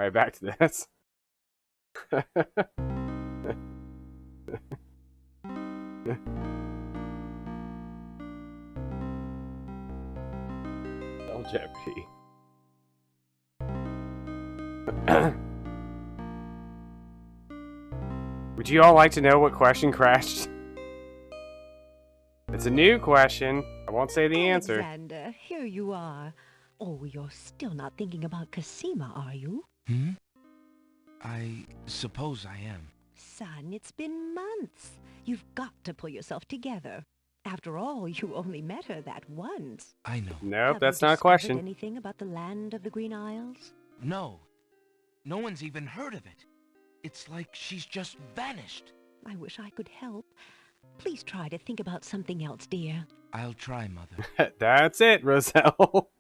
Alright, back to this. Spell Jeopardy. Would you all like to know what question crashed? It's a new question. I won't say the answer. Alexander, here you are. Oh, you're still not thinking about Cosima, are you? Hmm? I suppose I am. Son, it's been months. You've got to pull yourself together. After all, you only met her that once. I know. Nope, Have that's you not a discovered question. anything about the land of the Green Isles? No. No one's even heard of it. It's like she's just vanished. I wish I could help. Please try to think about something else, dear. I'll try, Mother. That's it, Roselle.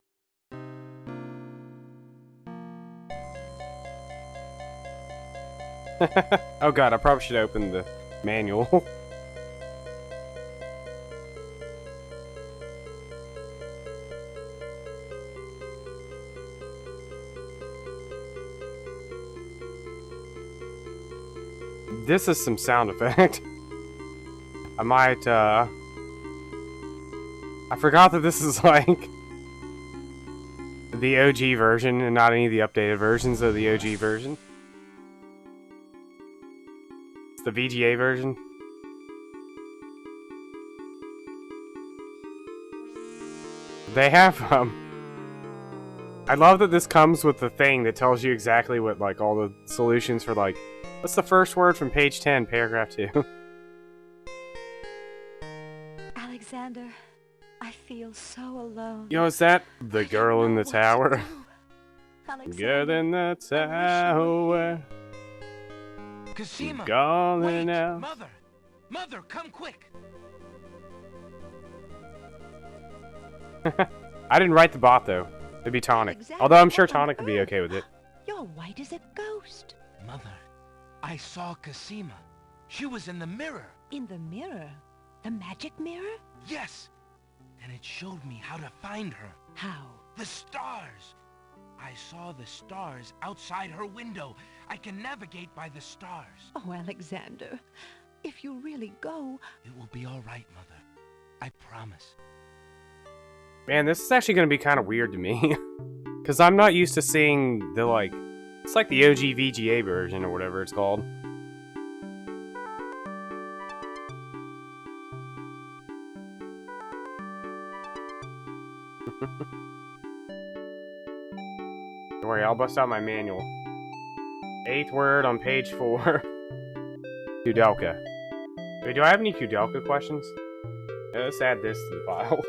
Oh god, I probably should open the manual. This is some sound effect. I might, I forgot that this is like the OG version and not any of the updated versions of the OG version. It's the VGA version. They have, I love that this comes with the thing that tells you exactly what, like, all the solutions for, like, what's the first word from page 10, paragraph 2? Alexander, I feel so alone. Yo, is that the girl in the tower? Alexander, Girl in the tower. Cosima! Calling Wait! out. Mother! Mother, come quick! I didn't write the bot though. It'd be Tonic. Alexander, Although I'm sure what on Tonic would be earth? okay with it. You're white as a ghost. Mother, I saw Cosima. She was in the mirror. In the mirror? The magic mirror? Yes! And it showed me how to find her. How? The stars! I saw the stars outside her window. I can navigate by the stars. Oh, Alexander, if you really go... It will be all right, Mother. I promise. Man, this is actually gonna be kind of weird to me. Because I'm not used to seeing the, like... It's like the OG VGA version or whatever it's called. Don't worry, I'll bust out my manual. 8th word on page 4. Kudelka. Wait, do I have any Kudelka questions? Yeah, let's add this to the file.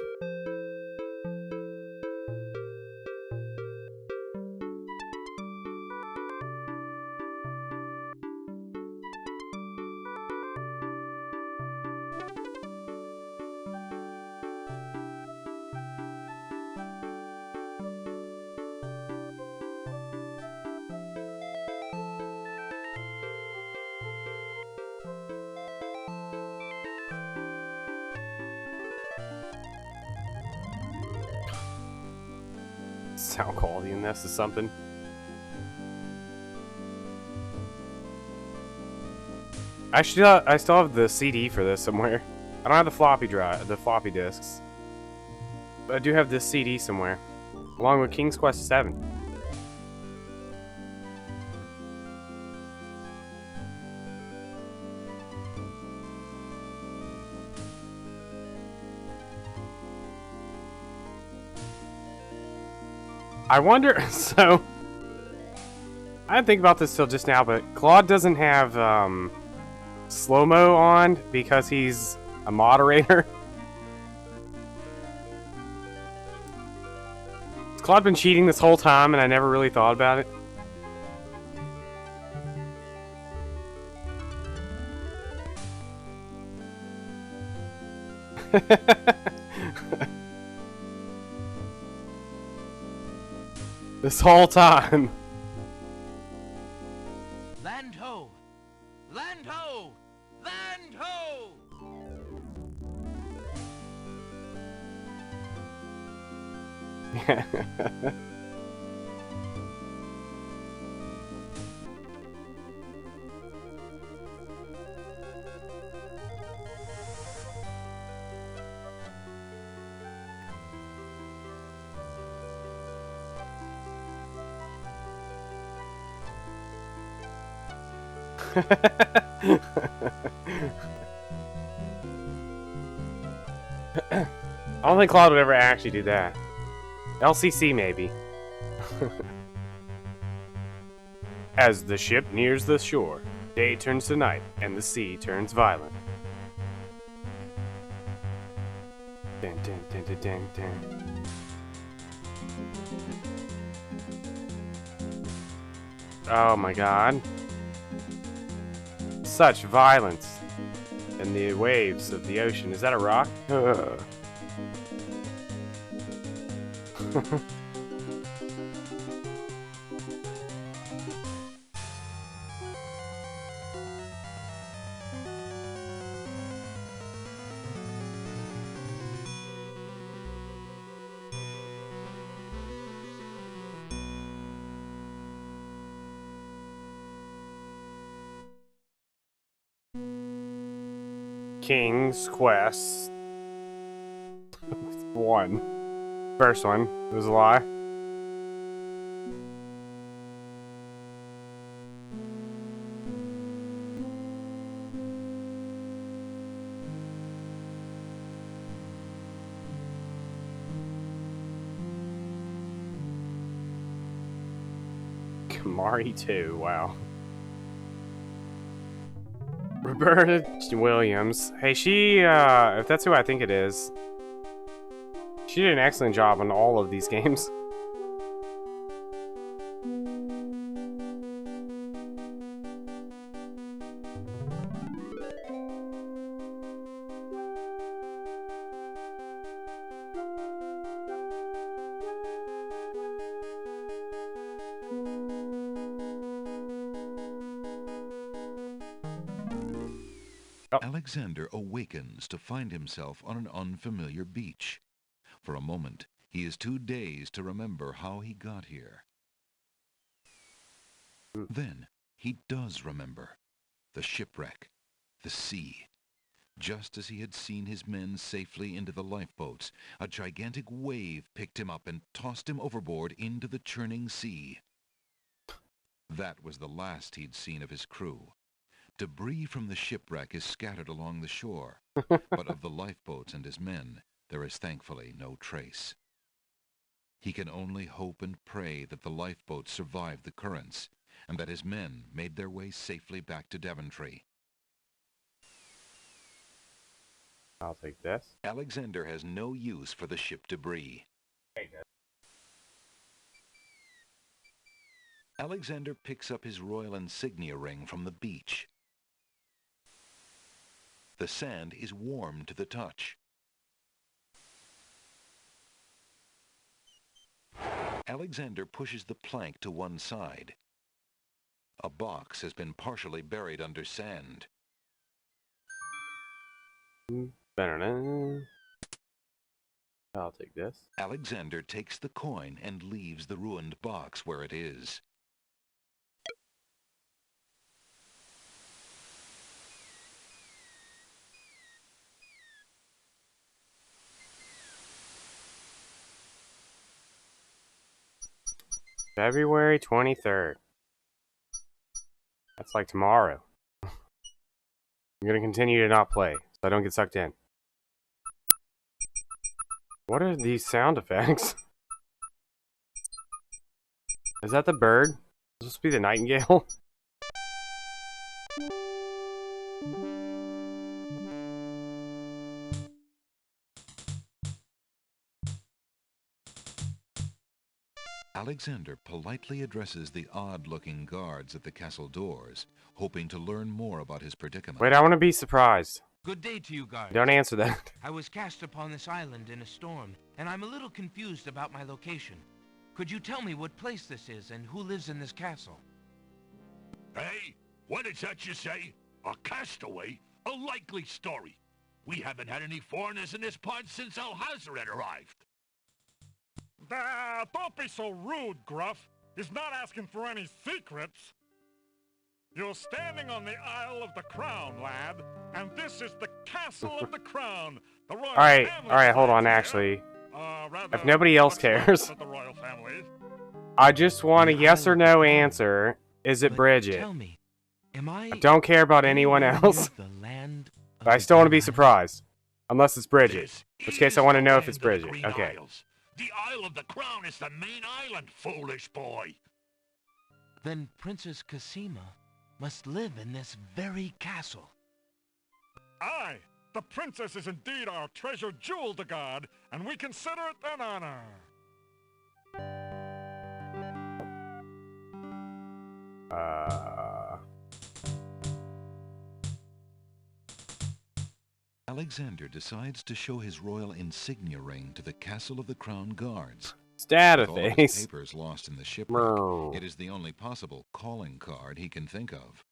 Sound quality in this is something. I still have the CD for this somewhere. I don't have the floppy drive, the floppy disks, but I do have this CD somewhere, along with King's Quest VII. I wonder, so, I didn't think about this till just now, but Claude doesn't have, slow-mo on because he's a moderator. Has Claude been cheating this whole time and I never really thought about it? This whole time. Land ho! Land ho! Land ho! I don't think Claude would ever actually do that. LCC maybe. As the ship nears the shore, day turns to night and the sea turns violent. Dun, dun, dun, dun, dun, dun. Oh my god. Such violence in the waves of the ocean. Is that a rock? King's Quest 1. First one. It was a lie. Kamari 2, wow. Roberta Williams. Hey, she, if that's who I think it is, she did an excellent job on all of these games. Alexander awakens to find himself on an unfamiliar beach. For a moment, he is too dazed to remember how he got here. Then, he does remember. The shipwreck, the sea. Just as he had seen his men safely into the lifeboats, a gigantic wave picked him up and tossed him overboard into the churning sea. That was the last he'd seen of his crew. Debris from the shipwreck is scattered along the shore, but of the lifeboats and his men, there is thankfully no trace. He can only hope and pray that the lifeboats survived the currents, and that his men made their way safely back to Daventry. I'll take this. Alexander has no use for the ship debris. Alexander picks up his royal insignia ring from the beach. The sand is warm to the touch. Alexander pushes the plank to one side. A box has been partially buried under sand. I'll take this. Alexander takes the coin and leaves the ruined box where it is. February 23rd. That's like tomorrow. I'm gonna continue to not play, so I don't get sucked in. What are these sound effects? Is that the bird? Is this supposed to be the nightingale? Alexander politely addresses the odd-looking guards at the castle doors, hoping to learn more about his predicament. Wait, I want to be surprised. Good day to you, guards. Don't answer that. I was cast upon this island in a storm, and I'm a little confused about my location. Could you tell me what place this is and who lives in this castle? Hey, what is that you say? A castaway? A likely story. We haven't had any foreigners in this part since Alhazred arrived. Don't be so rude, Gruff. He's not asking for any secrets. You're standing on the Isle of the Crown, lad, and this is the Castle of the Crown. The royal family Alright, hold on, here. actually. Rather, If nobody else much less cares. than the royal family. I just want a yes or no answer. Is it But Bridget? Tell me, Am I Don't care about anyone anywhere else, near the land of but I the still want to Green be surprised. Unless it's Bridget. This In which case I is want to the know if land it's of the Bridget. Green Okay. Isles. The Isle of the Crown is the main island, foolish boy. Then Princess Cassima must live in this very castle. Aye, the princess is indeed our treasured jewel to guard, and we consider it an honor. Alexander decides to show his royal insignia ring to the Castle of the Crown Guards. Stat With all his face. papers lost in the shipwreck, Brr. it is the only possible calling card he can think of.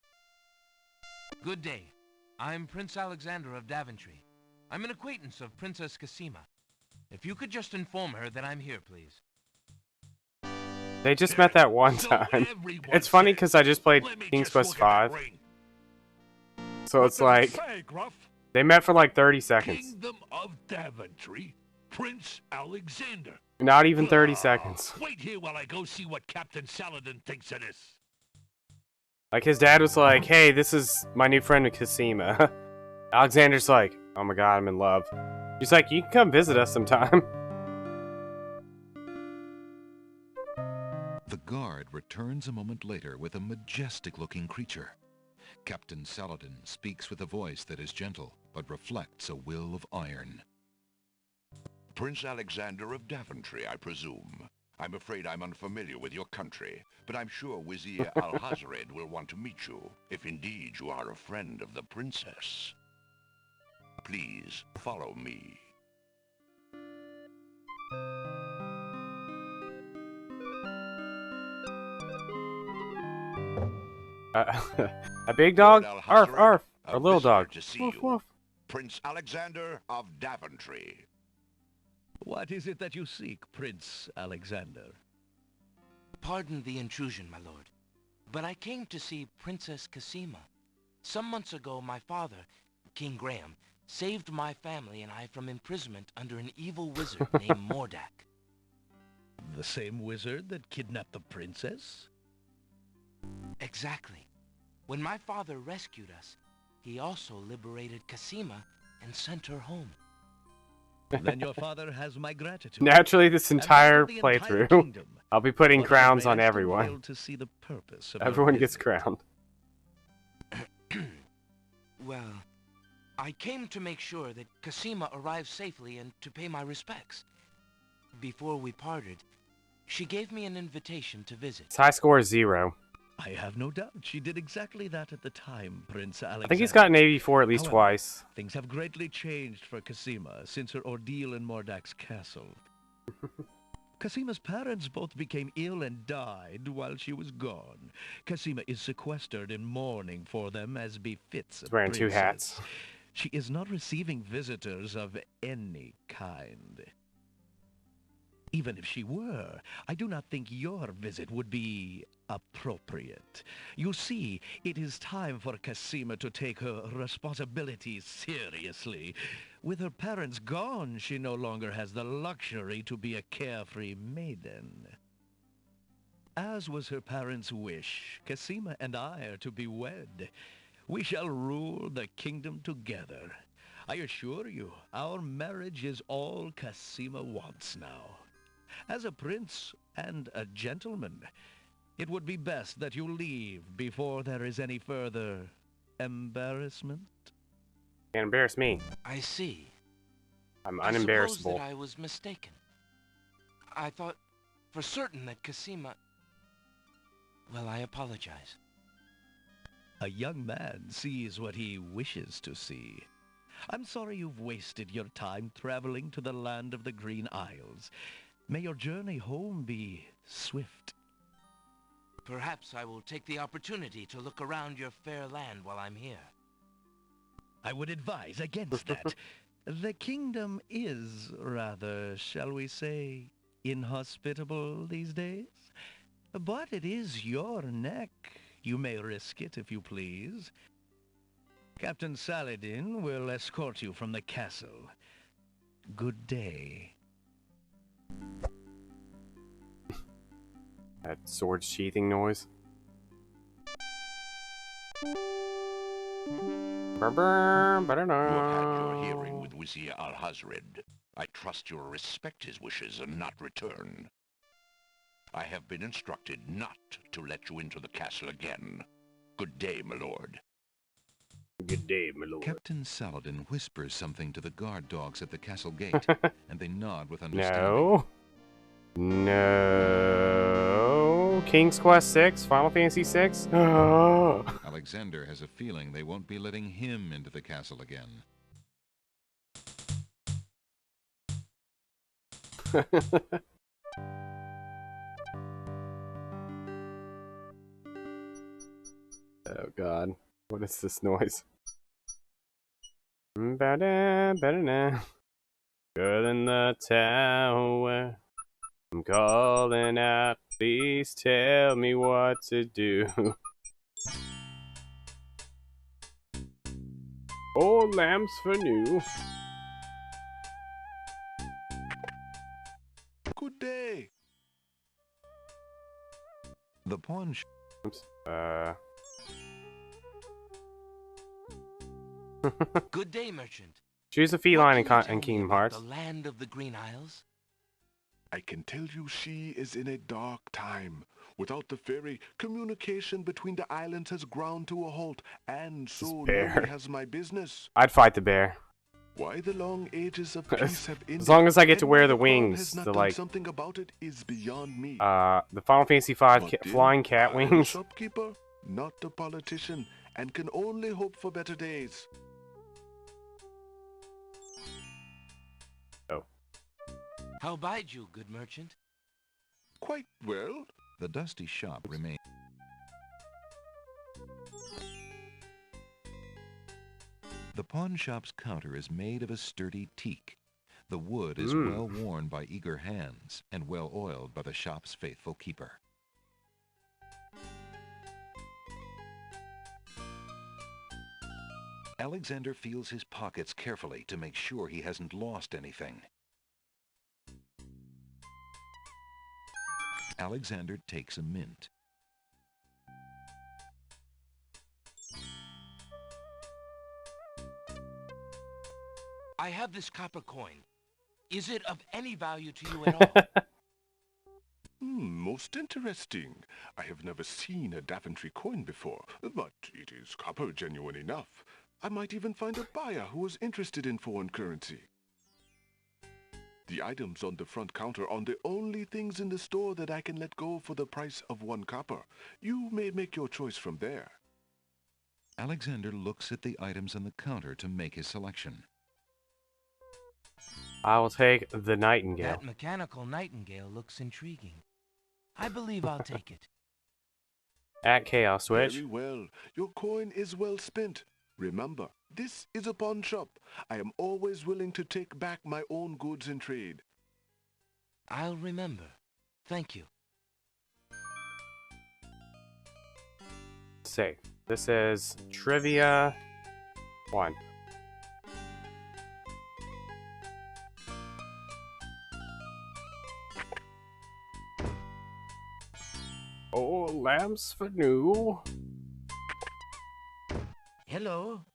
Good day. I'm Prince Alexander of Daventry. I'm an acquaintance of Princess Cassima. If you could just inform her that I'm here, please. They just met that one So time. everyone It's funny said, because I just played "Let me King's just Quest look at that 5. ring." So What it's does it like, say, Gruff? they met for like 30 seconds. Kingdom of Daventry, Prince Alexander. Not even 30 Ah, seconds. Wait here while I go see what Captain Saladin thinks of this. Like his dad was like, hey, this is my new friend Cassima. Alexander's like, oh my god, I'm in love. He's like, you can come visit us sometime. The guard returns a moment later with a majestic-looking creature. Captain Saladin speaks with a voice that is gentle, but reflects a will of iron. Prince Alexander of Daventry, I presume. I'm afraid I'm unfamiliar with your country, but I'm sure Wizir Al-Hazred will want to meet you, if indeed you are a friend of the princess. Please follow me. A big dog? Lord Arf, Al-Hazred, arf. a A little visitor dog. to see Woof, you. woof. Prince Alexander of Daventry. What is it that you seek, Prince Alexander? Pardon the intrusion, my lord, but I came to see Princess Cassima. Some months ago, my father, King Graham, saved my family and I from imprisonment under an evil wizard named Mordak. The same wizard that kidnapped the princess? Exactly. When my father rescued us, he also liberated Cassima and sent her home. Then your father has my gratitude. Naturally, this And that entire of the entire playthrough, kingdom. I'll be putting But crowns I on still everyone. fail to see the purpose of your Everyone gets visit. crowned. Well, I came to make sure that Cassima arrived safely and to pay my respects. Before we parted, she gave me an invitation to visit. His high score is 0. I have no doubt she did exactly that at the time, Prince Alexander. I think he's gotten 84 at least However, twice. Things have greatly changed for Cassima since her ordeal in Mordak's castle. Cassima's parents both became ill and died while she was gone. Cassima is sequestered in mourning for them as befits a He's wearing 2 princess. hats. She is not receiving visitors of any kind. Even if she were, I do not think your visit would be appropriate. You see, it is time for Cassima to take her responsibilities seriously. With her parents gone, she no longer has the luxury to be a carefree maiden. As was her parents' wish, Cassima and I are to be wed. We shall rule the kingdom together. I assure you, our marriage is all Cassima wants now. As a prince and a gentleman, it would be best that you leave before there is any further embarrassment. Can't embarrass me. I see. I'm I suppose unembarrassable. that I was mistaken. I thought for certain that Cassima... Well, I apologize. A young man sees what he wishes to see. I'm sorry you've wasted your time traveling to the land of the Green Isles. May your journey home be swift. Perhaps I will take the opportunity to look around your fair land while I'm here. I would advise against that. The kingdom is rather, shall we say, inhospitable these days. But it is your neck. You may risk it if you please. Captain Saladin will escort you from the castle. Good day. That sword sheathing noise. You have had your hearing with Vizier Alhazred. I trust you'll respect his wishes and not return. I have been instructed not to let you into the castle again. Good day, my lord. Good day, my lord. Captain Saladin whispers something to the guard dogs at the castle gate, and they nod with understanding. No. No. King's Quest 6? Final Fantasy 6? Alexander has a feeling they won't be letting him into the castle again. Oh god. What is this noise? Ba-da, ba-da-da. Girl in the tower, I'm calling out, please tell me what to do. Old lamps for new. Good day. The pawn shop. Oops. Good day, merchant. Choose a feline in Kingdom Hearts. The land of the Green Isles? I can tell you she is in a dark time. Without the ferry, communication between the islands has ground to a halt, and so nearly has my business. I'd fight the bear. Why the long ages of peace have ended, as long as I get to and wear why the Crown wings, has not the done like something about it is beyond me. the Final Fantasy V But then, flying cat I am a wings. shopkeeper, not a politician, and can only hope for better days. Oh. How bide you, good merchant? Quite well. The dusty shop remains. The pawn shop's counter is made of a sturdy teak. The wood is well worn by eager hands and well oiled by the shop's faithful keeper. Alexander feels his pockets carefully to make sure he hasn't lost anything. Alexander takes a mint. I have this copper coin. Is it of any value to you at all? Most interesting. I have never seen a Daventry coin before, but it is copper genuine enough. I might even find a buyer who is interested in foreign currency. The items on the front counter are the only things in the store that I can let go for the price of 1 copper. You may make your choice from there. Alexander looks at the items on the counter to make his selection. I will take the Nightingale. That mechanical nightingale looks intriguing. I believe I'll take it. At Chaos Switch. Very well. Your coin is well spent. Remember, this is a pawn shop. I am always willing to take back my own goods in trade. I'll remember. Thank you. Save. This is Trivia 1. Oh, lamps for new. Hello.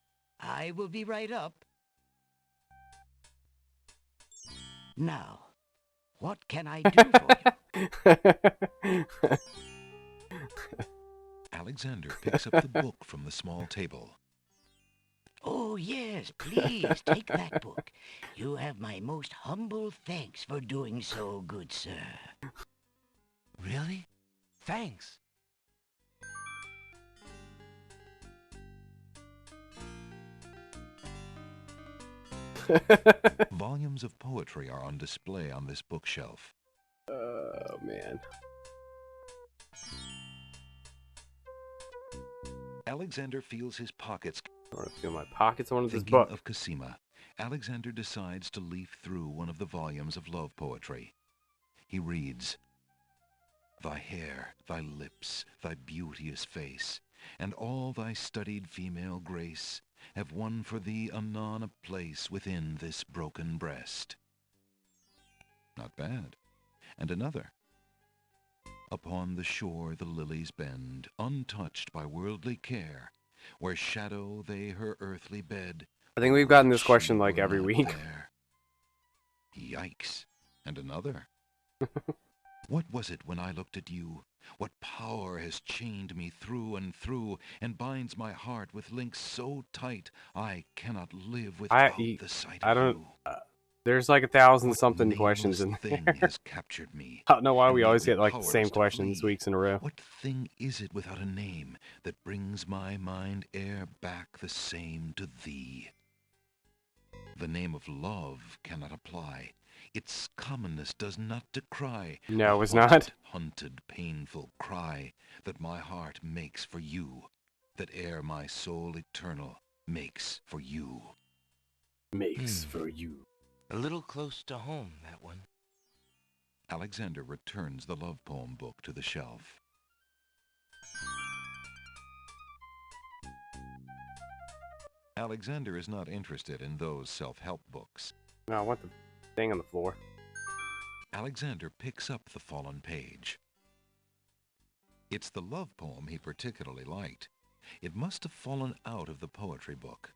I will be right up. Now, what can I do for you? Alexander picks up the book from the small table. Oh, yes, please, take that book. You have my most humble thanks for doing so, good sir. Really? Thanks. Volumes of poetry are on display on this bookshelf. Oh, man. Alexander feels his pockets. I want to feel my pockets. I wanted this Thinking book. of Cosima, Alexander decides to leaf through one of the volumes of love poetry. He reads, "Thy hair, thy lips, thy beauteous face, and all thy studied female grace have won for thee anon a place within this broken breast." Not bad. And another. "Upon the shore the lilies bend, untouched by worldly care, where shadow they her earthly bed. I think we've gotten this She question like were every not week. there. Yikes. And another. What was it when I looked at you? What power has chained me through and through, and binds my heart with links so tight I cannot live without the sight I of don't. you? There's like 1,000 What something questions nameless in thing there. has captured me? I don't know why and we made always me get like the powerless same to questions flee? weeks in a row. What thing is it without a name that brings my mind e'er back the same to thee? The name of love cannot apply. Its commonness does not decry No, the it's haunted, not. hunted, painful cry that my heart makes for you, that ere my soul eternal makes for you. Makes for you. A little close to home, that one. Alexander returns the love poem book to the shelf. Alexander is not interested in those self-help books. No, I want the thing on the floor. Alexander picks up the fallen page. It's the love poem he particularly liked. It must have fallen out of the poetry book.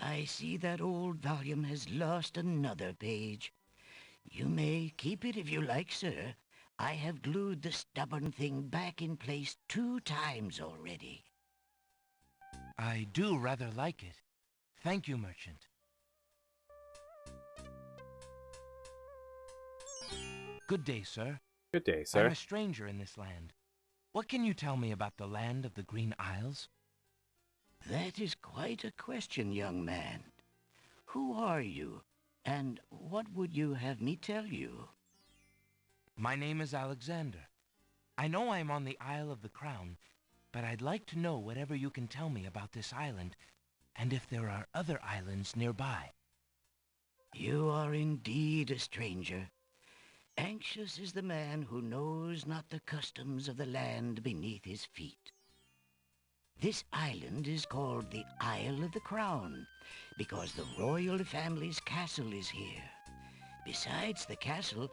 I see that old volume has lost another page. You may keep it if you like, sir. I have glued the stubborn thing back in place 2 times already. I do rather like it. Thank you, merchant. Good day, sir. Good day, sir. I'm a stranger in this land. What can you tell me about the land of the Green Isles? That is quite a question, young man. Who are you, and what would you have me tell you? My name is Alexander. I know I'm on the Isle of the Crown, but I'd like to know whatever you can tell me about this island, and if there are other islands nearby. You are indeed a stranger. Anxious is the man who knows not the customs of the land beneath his feet. This island is called the Isle of the Crown, because the royal family's castle is here. Besides the castle,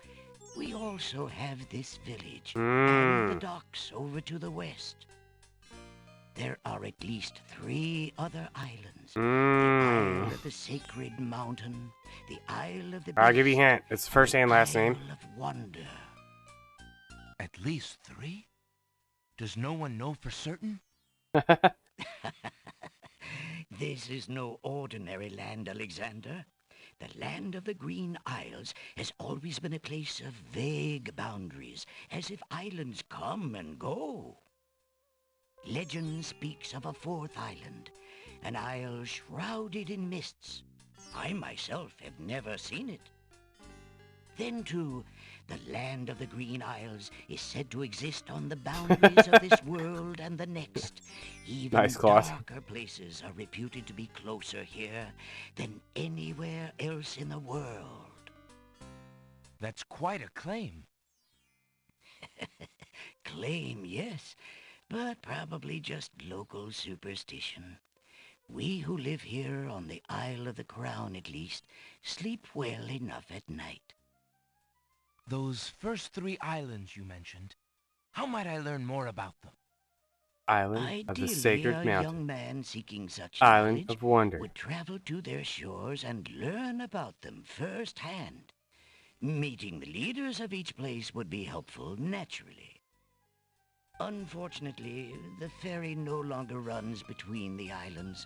we also have this village and the docks over to the west. There are at least 3 other islands. The Isle of the Sacred Mountain, the Isle of the I'll give you a Beast, hint. It's first and last name. Isle of Wonder. At least 3? Does no one know for certain? This is no ordinary land, Alexander. The land of the Green Isles has always been a place of vague boundaries, as if islands come and go. Legend speaks of a 4th island, an isle shrouded in mists. I myself have never seen it. Then, too, the land of the Green Isles is said to exist on the boundaries of this world and the next. Even Nice, Claude. darker places are reputed to be closer here than anywhere else in the world. That's quite a claim. Claim, yes, but probably just local superstition. We who live here on the Isle of the Crown, at least, sleep well enough at night. Those first 3 islands you mentioned, how might I learn more about them? Island of the Ideally, Sacred a Mountain. young man seeking such Island knowledge of Wonder. would travel to their shores and learn about them firsthand. Meeting the leaders of each place would be helpful, naturally. Unfortunately, the ferry no longer runs between the islands.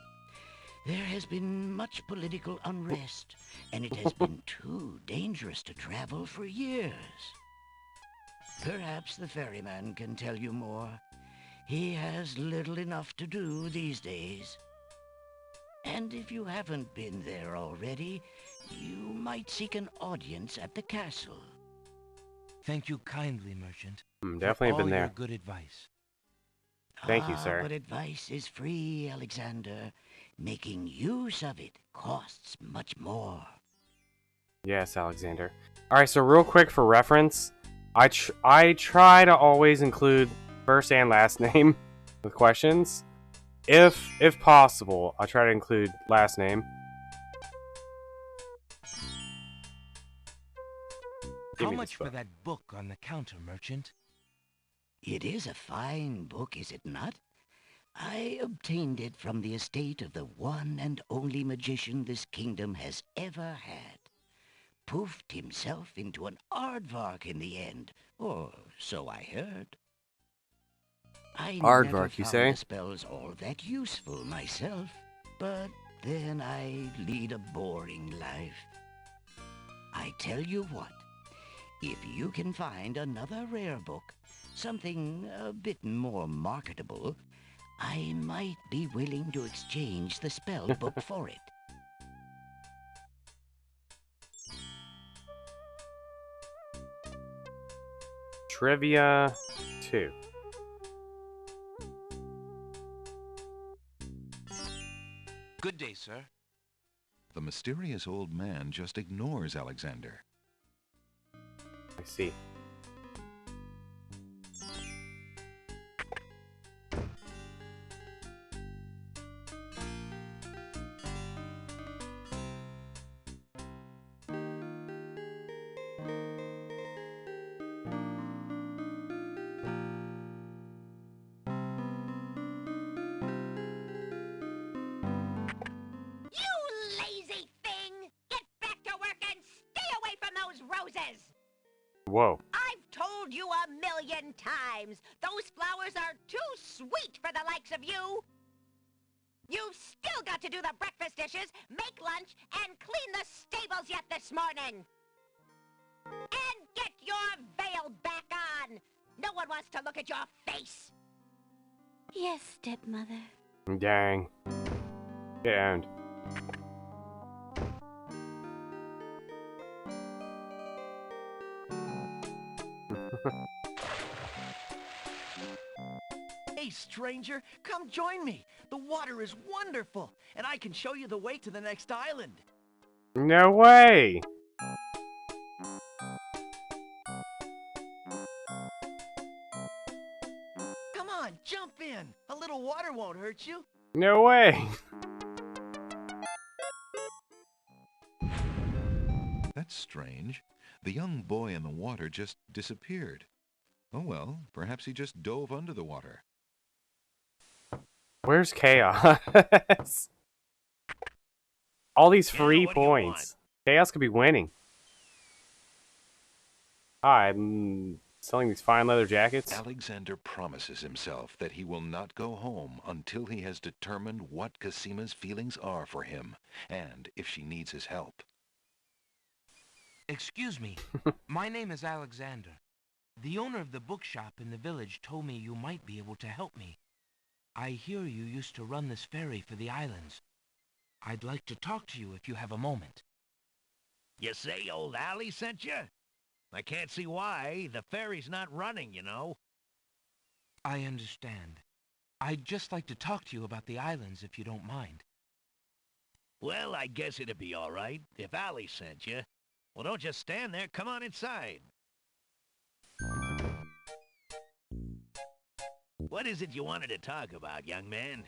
There has been much political unrest, and it has been too dangerous to travel for years. Perhaps the ferryman can tell you more. He has little enough to do these days. And if you haven't been there already, you might seek an audience at the castle. Thank you kindly, merchant. Definitely for been all there. your good advice. Thank you, sir. But advice is free, Alexander. Making use of it costs much more. Yes, Alexander. Alright, so real quick for reference, I try to always include first and last name with questions. If possible, I try to include last name. Give How me much this for book. that book on the counter, merchant? It is a fine book, is it not? I obtained it from the estate of the one and only magician this kingdom has ever had. Poofed himself into an aardvark in the end, or so I heard. I never Aardvark, you found say? the spells all that useful myself, but then I lead a boring life. I tell you what, if you can find another rare book, something a bit more marketable, I might be willing to exchange the spell book for it. Trivia 2. Good day, sir. The mysterious old man just ignores Alexander. I see. Whoa. I've told you a million times. Those flowers are too sweet for the likes of you. You've still got to do the breakfast dishes, make lunch, and clean the stables yet this morning. And get your veil back on. No one wants to look at your face. Yes, stepmother. Dang. Get owned. Hey, stranger, come join me. The water is wonderful, and I can show you the way to the next island. No way! Come on, jump in. A little water won't hurt you. No way! That's strange. The young boy in the water just disappeared. Oh well, perhaps he just dove under the water. Where's Chaos? All these free what do you points. Chaos could be winning. Hi, I'm selling these fine leather jackets. Alexander promises himself that he will not go home until he has determined what Casima's feelings are for him, and if she needs his help. Excuse me. My name is Alexander. The owner of the bookshop in the village told me you might be able to help me. I hear you used to run this ferry for the islands. I'd like to talk to you if you have a moment. You say old Allie sent you? I can't see why. The ferry's not running, you know. I understand. I'd just like to talk to you about the islands if you don't mind. Well, I guess it'd be all right if Allie sent you. Well, don't just stand there. Come on inside. What is it you wanted to talk about, young man?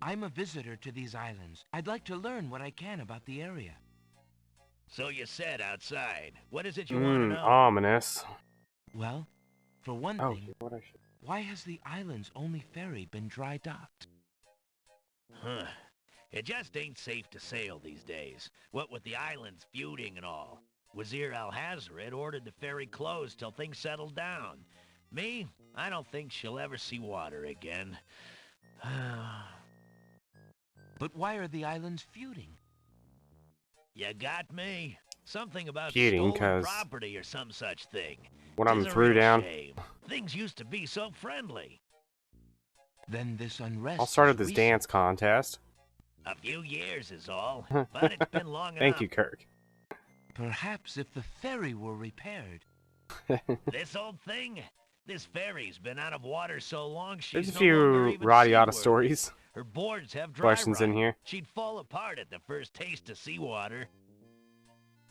I'm a visitor to these islands. I'd like to learn what I can about the area. So you said outside. What is it you want to know? Ominous. Well, for one Oh, thing, what I should... why has the island's only ferry been dry docked? Huh. It just ain't safe to sail these days. What with the islands feuding and all. Wazir Al-Hazred ordered the ferry closed till things settled down. Me, I don't think she'll ever see water again. But why are the islands feuding? You got me. Something about Feuding, stolen 'cause property or some such thing. when I'm It's a through real down. shame. Things used to be so friendly. Then this unrest I'll start is at this recent. dance contest. A few years is all, but it's been long enough. Thank you, Kirk. Perhaps if the ferry were repaired. This old thing? This ferry's been out of water so long she's There's a no few longer even Radiata seaworthy. stories. Her boards have dry Questions in rot. here. She'd fall apart at the first taste of seawater.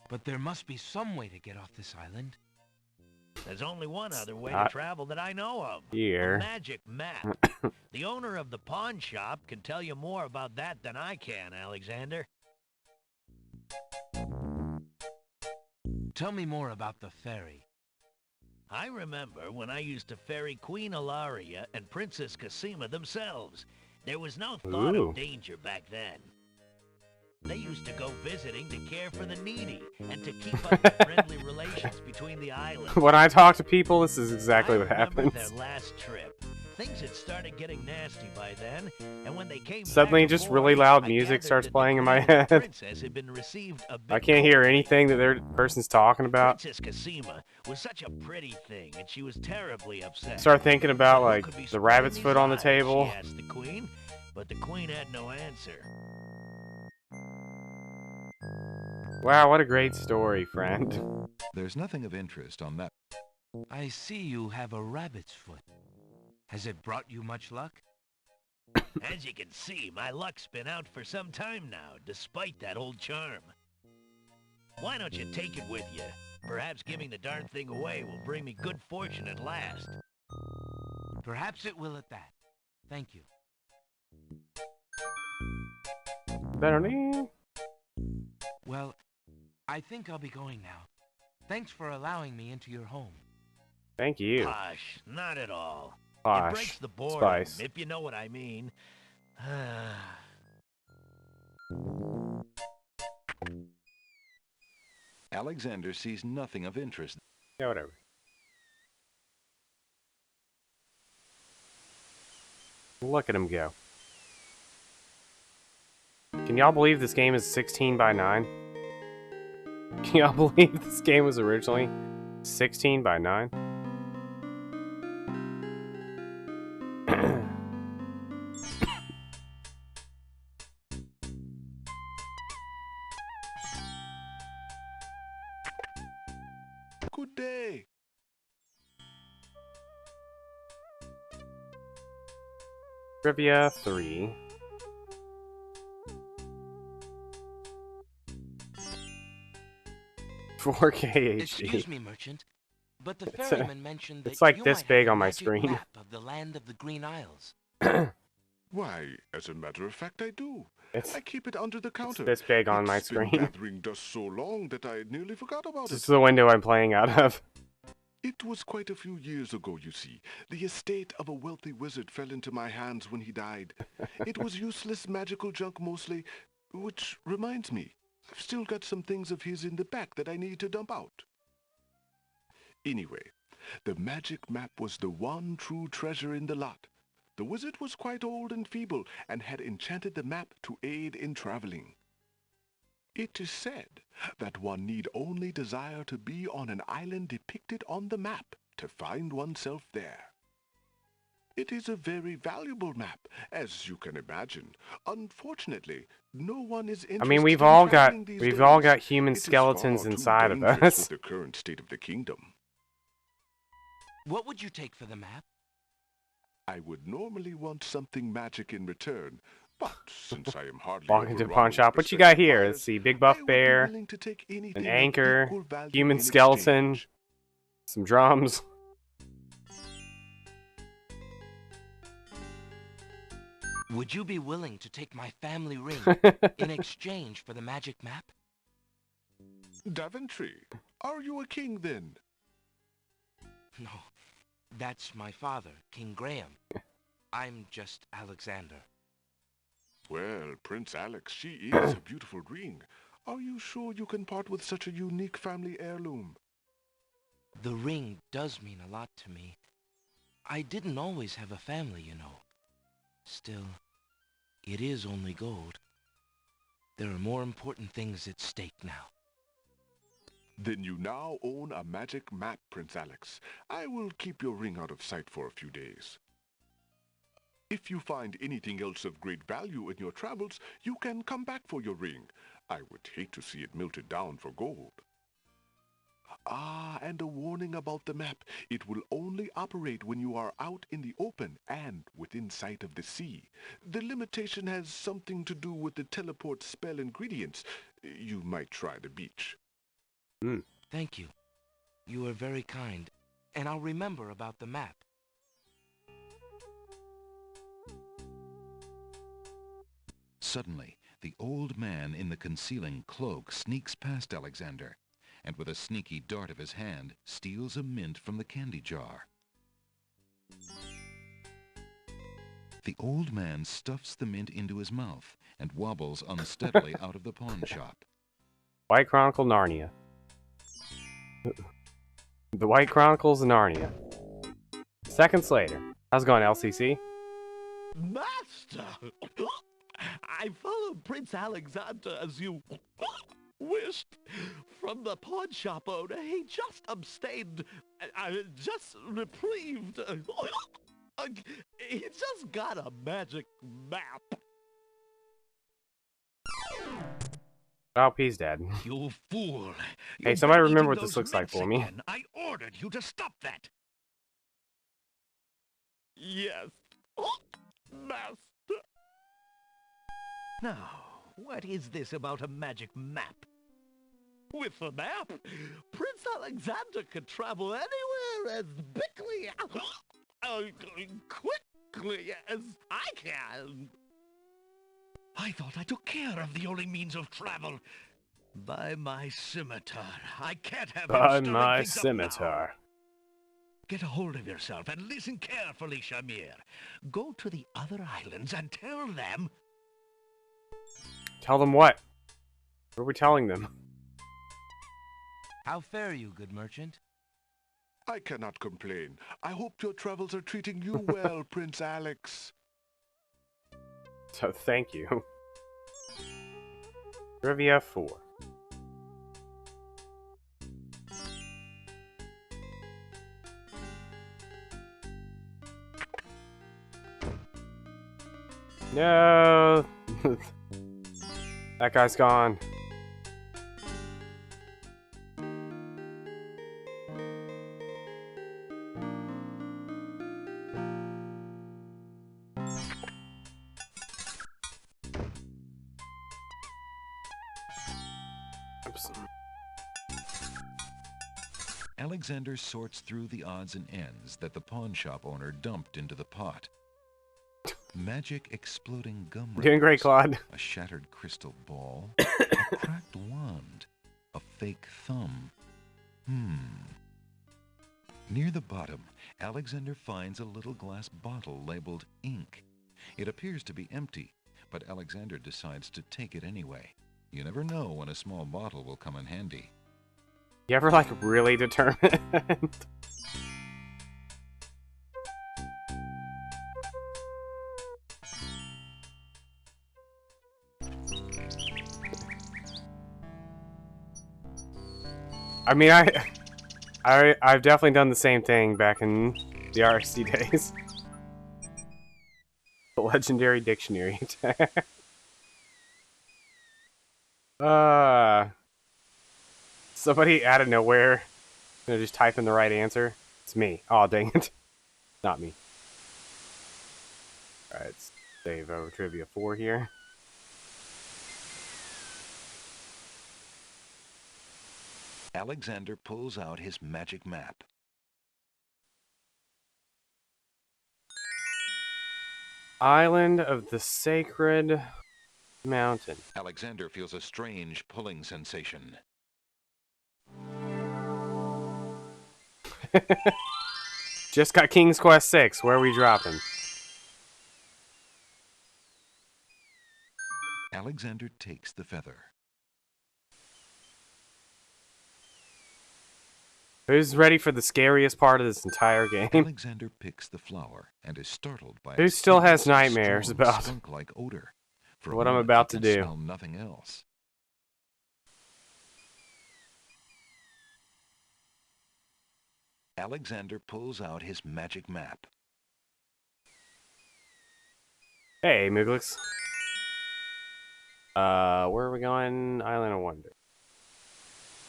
But there must be some way to get off this island. There's only one other way to not travel that I know of. here. A magic map. The owner of the pawn shop can tell you more about that than I can, Alexander. Tell me more about the ferry. I remember when I used to ferry Queen Ilaria and Princess Cosima themselves. There was no thought Ooh. of danger back then. They used to go visiting to care for the needy and to keep up the friendly relations between the islands. When I talk to people, this is exactly what I remember happens. their last trip. Things had started getting nasty by then, and when they came Suddenly, back just aboard, really loud I music gathered starts that the playing in my queen and the head. princess had been received a I bit can't hear coldly. anything that their person's talking about. Princess Cosima was such a pretty thing, and she was terribly upset. Start thinking about, Who like, could be the rabbit's spreading foot on the these lies, table. She asked the queen, but the queen had no answer. Wow, what a great story, friend. There's nothing of interest on that. I see you have a rabbit's foot. Has it brought you much luck? As you can see, my luck's been out for some time now, despite that old charm. Why don't you take it with you? Perhaps giving the darn thing away will bring me good fortune at last. Perhaps it will at that. Thank you. Well, I think I'll be going now. Thanks for allowing me into your home. Thank you. Hush, not at all. It Posh. breaks the boredom, Spice. if you know what I mean. Alexander sees nothing of interest. Yeah, whatever. Look at him go. Can y'all believe this game is 16 by 9? Can y'all believe this game was originally 16 by 9? Good day. Trivia 3. Excuse me, merchant, but the It's ferryman mentioned that it's like you this might big have a on my magic screen. map of the land of the Green Isles. Why, as a matter of fact, I do. It's, I keep it under the counter. this big on my It's screen. been gathering dust so long that I nearly forgot about This is it. the window I'm playing out of. It was quite a few years ago, you see. The estate of a wealthy wizard fell into my hands when he died. It was useless magical junk mostly, which reminds me, I've still got some things of his in the back that I need to dump out. Anyway, the magic map was the one true treasure in the lot. The wizard was quite old and feeble and had enchanted the map to aid in traveling. It is said that one need only desire to be on an island depicted on the map to find oneself there. It is a very valuable map, as you can imagine. Unfortunately, no one is interested I mean, we've in all got traveling these days. human It is skeletons far too inside of dangerous us. with the current state of the kingdom. What would you take for the map? I would normally want something magic in return, but since I am hardly Walk ever into wrong pawn with shop. What you respect got to here? buyers, Let's see. Big I buff would be bear, willing to take anything an of anchor, equal value human in skeleton, exchange. some drums. Would you be willing to take my family ring in exchange for the magic map? Daventry, are you a king then? No, that's my father, King Graham. I'm just Alexander. Well, Prince Alex, she is a beautiful ring. Are you sure you can part with such a unique family heirloom? The ring does mean a lot to me. I didn't always have a family, you know. Still, it is only gold. There are more important things at stake now. Then you now own a magic map, Prince Alex. I will keep your ring out of sight for a few days. If you find anything else of great value in your travels, you can come back for your ring. I would hate to see it melted down for gold. Ah, and a warning about the map. It will only operate when you are out in the open and within sight of the sea. The limitation has something to do with the teleport spell ingredients. You might try the beach. Thank you. You are very kind, and I'll remember about the map. Suddenly, the old man in the concealing cloak sneaks past Alexander. and with a sneaky dart of his hand, steals a mint from the candy jar. The old man stuffs the mint into his mouth and wobbles unsteadily out of the pawn shop. White Chronicle Narnia. The White Chronicles of Narnia. Seconds later. How's it going, LCC? Master! I followed Prince Alexander as you wished. From the pawn shop owner, he just abstained, just reprieved. He just got a magic map. Oh, he's dead. You fool. Hey, somebody remember what this looks like for me. I ordered you to stop that. Yes, Master. Now, what is this about a magic map? With a map, Prince Alexander could travel anywhere as quickly as I can. I thought I took care of the only means of travel. By my scimitar. I can't have By him stirring my things up scimitar. now. Get a hold of yourself and listen carefully, Shamir. Go to the other islands and tell them... Tell them what? What are we telling them? How fare you, good merchant? I cannot complain. I hope your travels are treating you well, Prince Alex. So thank you. Trivia 4. No. That guy's gone. Oops. Alexander sorts through the odds and ends that the pawn shop owner dumped into the pot. Magic exploding gum Doing great, Claude. a shattered crystal ball, a cracked wand, a fake thumb. Near the bottom, Alexander finds a little glass bottle labeled ink. It appears to be empty, but Alexander decides to take it anyway. You never know when a small bottle will come in handy. You ever, like, really determined? I mean, I've definitely done the same thing back in the RSC days. The legendary dictionary attack. Somebody out of nowhere gonna just type in the right answer. It's me. Oh, dang it. Not me. Alright, let's save over Trivia 4 here. Alexander pulls out his magic map. Island of the Sacred Mountain. Alexander feels a strange pulling sensation. Just got King's Quest 6. Where are we dropping? Alexander takes the feather. Who's ready for the scariest part of this entire game? Alexander picks the flower and is startled by Who a still has strong, nightmares about skunk-like odor. For a what I'm moment, about he to can do? Smell nothing else. Alexander pulls out his magic map. Hey, Mooglix. Where are we going? Island of Wonder.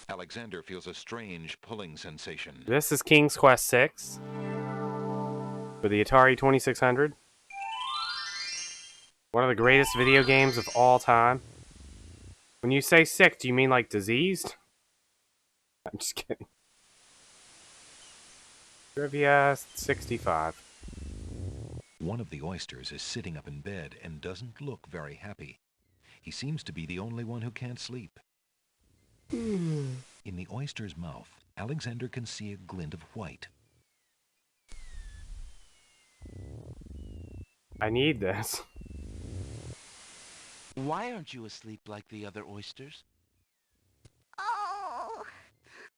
Alexander feels a strange pulling sensation. This is King's Quest 6 for the Atari 2600. One of the greatest video games of all time. When you say sick, do you mean like diseased? I'm just kidding. Trivia 65. One of the oysters is sitting up in bed and doesn't look very happy. He seems to be the only one who can't sleep. In the oyster's mouth, Alexander can see a glint of white. I need this. Why aren't you asleep like the other oysters? Oh,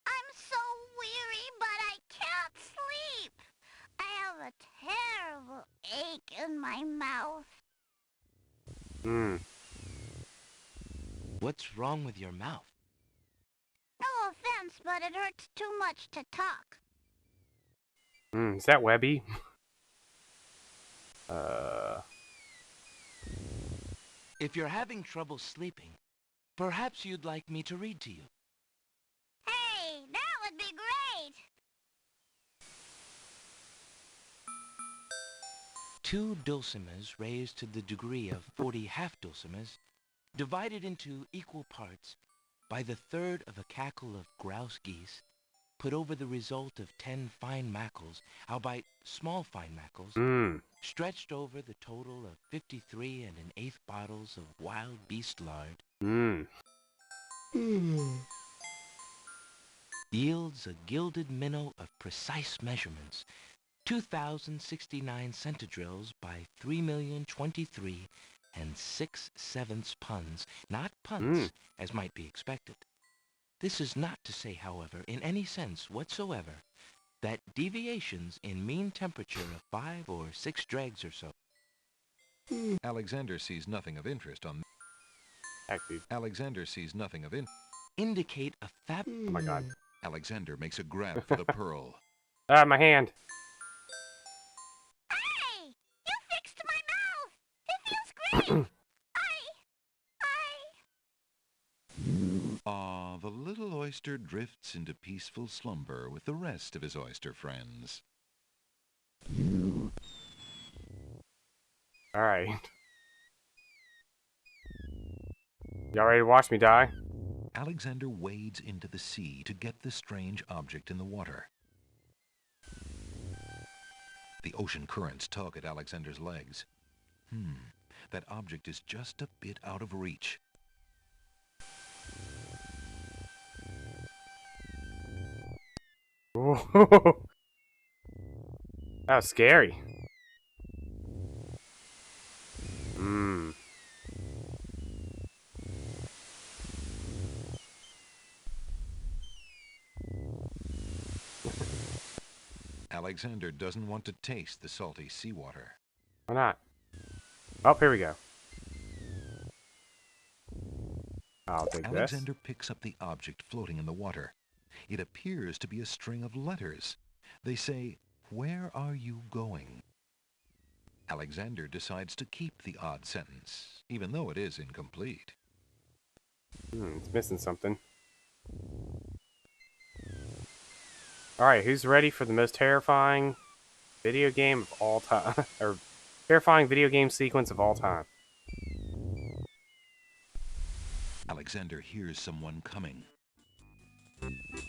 I'm so weary, but I can't sleep. I have a terrible ache in my mouth. Hmm. What's wrong with your mouth? No offense, but it hurts too much to talk. Hmm. Is that Webby? If you're having trouble sleeping, perhaps you'd like me to read to you. Hey, that would be great. 2 dulcimers raised to the degree of 40 half-dulcimers, divided into equal parts by the third of a cackle of grouse geese, put over the result of 10 fine mackles, albeit small fine mackles, Hmm. stretched over the total of 53 1/8 bottles of wild beast lard, Hmm. yields a gilded minnow of precise measurements, 2,069 centidrills by 3,023 6/7 puns, not punts, as might be expected. This is not to say, however, in any sense whatsoever, that deviations in mean temperature of 5 or 6 dregs or so. Alexander sees nothing of interest on... Active. Alexander sees nothing of Indicate a fab... Oh my god. Alexander makes a grab for the pearl. Ah, my hand. Hey, you fixed my mouth. It feels great. Ah, the little oyster drifts into peaceful slumber with the rest of his oyster friends. Alright. Y'all ready to watch me die? Alexander wades into the sea to get the strange object in the water. The ocean currents tug at Alexander's legs. That object is just a bit out of reach. That was scary. Alexander doesn't want to taste the salty seawater. Why not? Oh, here we go. I'll take this. Alexander picks up the object floating in the water. It appears to be a string of letters. They say, "Where are you going?" Alexander decides to keep the odd sentence, even though it is incomplete. It's missing something. Alright, who's ready for the most terrifying video game of all time? Or terrifying video game sequence of all time? Alexander hears someone coming.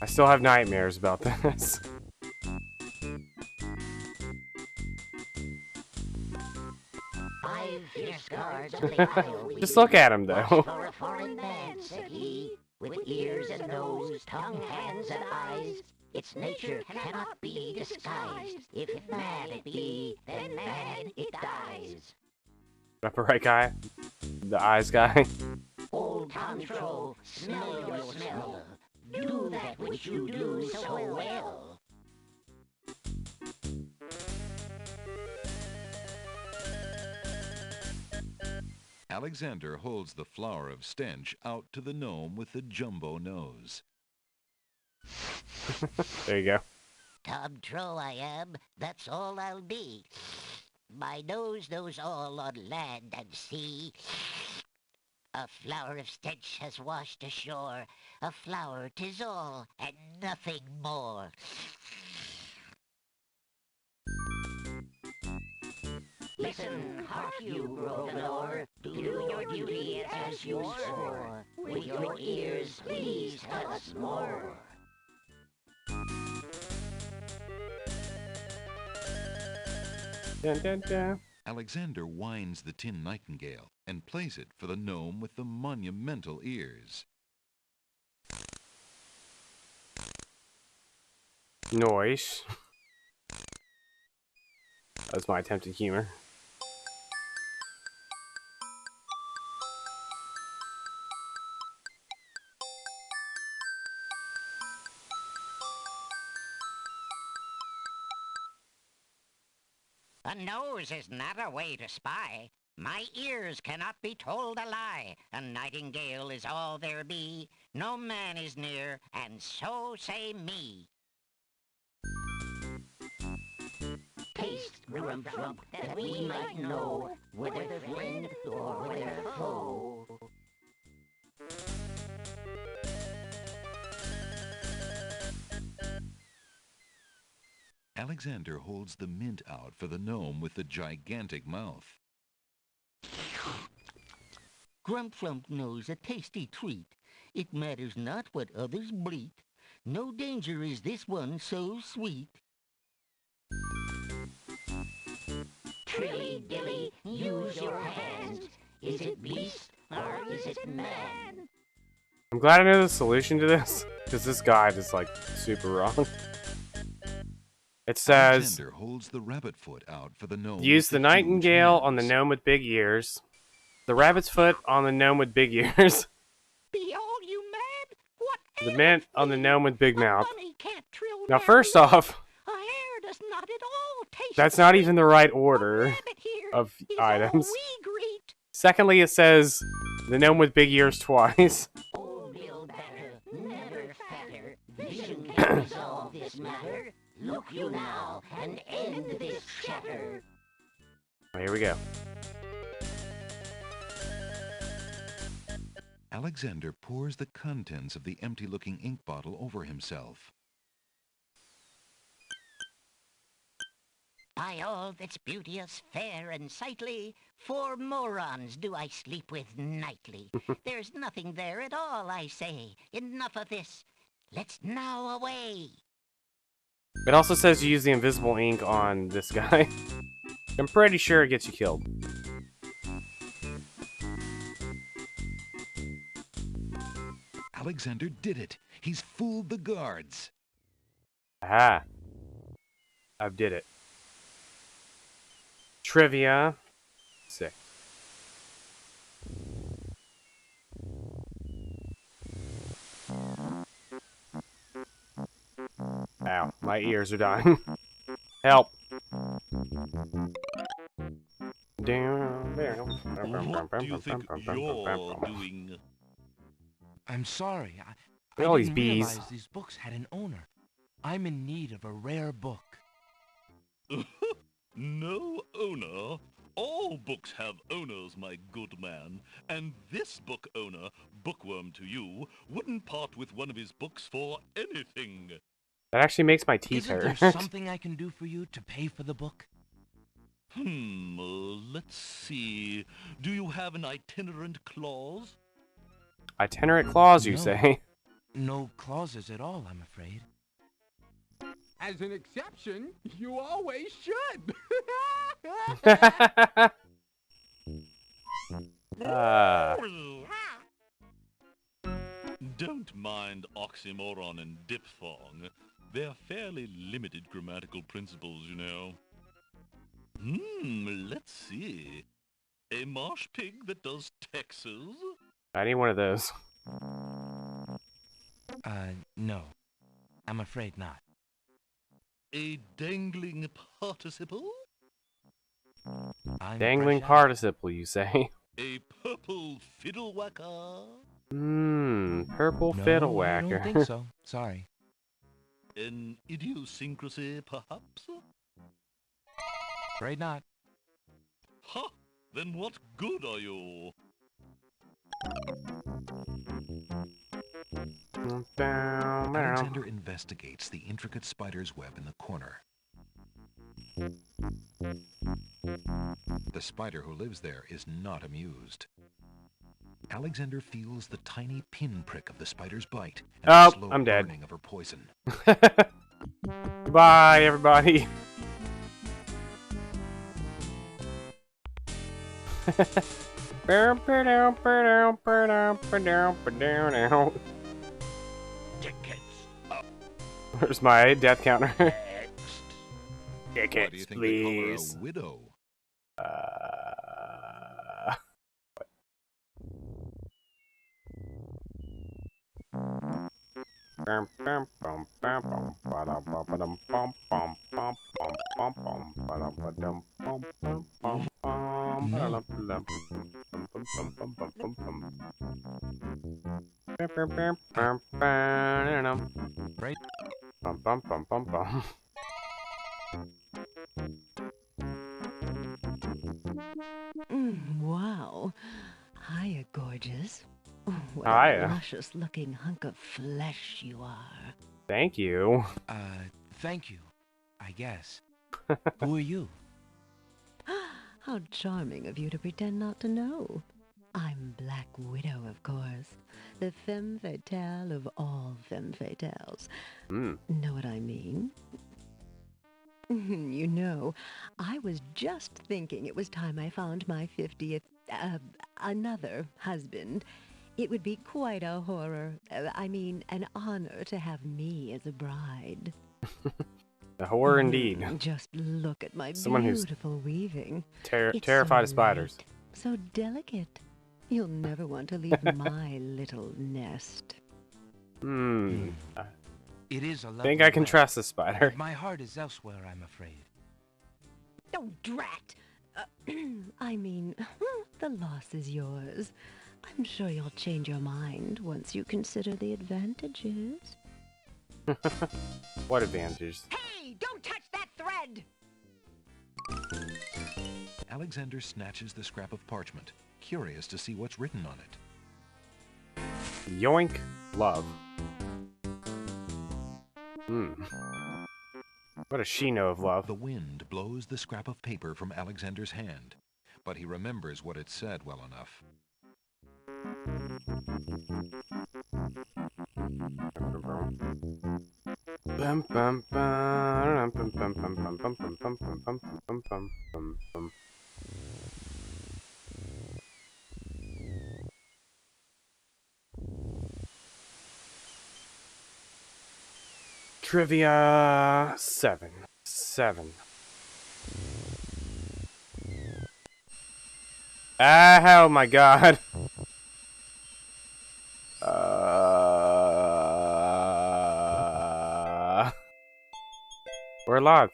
I still have nightmares about this. Just look at him, though. For a foreign man, said he, with ears and nose, tongue, hands, and eyes. Its nature cannot be disguised. If mad it be, then mad it dies. Upper right guy? The eyes guy? Old Tantro, smell your smell. Do that which you do so well. Alexander holds the flower of stench out to the gnome with the jumbo nose. There you go. Tantro I am, that's all I'll be. My nose knows all on land and sea. A flower of stench has washed ashore. A flower 'tis all, and nothing more. Listen, hark you, Grovenor. Do your duty as you swore. With your ears, please tell us more. Dun, dun, dun. Alexander winds the tin nightingale and plays it for the gnome with the monumental ears. Noise. That's my attempt at humor. A nose is not a way to spy. My ears cannot be told a lie. A nightingale is all there be. No man is near, and so say me. Taste, Grump, that we might know whether friend or whether foe. Alexander holds the mint out for the gnome with the gigantic mouth. Grump knows a tasty treat. It matters not what others bleat. No danger is this one so sweet. Trilly dilly, use your hands. Is it beast or is it man? I'm glad I know the solution to this, because this guide is like super wrong. It says, Alexander holds the rabbit foot out for the gnome. use the nightingale on the gnome with big ears, the rabbit's foot on the gnome with big ears, Be all you mad? What the mint on the gnome with big mouth. bunny can't trill Now, down first the off, air does not at all taste that's not even the right A order rabbit here of is items. all we greet. Secondly, it says the gnome with big ears twice. Old Bill Batter, never fatter. Vision can resolve this matter. Look you now and end this chatter. Here we go. Alexander pours the contents of the empty-looking ink bottle over himself. By all that's beauteous, fair, and sightly, 4 morons do I sleep with nightly. There's nothing there at all, I say. Enough of this. Let's now away. It also says you use the invisible ink on this guy. I'm pretty sure it gets you killed. Alexander did it. He's fooled the guards. Aha. I did it. Trivia. Sick. Ow, my ears are dying. Help. What do you think you're doing? I'm sorry. Look at all I these didn't bees. realize these books had an owner. I'm in need of a rare book. No owner. All books have owners, my good man. And this book owner, Bookworm to you, wouldn't part with one of his books for anything. That actually makes my teeth Isn't hurt. there something I can do for you to pay for the book? Let's see. Do you have an itinerant clause? Itinerant clause, you No. say? No clauses at all, I'm afraid. As an exception, you always should. Don't mind oxymoron and diphthong. They're fairly limited grammatical principles, you know. Let's see. A marsh pig that does Texas? I need one of those. No. I'm afraid not. A dangling participle? I'm Dangling fresh out. participle, you say? A purple fiddle whacker? Purple No, fiddle I whacker. don't think so. Sorry. An idiosyncrasy, perhaps? Afraid not. Ha! Then what good are you? Alexander investigates the intricate spider's web in the corner. The spider who lives there is not amused. Alexander feels the tiny pinprick of the spider's bite and Oh, the slow I'm dead. burning of her poison. Goodbye, everybody. Where's my death counter? Why do you think they call her a widow? Right. Bum bum bum bum bum. Wow. Hiya, gorgeous. What Hiya. a luscious-looking hunk of flesh you are. Thank you. Thank you, I guess. Who are you? How charming of you to pretend not to know. I'm Black Widow, of course. The femme fatale of all femme fatales. Know what I mean? You know, I was just thinking it was time I found my 50th, another husband. It would be quite a horror, I mean, an honor to have me as a bride. A horror indeed. Just look at my Someone who's beautiful weaving. It's terrified so of spiders. light, so delicate. You'll never want to leave my little nest. It is a lovely Think I can web, trust this spider. but my heart is elsewhere, I'm afraid. Oh, drat! I mean, the loss is yours. I'm sure you'll change your mind once you consider the advantages. What advantages? Hey, don't touch that thread! Alexander snatches the scrap of parchment, curious to see what's written on it. Yoink. Love. What does she know of love? The wind blows the scrap of paper from Alexander's hand, but he remembers what it said well enough. Bum, bum, bum, bum, bum, bum, bum, bum, bum, bum, bum, bum, bum, bum, bum, bum. Trivia 7. Oh my god. We're live.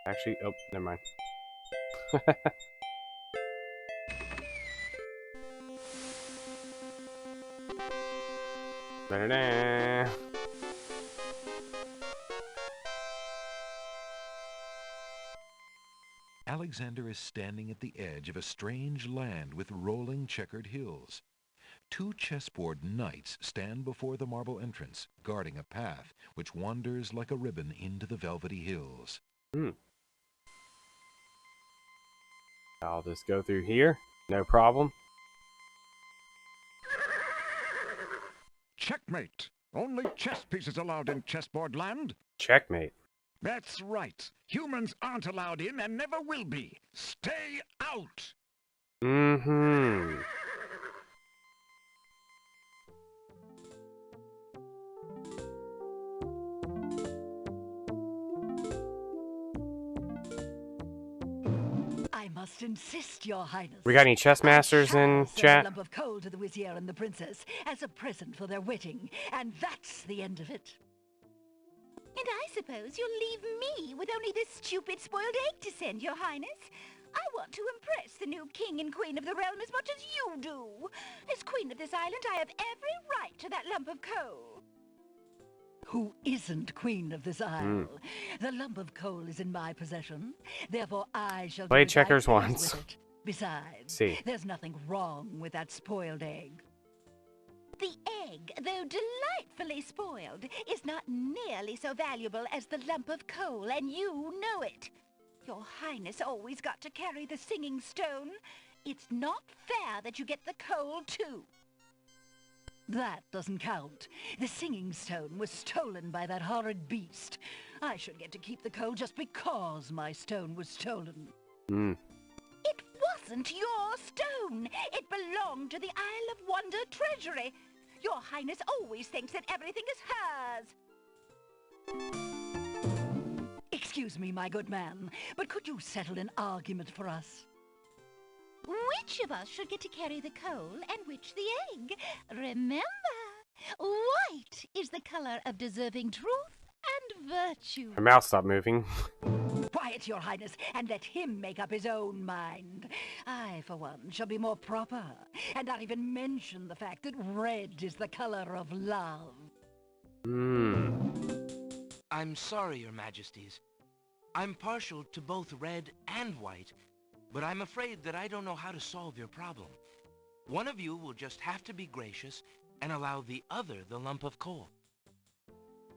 Actually, oh, never mind. Da-da-da. Alexander is standing at the edge of a strange land with rolling checkered hills. Two chessboard knights stand before the marble entrance, guarding a path which wanders like a ribbon into the velvety hills. I'll just go through here. No problem. Checkmate! Only chess pieces allowed in chessboard land? Checkmate. That's right. Humans aren't allowed in and never will be. Stay out! Mm-hmm. I must insist, Your Highness. We got any chess masters in Send a chat? lump of coal to the Vizier and the Princess as a present for their wedding, and that's the end of it. And I suppose you'll leave me with only this stupid spoiled egg to send, Your Highness. I want to impress the new king and queen of the realm as much as you do. As queen of this island, I have every right to that lump of coal. Who isn't queen of this isle? The lump of coal is in my possession. Therefore, I shall Played do as I checkers please once. with it. Besides, See. there's nothing wrong with that spoiled egg. The egg, though delightfully spoiled, is not nearly so valuable as the lump of coal, and you know it. Your Highness always got to carry the singing stone. It's not fair that you get the coal, too. That doesn't count. The singing stone was stolen by that horrid beast. I should get to keep the coal just because my stone was stolen. It wasn't your stone. It belonged to the Isle of Wonder treasury. Your Highness always thinks that everything is hers. Excuse me, my good man, but could you settle an argument for us? Which of us should get to carry the coal and which the egg? Remember, white is the color of deserving truth and virtue. My mouth stopped moving. Quiet, your Highness, and let him make up his own mind. I, for one, shall be more proper, and not even mention the fact that red is the color of love. I'm sorry, Your Majesties. I'm partial to both red and white, but I'm afraid that I don't know how to solve your problem. One of you will just have to be gracious and allow the other the lump of coal.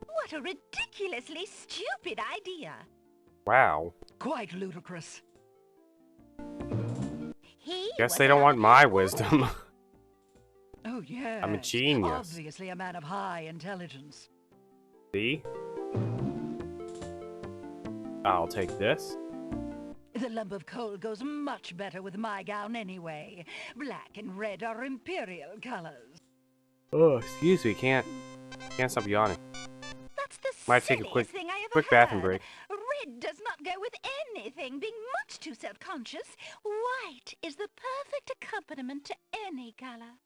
What a ridiculously stupid idea. Wow. Quite ludicrous. Guess they don't want my wisdom. Oh, yeah. I'm a genius. Obviously a man of high intelligence. See? I'll take this. The lump of coal goes much better with my gown anyway. Black and red are imperial colors. Oh, excuse me, can't stop yawning. That's the Might take a silliest thing I ever quick bathroom heard. break. Red does not go with anything, being much too self-conscious. White is the perfect accompaniment to any color.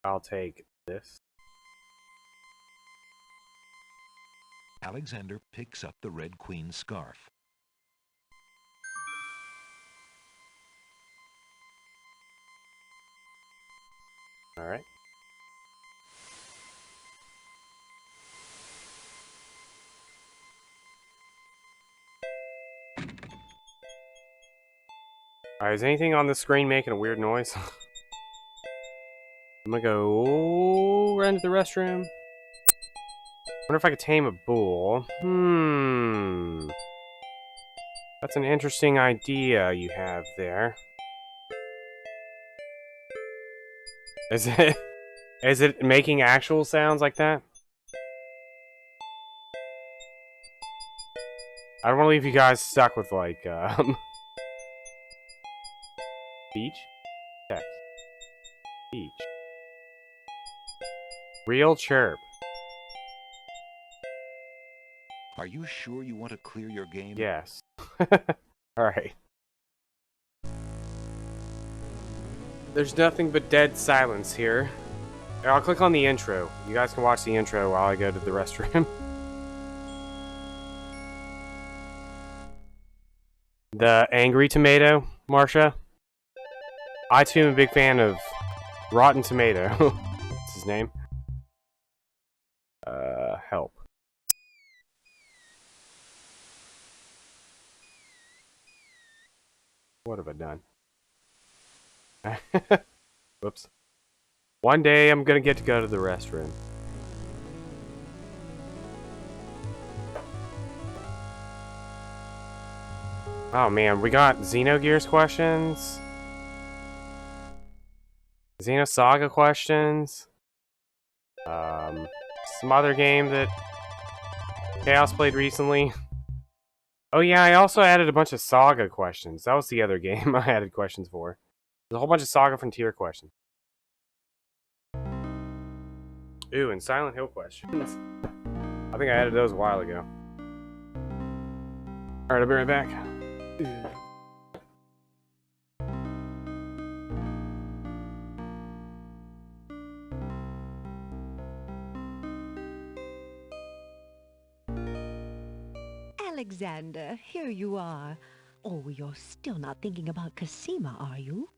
I'll take this. Alexander picks up the Red Queen's scarf. All right. Alright, is anything on the screen making a weird noise? I'm gonna go run to the restroom. Wonder if I could tame a bull. That's an interesting idea you have there. Is it making actual sounds like that? I don't want to leave you guys stuck with like speech, text, speech, real chirp. Are you sure you want to clear your game? Yes. Alright. There's nothing but dead silence here. I'll click on the intro. You guys can watch the intro while I go to the restroom. The Angry Tomato, Marsha. I too am a big fan of Rotten Tomato. That's his name. Help. What have I done? Whoops. One day I'm gonna get to go to the restroom. Oh man, we got Xenogears questions. Xenosaga questions. Some other game that Chaos played recently. Oh yeah, I also added a bunch of Saga questions. That was the other game I added questions for. There's a whole bunch of Saga Frontier questions. Ooh, and Silent Hill questions. I think I added those a while ago. Alright, I'll be right back. Alexander, here you are. Oh, you're still not thinking about Cassima, are you?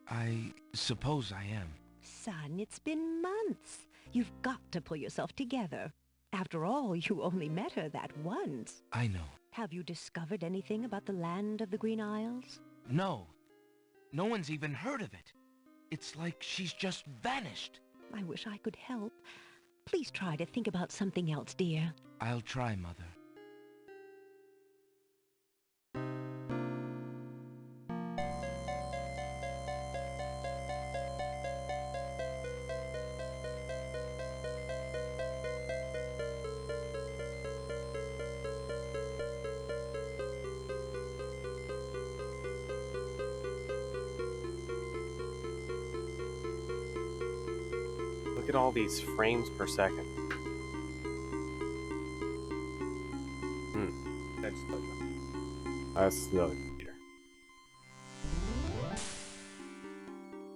I suppose I am. Son, it's been months. You've got to pull yourself together. After all, you only met her that once. I know. Have you discovered anything about the land of the Green Isles? No. No one's even heard of it. It's like she's just vanished. I wish I could help. Please try to think about something else, dear. I'll try, Mother. Look at all these frames per second. That's another computer.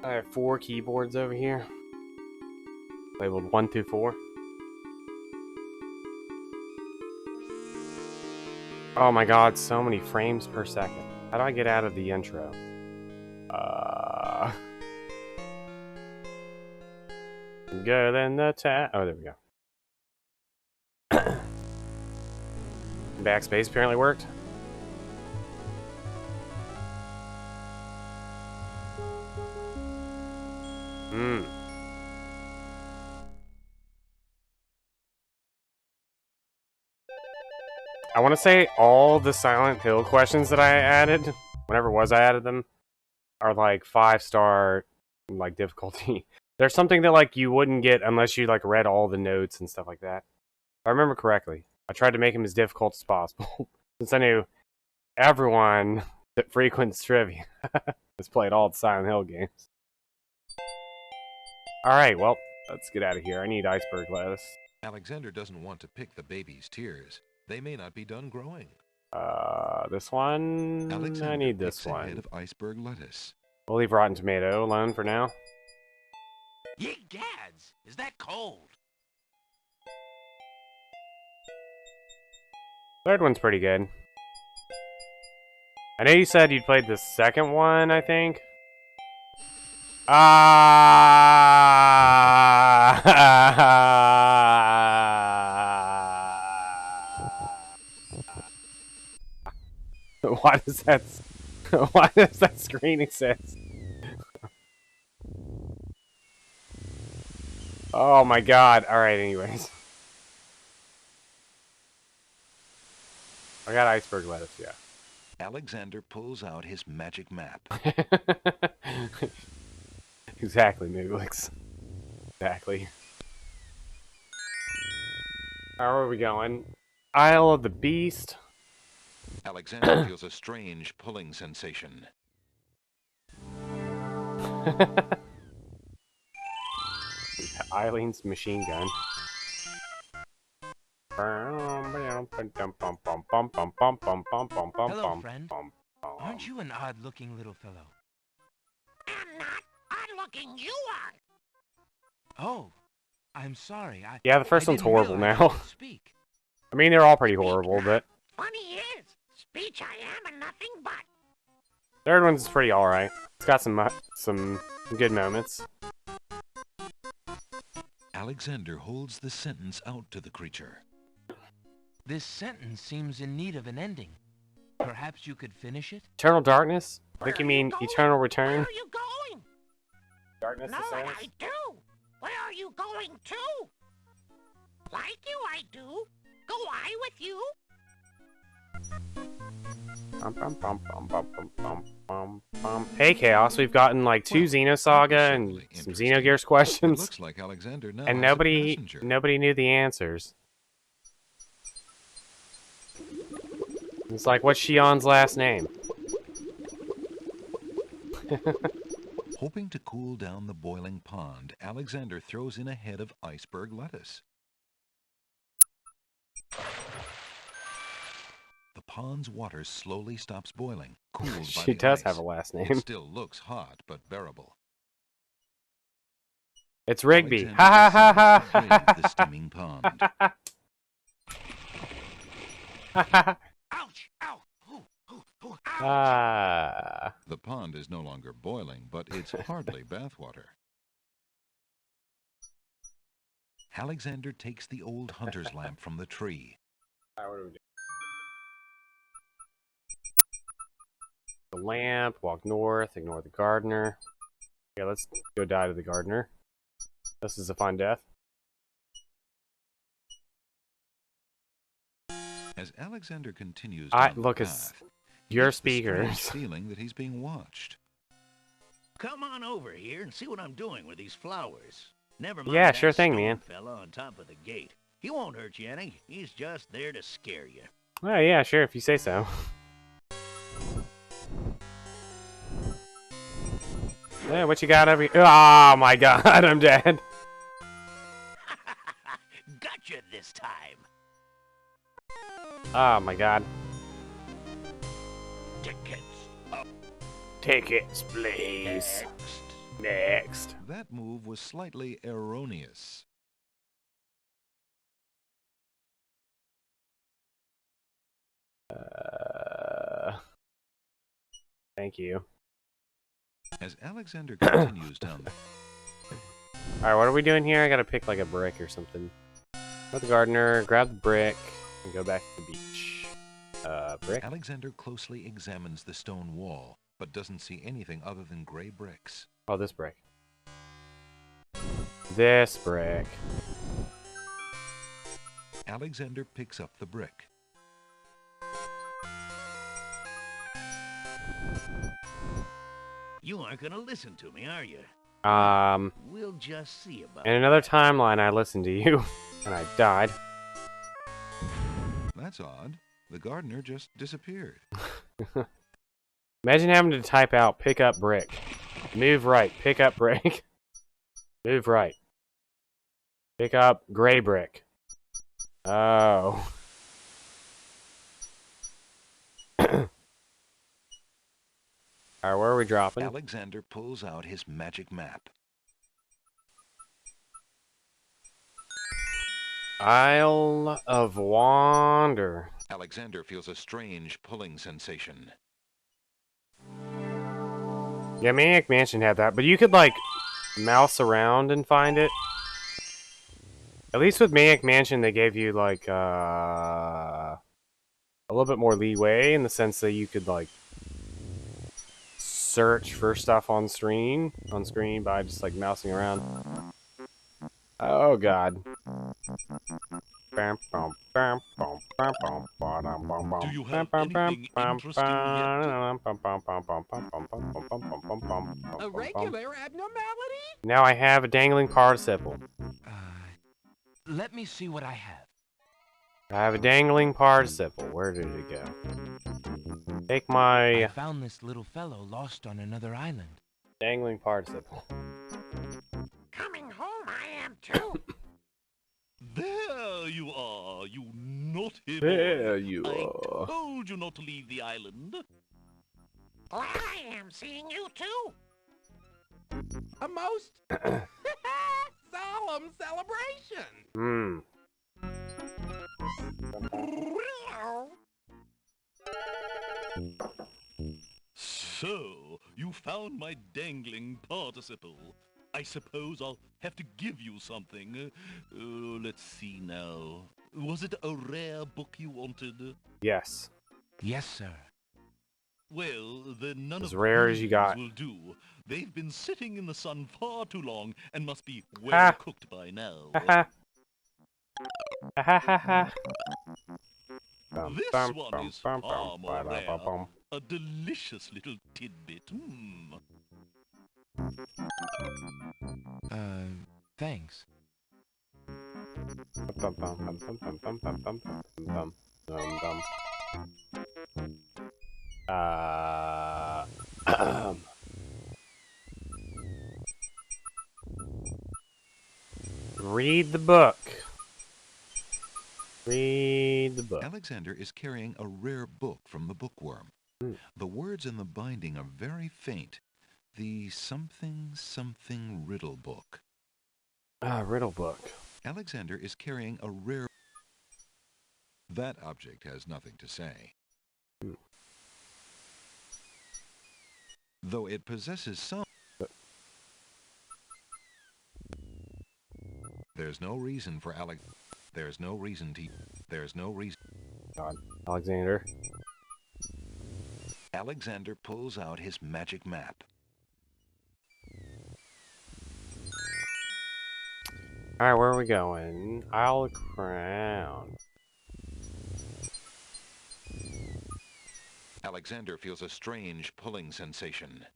I have 4 keyboards over here. Labeled 1 through 4. Oh my god, so many frames per second. How do I get out of the intro? Go then the tab. Oh, there we go. Backspace apparently worked. I want to say all the Silent Hill questions that I added, whenever it was I added them, are like 5-star like difficulty. There's something that like you wouldn't get unless you like read all the notes and stuff like that. If I remember correctly, I tried to make them as difficult as possible since I knew everyone that frequents trivia has played all the Silent Hill games. Alright, well, let's get out of here. I need iceberg lettuce. Alexander doesn't want to pick the baby's tears. They may not be done growing. This one? Alexander I need this picks one. a head of iceberg lettuce. We'll leave Rotten Tomato alone for now. Ye gads! Is that cold? Third one's pretty good. I know you said you'd played the second one, I think. Why does that screen exist? Oh my god. Alright, anyways. I got iceberg lettuce, yeah. Alexander pulls out his magic map. Exactly, Mooglix. Exactly. Where are we going? Isle of the Beast. Alexander feels a strange pulling sensation. Eileen's machine gun. Hello, friend. Aren't you an odd-looking little fellow? I'm not odd-looking, you are! Oh, I'm sorry. Yeah, the first I one's didn't horrible realize now. you could speak. I mean, they're all pretty horrible, but Funny is, speech I am and nothing but. third one's pretty alright. It's got some good moments. Alexander holds the sentence out to the creature. This sentence seems in need of an ending. Perhaps you could finish it? Eternal Darkness? I think you mean Eternal Return? Where are you going? Darkness No, Descends? I do. Where are you going to? Like you, I do. Go I with you? Hey Chaos, we've gotten like 2 Xenosaga and some Xenogears questions. It looks like Alexander now and has a nobody passenger. knew the answers. It's like, what's Shion's last name? Hoping to cool down the boiling pond, Alexander throws in a head of iceberg lettuce. The pond's water slowly stops boiling, cooled by She the does ice. have a last name. It still looks hot, but bearable. It's Rigby. Alexander Ha ha ha decides to brave the steaming pond. Ouch! Ow! Ooh, ooh, ooh, ouch! Ah. The pond is no longer boiling, but it's hardly bathwater. Alexander takes the old hunter's lamp from the tree. The lamp, walk north, ignore the gardener. Yeah, let's go die to the gardener. This is a fun death. As Alexander continues down Look, the it's path, your gets the strange speakers. feeling that he's being watched. Come on over here and see what I'm doing with these flowers. Never mind Yeah, that sure thing, stone man. fella on top of the gate. He won't hurt you any. He's just there to scare you. Oh yeah, sure, if you say so. Yeah, what you got over here? Oh my god, I'm dead. this time. Oh my god. Tickets up. Tickets, please. Next. That move was slightly erroneous. Thank you. As Alexander continues down the... Alright, what are we doing here? I gotta pick like a brick or something. Go to the gardener, grab the brick, and go back to the beach. Brick? Alexander closely examines the stone wall, but doesn't see anything other than gray bricks. Oh, this brick. This brick. Alexander picks up the brick. You aren't gonna listen to me, are you? We'll just see about In another timeline, I listened to you, and I died. That's odd. The gardener just disappeared. Imagine having to type out, pick up brick. Move right, pick up brick. Move right. Pick up gray brick. Oh. Alright, where are we dropping? Alexander pulls out his magic map. Isle of Wonder. Alexander feels a strange pulling sensation. Yeah, Maniac Mansion had that, but you could, like, mouse around and find it. At least with Maniac Mansion, they gave you, like, a little bit more leeway in the sense that you could, like, search for stuff on screen by just, like, mousing around. Oh, God. Do you have anything interesting yet? A regular abnormality? Now I have a dangling participle. Let me see what I have. I have a dangling participle. Where did it go? Take my... I found this little fellow lost on another island. Dangling participle. Coming home I am too. There you are, you naughty boy. There you I told you not to leave the island. Glad I am seeing you too. A most solemn celebration. Hmm. So, you found my dangling participle. I suppose I'll have to give you something. Let's see now. Was it a rare book you wanted? Yes. Yes, sir. Well, then none As of rare as you got. will do. They've been sitting in the sun far too long and must be well cooked by now. Ha ha ha. This one is far more rare. A delicious little tidbit. Thanks. Read the book. Read the book. Alexander is carrying a rare book from the bookworm. The words in the binding are very faint. The something riddle book. Riddle book. Alexander is carrying a rare... That object has nothing to say. Though it possesses some... There's no reason for There's no reason to... There's no reason... God. Alexander. Alexander pulls out his magic map. Alright, where are we going? Isle of Crown. Alexander feels a strange pulling sensation.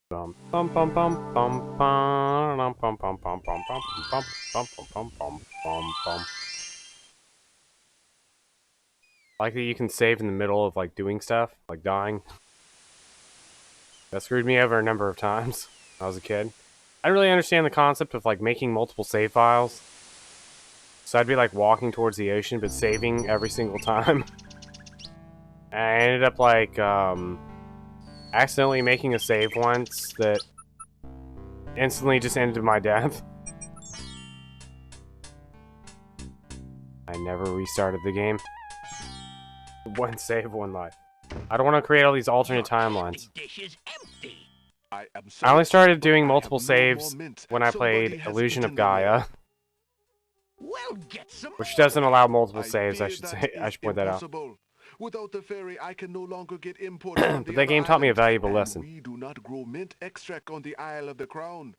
Bum bum bum bum bum bum bum bum bum bum bum bum bum bum bum bum bum. Like that you can save in the middle of like doing stuff, like dying. That screwed me over a number of times when I was a kid. I didn't really understand the concept of like making multiple save files. So I'd be like walking towards the ocean, but saving every single time. And I ended up like accidentally making a save once that instantly just ended my death. I never restarted the game. One save, one life. I don't want to create all these alternate timelines. I only started doing multiple saves when I played Illusion of Gaia. Which doesn't allow multiple saves, I should say. I should point that out. Without the fairy, I can no longer get imports from But the that game other taught me a islands, valuable and lesson. We do not grow mint extract on the Isle of the Crown.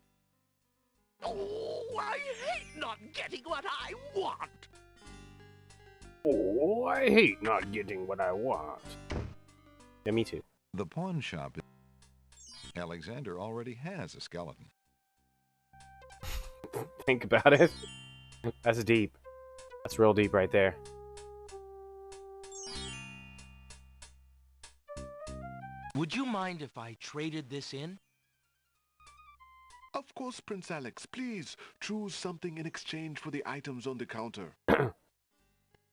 Oh, I hate not getting what I want. Oh, I hate not getting what I want. Yeah, me too. The pawn shop. Alexander already has a skeleton. Think about it. That's deep. That's real deep right there. Would you mind if I traded this in? Of course, Prince Alex. Please choose something in exchange for the items on the counter.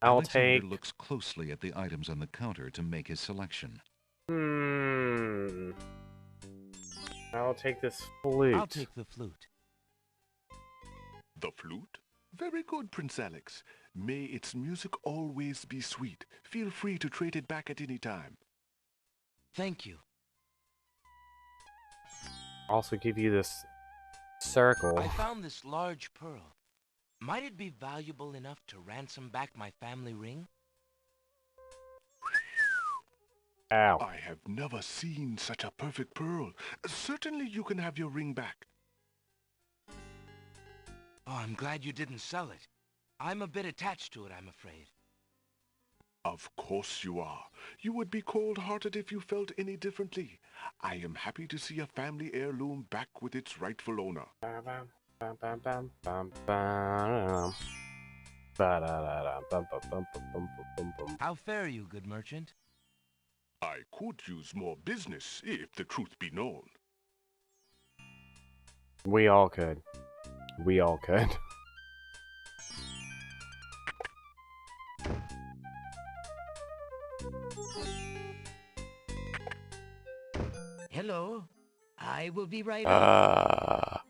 Alexander looks closely at the items on the counter to make his selection. I'll take this flute. I'll take the flute. The flute? Very good, Prince Alex. May its music always be sweet. Feel free to trade it back at any time. Thank you. Also give you this circle. I found this large pearl. Might it be valuable enough to ransom back my family ring? Ow. I have never seen such a perfect pearl. Certainly you can have your ring back. Oh, I'm glad you didn't sell it. I'm a bit attached to it, I'm afraid. Of course you are. You would be cold-hearted if you felt any differently. I am happy to see a family heirloom back with its rightful owner. How fare you, good merchant? I could use more business, if the truth be known. We all could. We all could. Hello. I will be right up.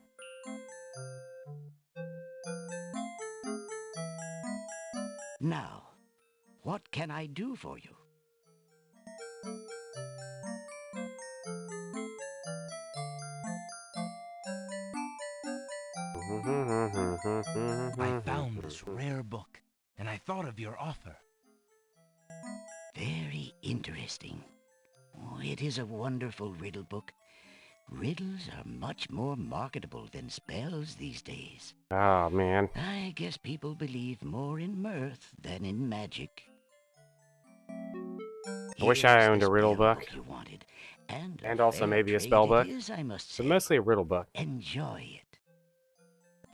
Now, what can I do for you? I found this rare book, and I thought of your offer. Very interesting. Oh, it is a wonderful riddle book. Riddles are much more marketable than spells these days. Oh, man. I guess people believe more in mirth than in magic. I wish I owned a riddle book. You wanted, and also maybe a spell book. I must say. But mostly a riddle book. Enjoy it.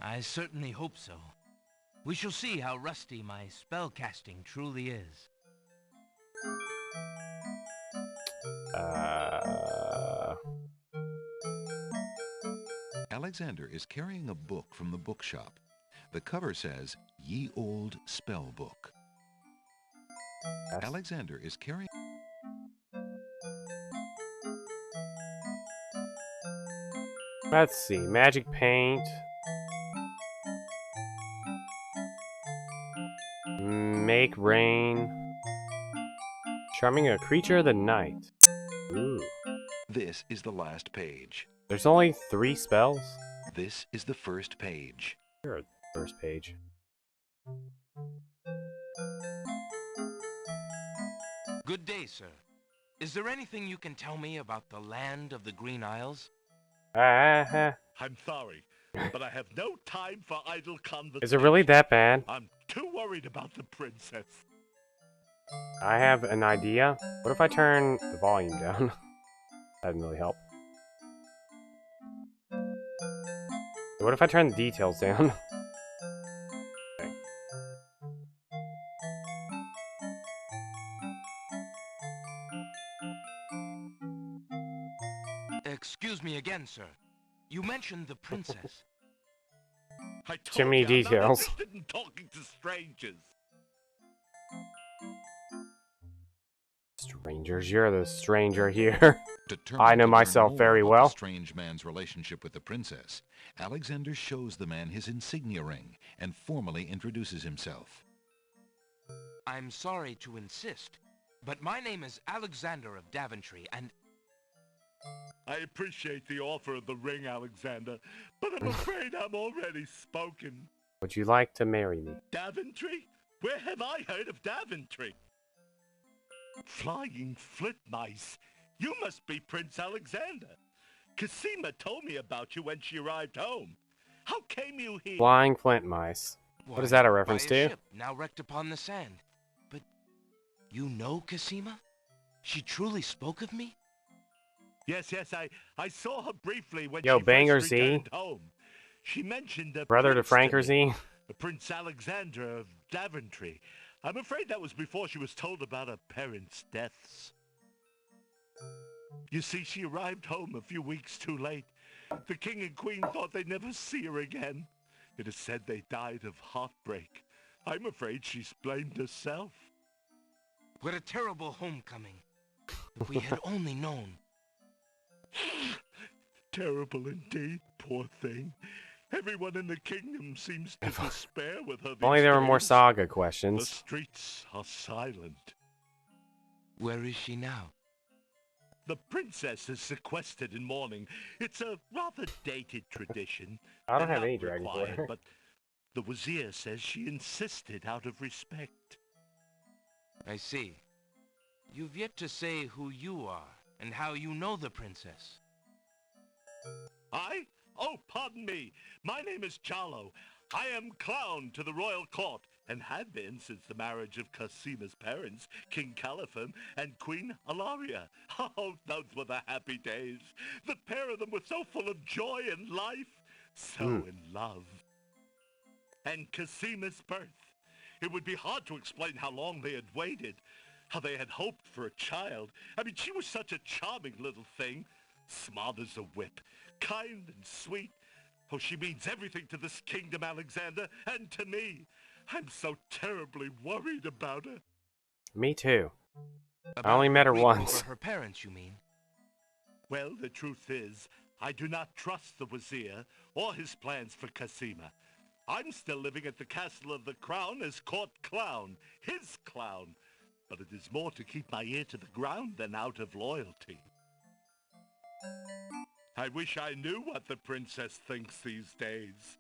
I certainly hope so. We shall see how rusty my spellcasting truly is. Alexander is carrying a book from the bookshop. The cover says, Ye Old Spell Book. Yes. Alexander is carrying... Let's see. Magic paint. Make rain. Charming a creature of the night. Ooh. This is the last page. There's only 3 spells? This is the first page. Sure, first page. Good day, sir. Is there anything you can tell me about the land of the Green Isles? I'm sorry, but I have no time for idle conversation. Is it really that bad? I'm too worried about the princess. I have an idea. What if I turn the volume down? That didn't really help. What if I turn the details down? Okay. Excuse me again, sir. You mentioned the princess. I Too told many you, I'm not details. interested in talking to strangers. Strangers, you're the stranger here. Determined I know to learn myself more very about well. the strange man's relationship with the princess, Alexander shows the man his insignia ring and formally introduces himself. I'm sorry to insist, but my name is Alexander of Daventry, and... I appreciate the offer of the ring, Alexander, but I'm afraid I'm already spoken. Would you like to marry me? Daventry? Where have I heard of Daventry? Flying flint mice. You must be Prince Alexander. Cassima told me about you when she arrived home. How came you here? Flying flint mice. What is that a reference by a to? ship now wrecked upon the sand. But you know Cassima? She truly spoke of me? Yes, I saw her briefly when Yo, she Banger first Z. returned home. She mentioned a Brother to prince Franker me, Z. Prince Alexander of Daventry. I'm afraid that was before she was told about her parents' deaths. You see, she arrived home a few weeks too late. The king and queen thought they'd never see her again. It is said they died of heartbreak. I'm afraid she's blamed herself. What a terrible homecoming. If we had only known. Terrible indeed, poor thing. Everyone in the kingdom seems to despair with her. If only there were more days. saga The questions. streets are silent. Where is she now? The princess is sequestered in mourning. It's a rather dated tradition. I don't and have not any dragons required, there. but the Wazir says she insisted out of respect. I see. You've yet to say who you are and how you know the princess. I? Oh, pardon me. My name is Charlo. I am clown to the royal court, and had been since the marriage of Cassima's parents, King Calipham and Queen Alaria. Oh, those were the happy days. The pair of them were so full of joy and life, so in love. And Cassima's birth. It would be hard to explain how long they had waited, how they had hoped for a child. I mean, she was such a charming little thing, smart as a whip, kind and sweet. Oh, she means everything to this kingdom, Alexander, and to me. I'm so terribly worried about her. Me too. About I only met her grief once. over her parents, you mean? Well, the truth is, I do not trust the Wazir or his plans for Cassima. I'm still living at the Castle of the Crown as court clown, his clown. But it is more to keep my ear to the ground than out of loyalty. I wish I knew what the princess thinks these days.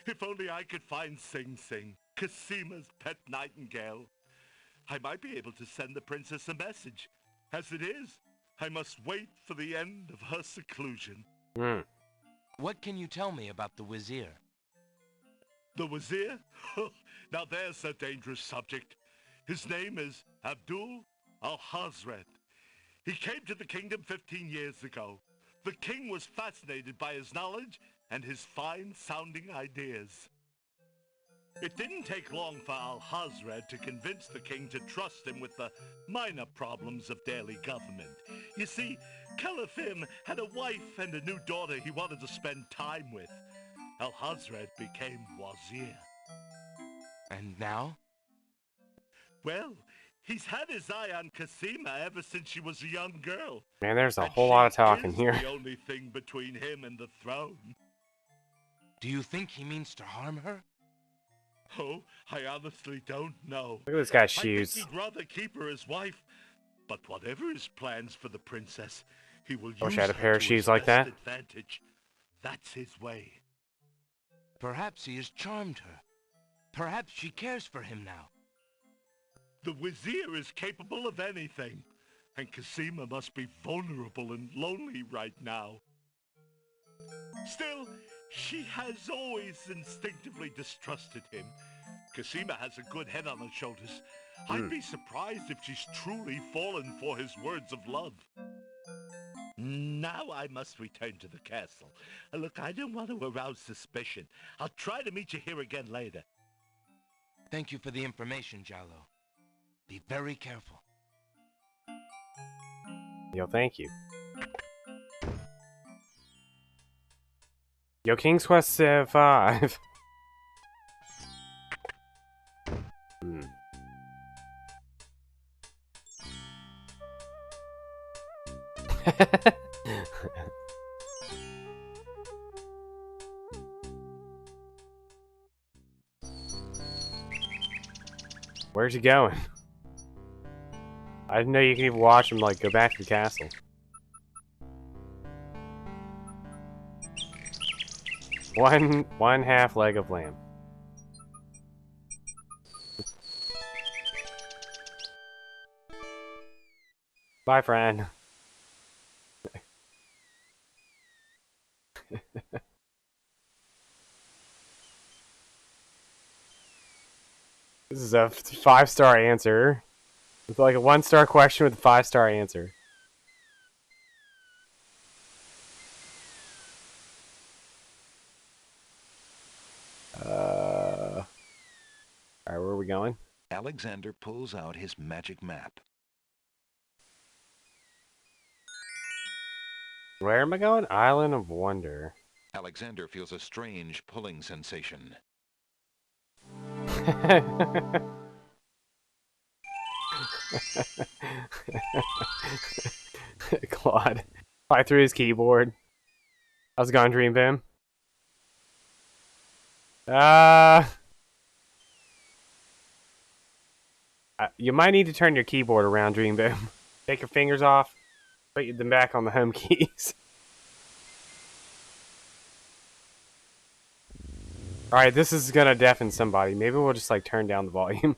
If only I could find Sing Sing, Cassima's pet nightingale. I might be able to send the princess a message. As it is, I must wait for the end of her seclusion. What can you tell me about the Wazir? The Wazir? Now there's a dangerous subject. His name is Abdul Al-Hazred. He came to the kingdom 15 years ago. The king was fascinated by his knowledge and his fine-sounding ideas. It didn't take long for Al-Hazred to convince the king to trust him with the minor problems of daily government. You see, Caliphim had a wife and a new daughter he wanted to spend time with. Al-Hazred became Wazir. And now? Well, he's had his eye on Cassima ever since she was a young girl. Man, there's a And whole lot of she talking is here. the only thing between him and the throne. Do you think he means to harm her? Oh, I honestly don't know. Look at this guy's I shoes. think he'd rather keep her as wife. But whatever his plans for the princess, he will I wish use I had a her pair of to shoes his like best that. advantage. That's his way. Perhaps he has charmed her. Perhaps she cares for him now. The Wazir is capable of anything, and Cassima must be vulnerable and lonely right now. Still, she has always instinctively distrusted him. Cassima has a good head on her shoulders. I'd be surprised if she's truly fallen for his words of love. Now I must return to the castle. Look, I don't want to arouse suspicion. I'll try to meet you here again later. Thank you for the information, Jallo. Be very careful. Yo, thank you. Yo, King's Quest 5. Where's he going? I didn't know you could even watch him, like, go back to the castle. One half leg of lamb. Bye, friend. This is a 5-star answer. It's like a 1-star question with a 5-star answer. Alright, where are we going? Alexander pulls out his magic map. Where am I going? Island of Wonder. Alexander feels a strange pulling sensation. Claude. Fly through his keyboard. How's it going, Dream Boom? You might need to turn your keyboard around, Dream Boom. Take your fingers off. Put them back on the home keys. Alright, this is gonna deafen somebody. Maybe we'll just, like, turn down the volume.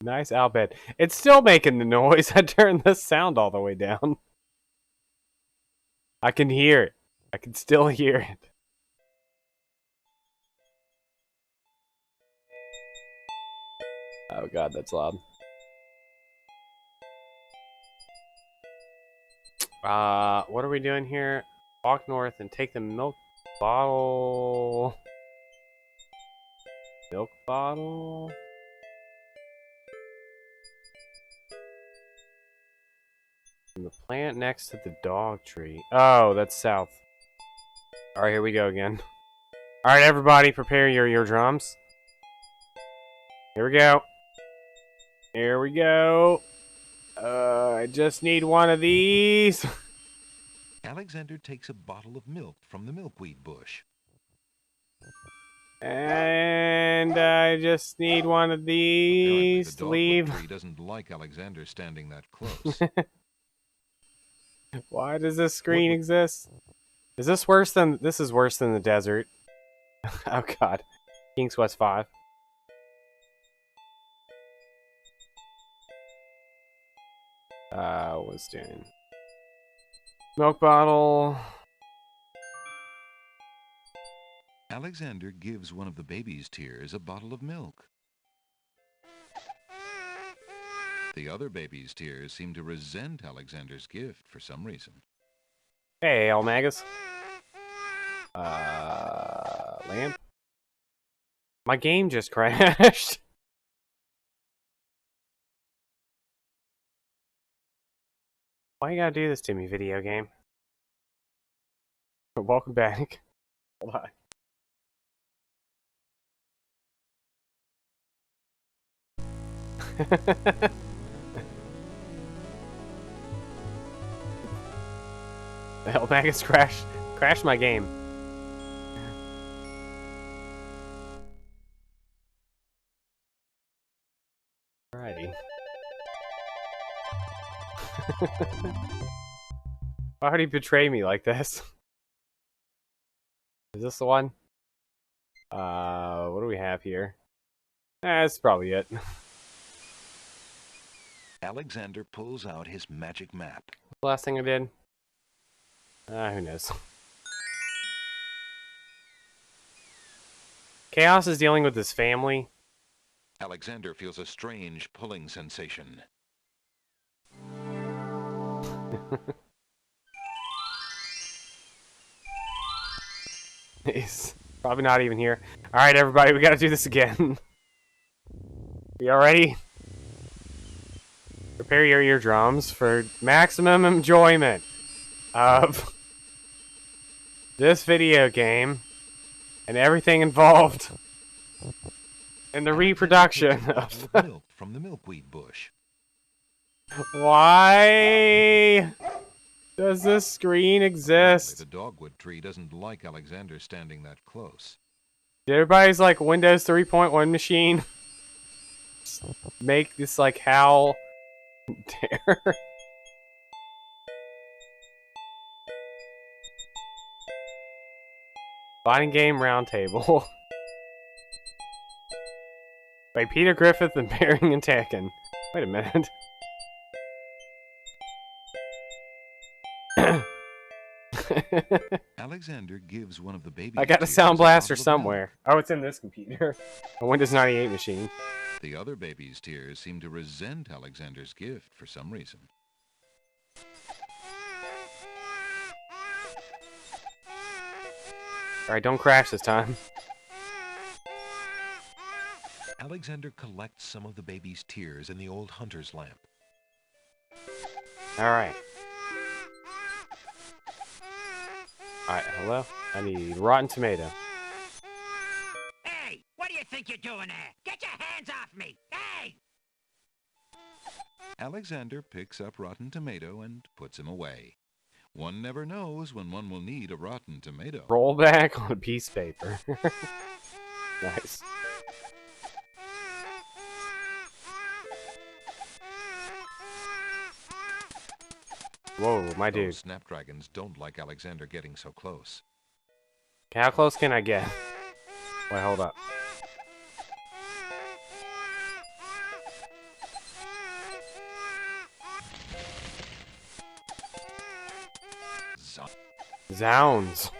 Nice Albed. It's still making the noise. I turned the sound all the way down. I can hear it. I can still hear it. Oh god, that's loud. What are we doing here? Walk north and take the milk bottle. Milk bottle? And the plant next to the dog tree. Oh, that's south. Alright, here we go again. Alright, everybody, prepare your eardrums. Here we go. Here we go. I just need one of these. Alexander takes a bottle of milk from the milkweed bush. And I just need one of these to leave. He doesn't like Alexander standing that close. Why does this screen exist? Is this worse than... This is worse than the desert. Oh god. King's Quest 5. What's doing? Milk bottle. Alexander gives one of the baby's tears a bottle of milk. The other baby's tears seem to resent Alexander's gift for some reason. Hey, Almagus. Lamp? My game just crashed. Why you gotta do this to me, video game? Welcome back. Hold on. The hell, Magus crashed my game. Alrighty. Why would he betray me like this? Is this the one? What do we have here? That's probably it. Alexander pulls out his magic map. The last thing I did? Who knows? Chaos is dealing with his family. Alexander feels a strange pulling sensation. Nice. Probably not even here. Alright, everybody, we gotta do this again. You ready? Prepare your eardrums for maximum enjoyment of this video game and everything involved in the reproduction of milk from the milkweed bush. Why does this screen exist? The dogwood tree doesn't like Alexander standing that close. Did everybody's like Windows 3.1 machine make this like HAL terror? Fighting Game Roundtable by Peter Griffith and Baring and Tacken. Wait a minute. Alexander gives one of the babies. I got a sound blaster somewhere. Oh, it's in this computer. A Windows 98 machine. The other baby's tears seem to resent Alexander's gift for some reason. Alright, don't crash this time. Alexander collects some of the baby's tears in the old hunter's lamp. Alright. Alright, hello? I need rotten tomato. Hey, what do you think you're doing there? Get your hands off me! Hey! Alexander picks up rotten tomato and puts him away. One never knows when one will need a rotten tomato. Roll back on a piece of paper. Nice. Whoa, my dude. Those snapdragons don't like Alexander getting so close. How close can I get? Wait, hold up. Zounds.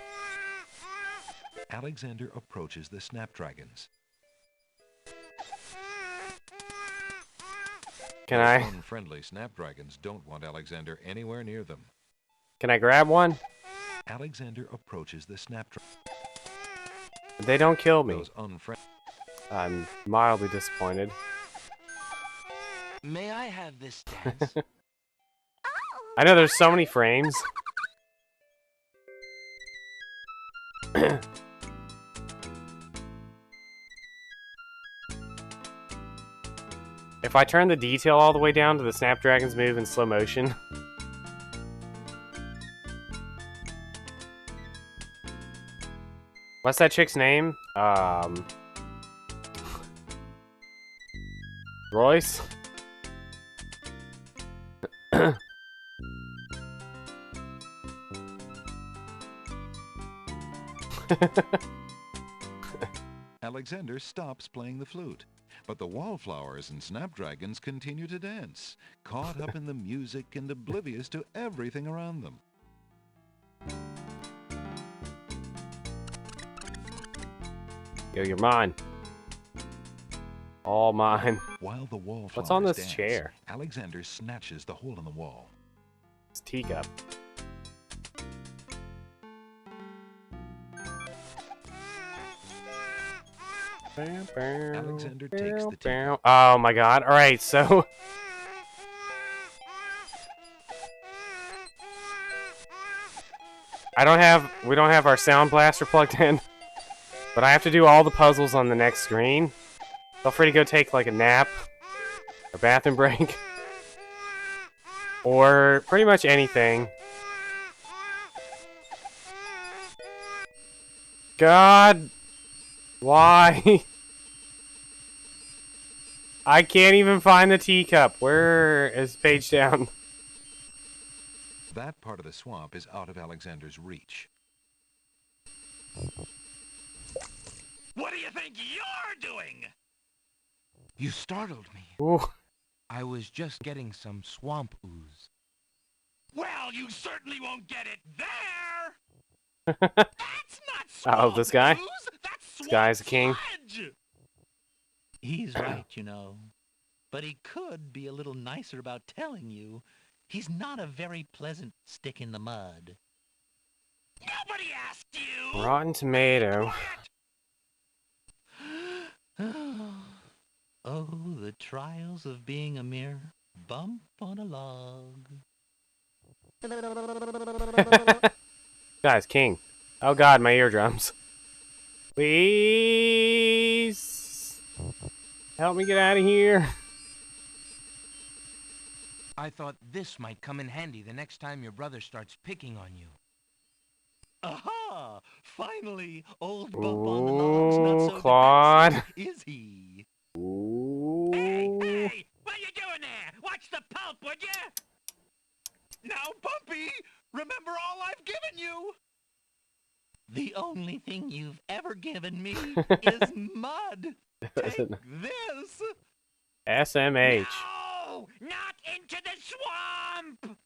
Alexander approaches the snapdragons. Can I? Unfriendly snapdragons don't want Alexander anywhere near them. Can I grab one? Alexander approaches the snapdragon. They don't kill me. Those I'm mildly disappointed. May I have this dance? I know there's so many frames. If I turn the detail all the way down to the snapdragons move in slow motion. What's that chick's name? Royce? Alexander stops playing the flute, but the wallflowers and snapdragons continue to dance, caught up in the music and oblivious to everything around them. Yo, you're mine. All mine. While the wallflowers What's on this dance, chair? Alexander snatches the hole in the wall. It's teacup. Alexander takes the teacup. Oh my god. Alright, so we don't have our sound blaster plugged in. But I have to do all the puzzles on the next screen. Feel free to go take like a nap or bathroom break. Or pretty much anything. God, why? I can't even find the teacup. Where is page down? That part of the swamp is out of Alexander's reach. What do you think you're doing? You startled me. Ooh. I was just getting some swamp ooze. Well, you certainly won't get it there! That's not swamp Oh, this guy? ooze! That's This guy's a king. sludge! He's right, you know. But he could be a little nicer about telling you. He's not a very pleasant stick in the mud. Nobody asked you! Rotten tomato. Oh, the trials of being a mere bump on a log. Guys, King. Oh god, my eardrums. Please help me get out of here. I thought this might come in handy the next time your brother starts picking on you. Aha! Finally, old bump on the log's not so Claude. defensive, is he? Ooh. Hey! What you doing there? Watch the pulp, would you? Now, Bumpy, remember all I've given you. The only thing you've ever given me is mud. Take this. SMH. No! Not into the swamp!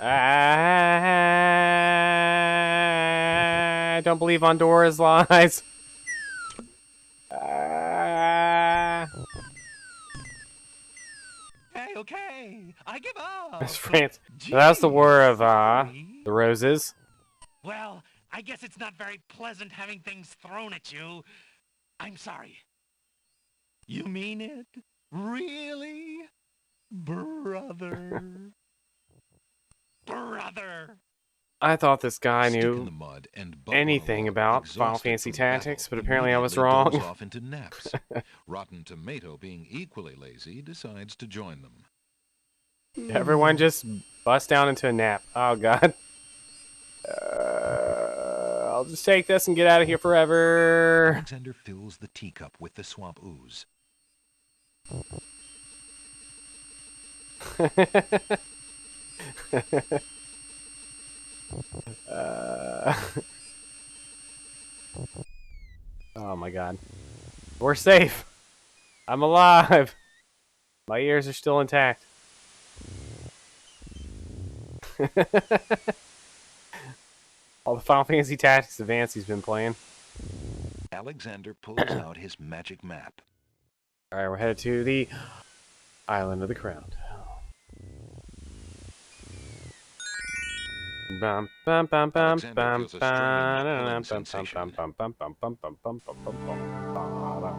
I don't believe on Dora's lies. Okay, I give up. Miss France. That was the war of the roses. Well, I guess it's not very pleasant having things thrown at you. I'm sorry. You mean it? Really? Brother. Brother. I thought this guy Stick in knew the mud and anything about Final exhausted Fantasy from Tactics, battle, but apparently I was immediately wrong. goes off into naps. Rotten Tomato, being equally lazy, decides to join them. Everyone just bust down into a nap. Oh god. I'll just take this and get out of here forever. Alexander fills the teacup with the swamp ooze. Oh my god. We're safe. I'm alive. My ears are still intact. All the Final Fantasy Tactics Advance he's been playing. Alexander pulls out his magic map. Alright, we're headed to the Island of the Crowned. Bum bum bum bum bum bum bum bum bum bum bum bum bum bum bum.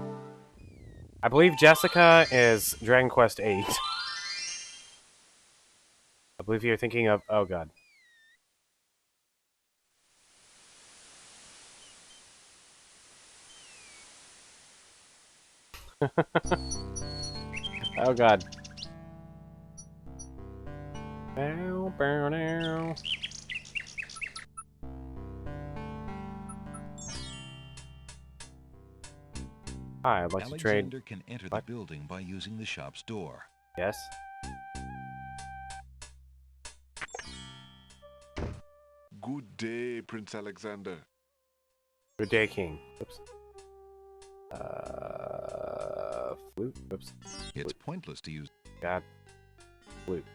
I believe Jessica is Dragon Quest VIII. I believe you're thinking of... Oh god. Oh god. Bow, bow, now. Hi, I'd like to trade... Alexander can enter the building by using the shop's door. Yes? Good day, Prince Alexander. Good day, King. Oops. Flute? Oops. It's pointless to use... God. Flute.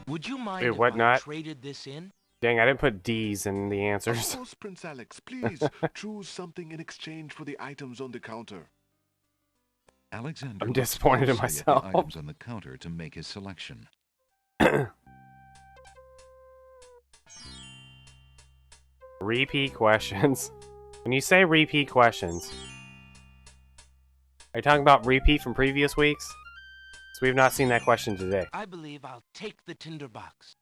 Would you mind Wait, if what I not? traded this in? Dang, I didn't put D's in the Of answers. course, Prince Alex. Please choose something in exchange for the items on the counter. Alexander I'm looks disappointed in closely at myself. the items on the counter to make his selection. Repeat questions. When you say repeat questions, are you talking about repeat from previous weeks? So we've not seen that question today. I believe I'll take the tinderbox.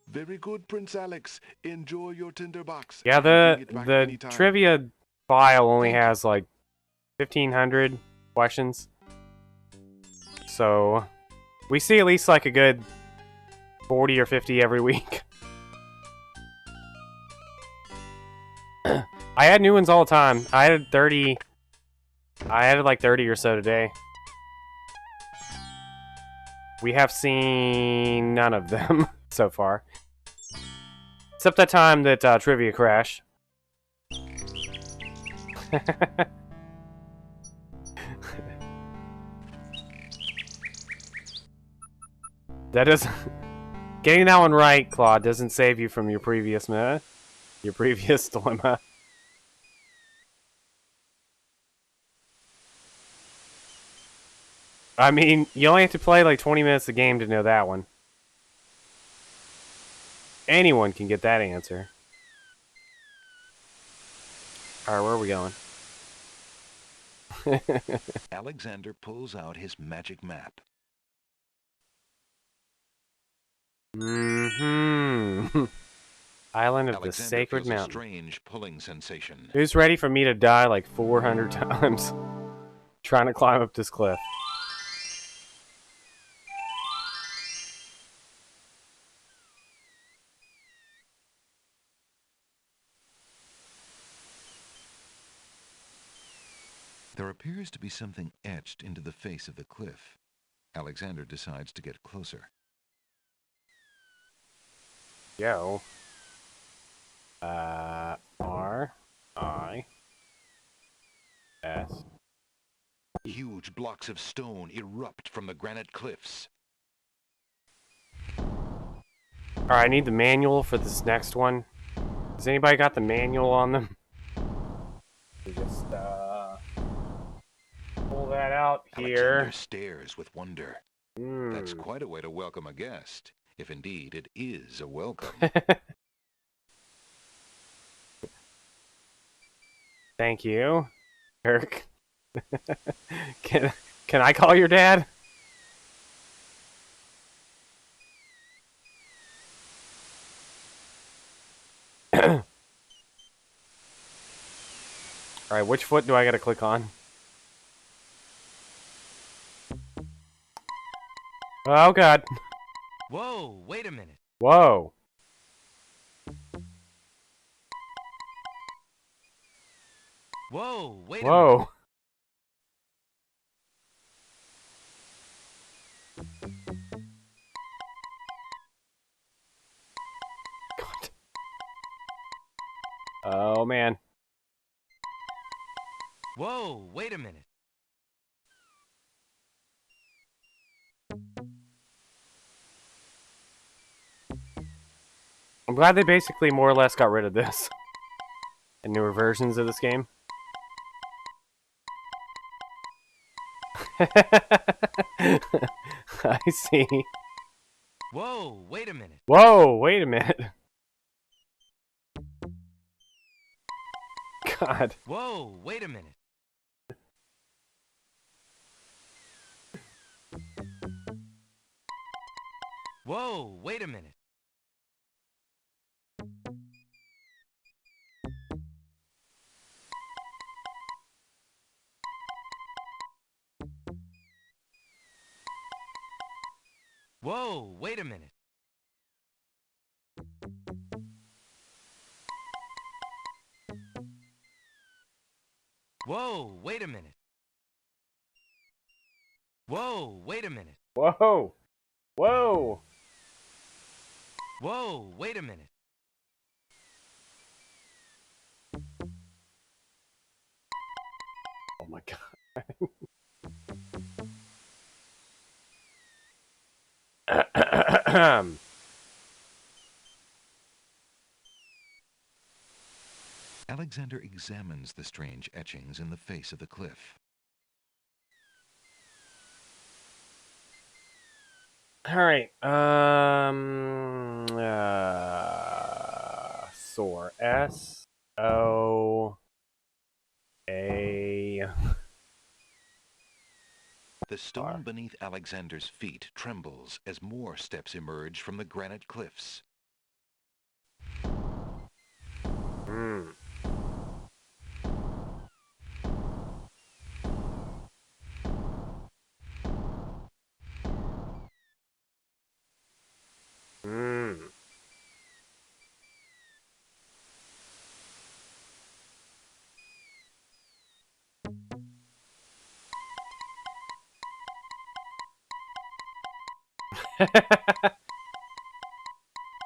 Very good, Prince Alex. Enjoy your tinderbox. Yeah, and bring it back the anytime. trivia file only has like 1,500 questions. So we see at least like a good 40 or 50 every week. I had new ones all the time. I had 30. I added like 30 or so today. We have seen none of them so far. Except that time that trivia crashed. That doesn't... Getting that one right, Claude, doesn't save you from your previous dilemma. I mean, you only have to play like 20 minutes of game to know that one. anyone can get that answer. Alright, where are we going? Alexander pulls out his magic map. Mm-hmm. Island of the Sacred feels Mountain. A strange pulling sensation. Who's ready for me to die like 400 times trying to climb up this cliff? There appears to be something etched into the face of the cliff. Alexander decides to get closer. Yo. R-I-S. Huge blocks of stone erupt from the granite cliffs. Alright, I need the manual for this next one. Has anybody got the manual on them? Just, pull that out here. Alexander stares with wonder. That's quite a way to welcome a guest, if indeed it is a welcome. Thank you, Kirk. Can I call your dad? Alright, which foot do I gotta click on? Oh god. Whoa, wait a minute. Whoa. Whoa, wait a minute. Whoa. God. Oh man. Whoa, wait a minute. I'm glad they basically more or less got rid of this in newer versions of this game. I see. Whoa, wait a minute. Whoa, wait a minute. God. Whoa, wait a minute. Whoa, wait a minute. Whoa, wait a minute. Whoa, wait a minute. Whoa, wait a minute. Whoa. Whoa. Whoa, wait a minute. Oh my god. Alexander examines the strange etchings in the face of the cliff. Alright, SOAR. S-O-A... The stone beneath Alexander's feet trembles as more steps emerge from the granite cliffs.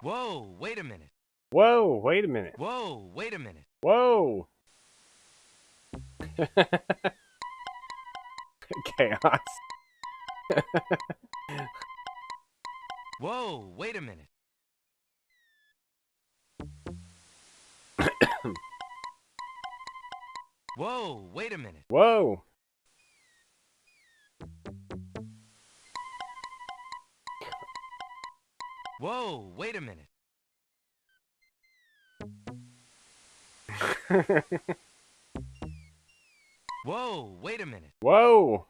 Whoa, wait a minute. Whoa, wait a minute. Whoa, wait a minute. Whoa. Chaos. Whoa, wait a minute. Whoa, wait a minute. Whoa. Whoa, wait a minute. Whoa, wait a minute. Whoa!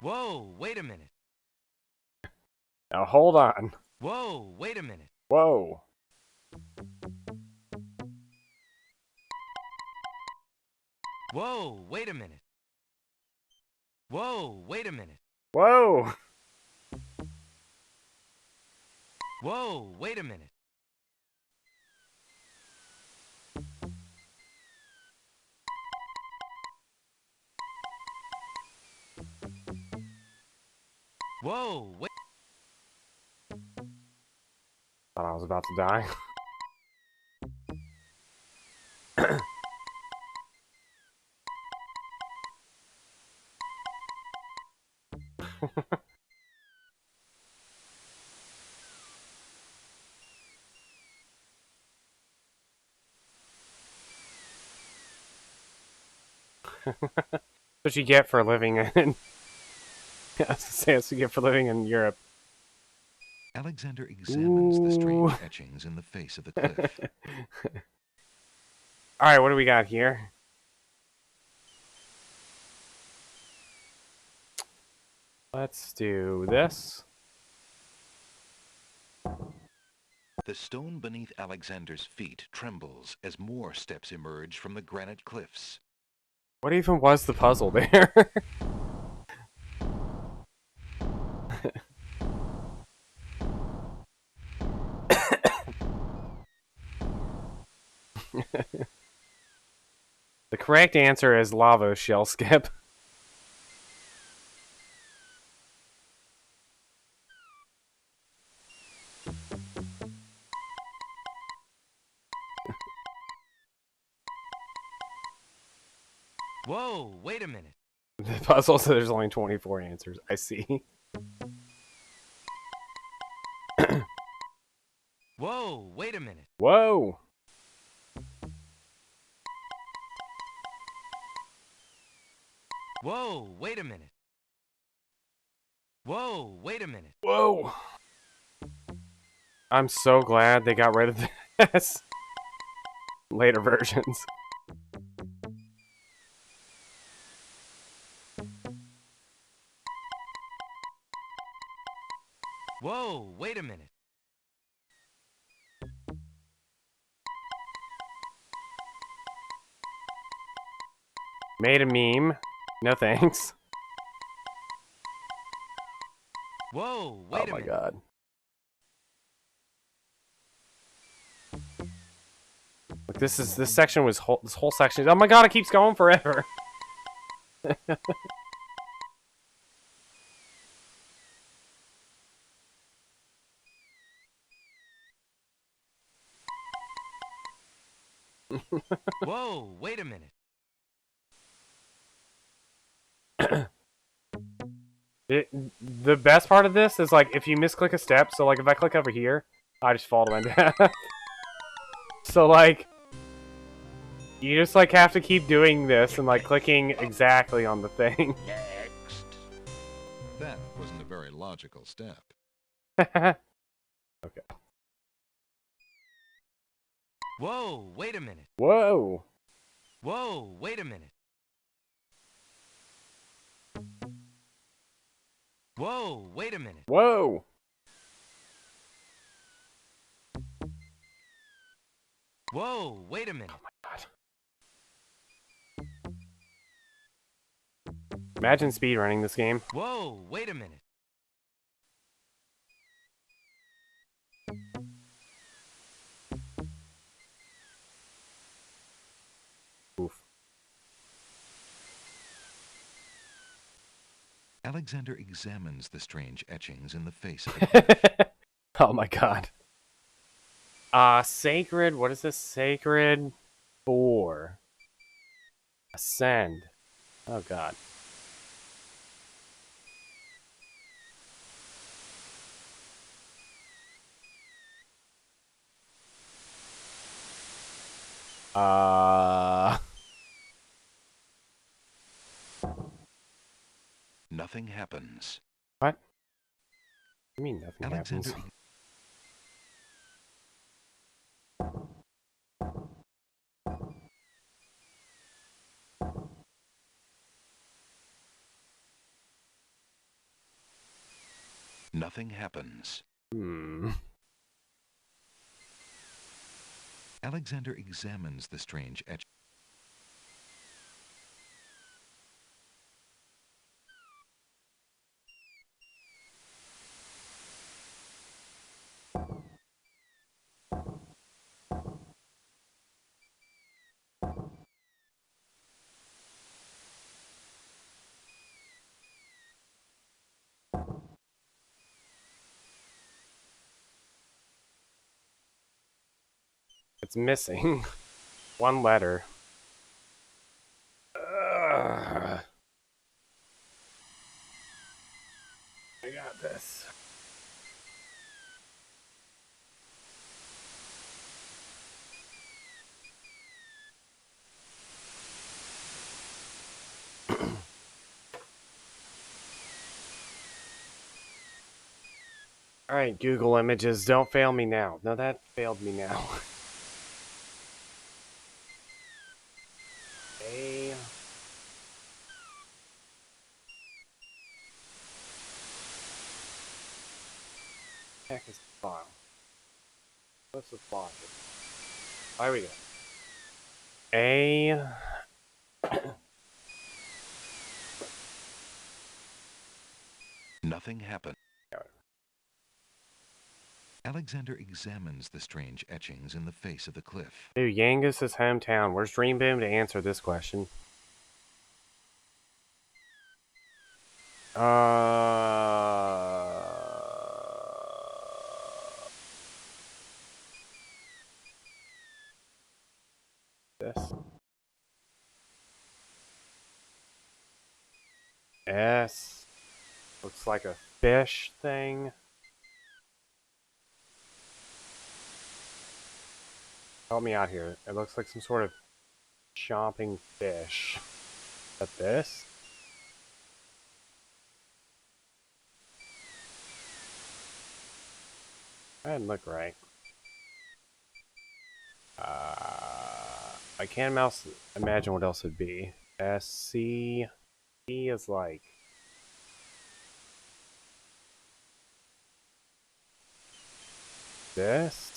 Whoa, wait a minute. Now hold on. Whoa, wait a minute. Whoa. Whoa, wait a minute. Whoa, wait a minute. Whoa! Whoa, wait a minute. Whoa, wait. Thought I was about to die. What you get for living in... That's what you get for living in Europe. Alexander examines the strange etchings in the face of the cliff. Alright, what do we got here? Let's do this. The stone beneath Alexander's feet trembles as more steps emerge from the granite cliffs. What even was the puzzle there? The correct answer is lava shell skip. Whoa, wait a minute. The puzzle, so there's only 24 answers. I see. Whoa, wait a minute. Whoa! Whoa, wait a minute. Whoa, wait a minute. Whoa! I'm so glad they got rid of this. Later versions. Whoa, wait a minute. Made a meme. No thanks. Whoa, wait a minute. Oh my god. Like this section was this whole section. Oh my god, it keeps going forever. Whoa, wait a minute. The best part of this is like if you misclick a step, so like if I click over here, I just fall to my death. So like you just like have to keep doing this and like clicking exactly on the thing. Next. That wasn't a very logical step. Okay. Whoa, wait a minute. Whoa. Whoa, wait a minute. Whoa, wait a minute. Whoa. Whoa, wait a minute. Oh my god. Imagine speedrunning this game. Whoa, wait a minute. Oof. Alexander examines the strange etchings in the face of the cliff. Oh my god. Sacred, what is this? Sacred 4. Ascend. Oh god. Nothing happens. What? What do you mean nothing Alexander happens? Nothing happens. Alexander examines the strange etching. It's missing one letter. I got this. Alright, Google Images, don't fail me now. No, that failed me now. A... Heck is the file? What's the file? There we go. A... Nothing happened. Alexander examines the strange etchings in the face of the cliff. Dude, Yangus' hometown. Where's Dreamboom to answer this question? This. S. Looks like a fish thing. Help me out here. It looks like some sort of chomping fish. Is that this? That didn't look right. I can't imagine what else it'd be. S-C... E is like... this?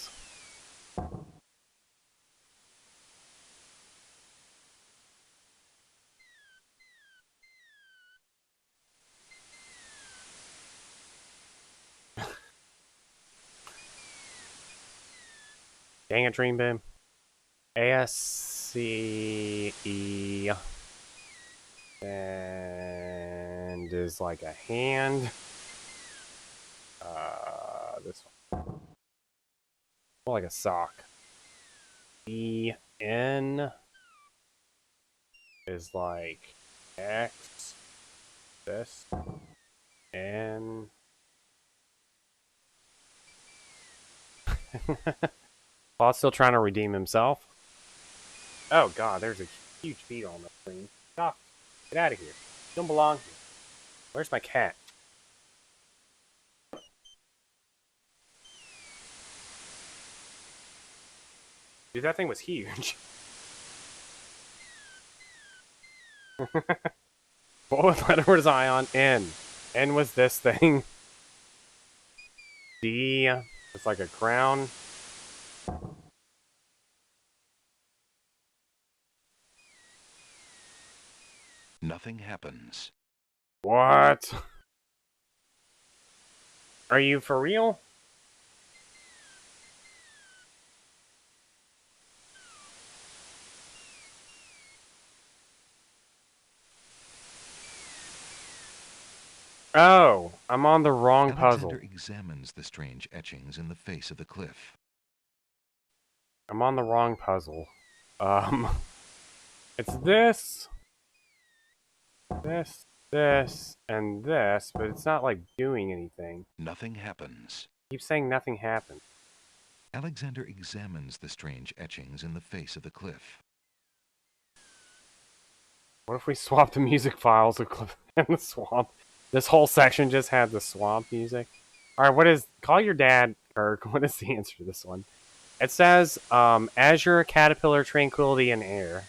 Dang it, Dreamboom. A-S-C-E... and is like a hand. This one. More like a sock. E-N is like X. This. N. Paul's still trying to redeem himself. Oh god, there's a huge beetle on the screen. Stop. Get out of here. You don't belong here. Where's my cat? Dude, that thing was huge. What letter was I on? N. N was this thing. D. It's like a crown. Nothing happens. What? Are you for real? Oh, I'm on the wrong puzzle. Alexander examines the strange etchings in the face of the cliff. I'm on the wrong puzzle. It's this, and this, but it's not like doing anything. Nothing happens. Keep saying nothing happened. Alexander examines the strange etchings in the face of the cliff. What if we swap the music files of Cliff and the Swamp? This whole section just had the Swamp music. Alright, what is... Call your dad, Kirk. What is the answer to this one? It says, Azure, Caterpillar, Tranquility, and Air.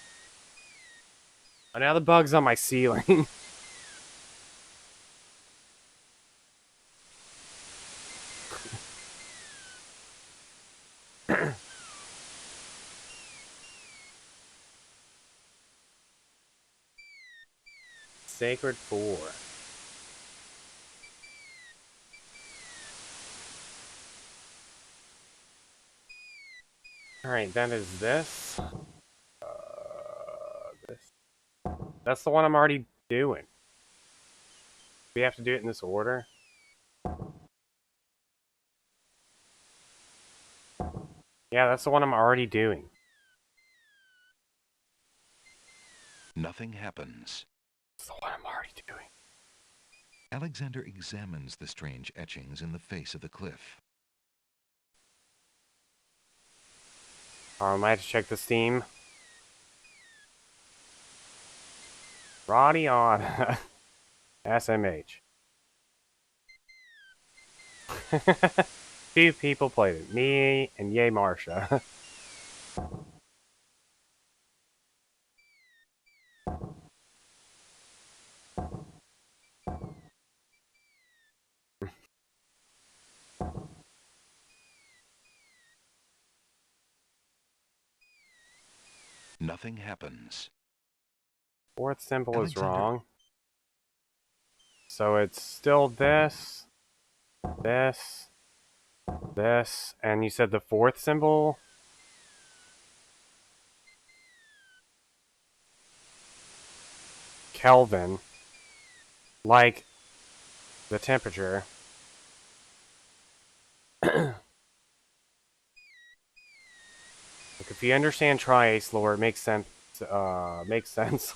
Oh, now the bug's on my ceiling. Sacred 4. Alright, that is this. This. That's the one I'm already doing. We have to do it in this order. Yeah, that's the one I'm already doing. Nothing happens. That's the one I'm already doing. Alexander examines the strange etchings in the face of the cliff. I might have to check the Steam. Roddy on SMH. 2 people played it. Me and Yay Marsha. Nothing happens. 4th symbol is wrong. So it's still this, this, this, and you said the 4th symbol? Kelvin. Like the temperature. Look, if you understand Tri-Ace lore, it makes sense. Makes sense.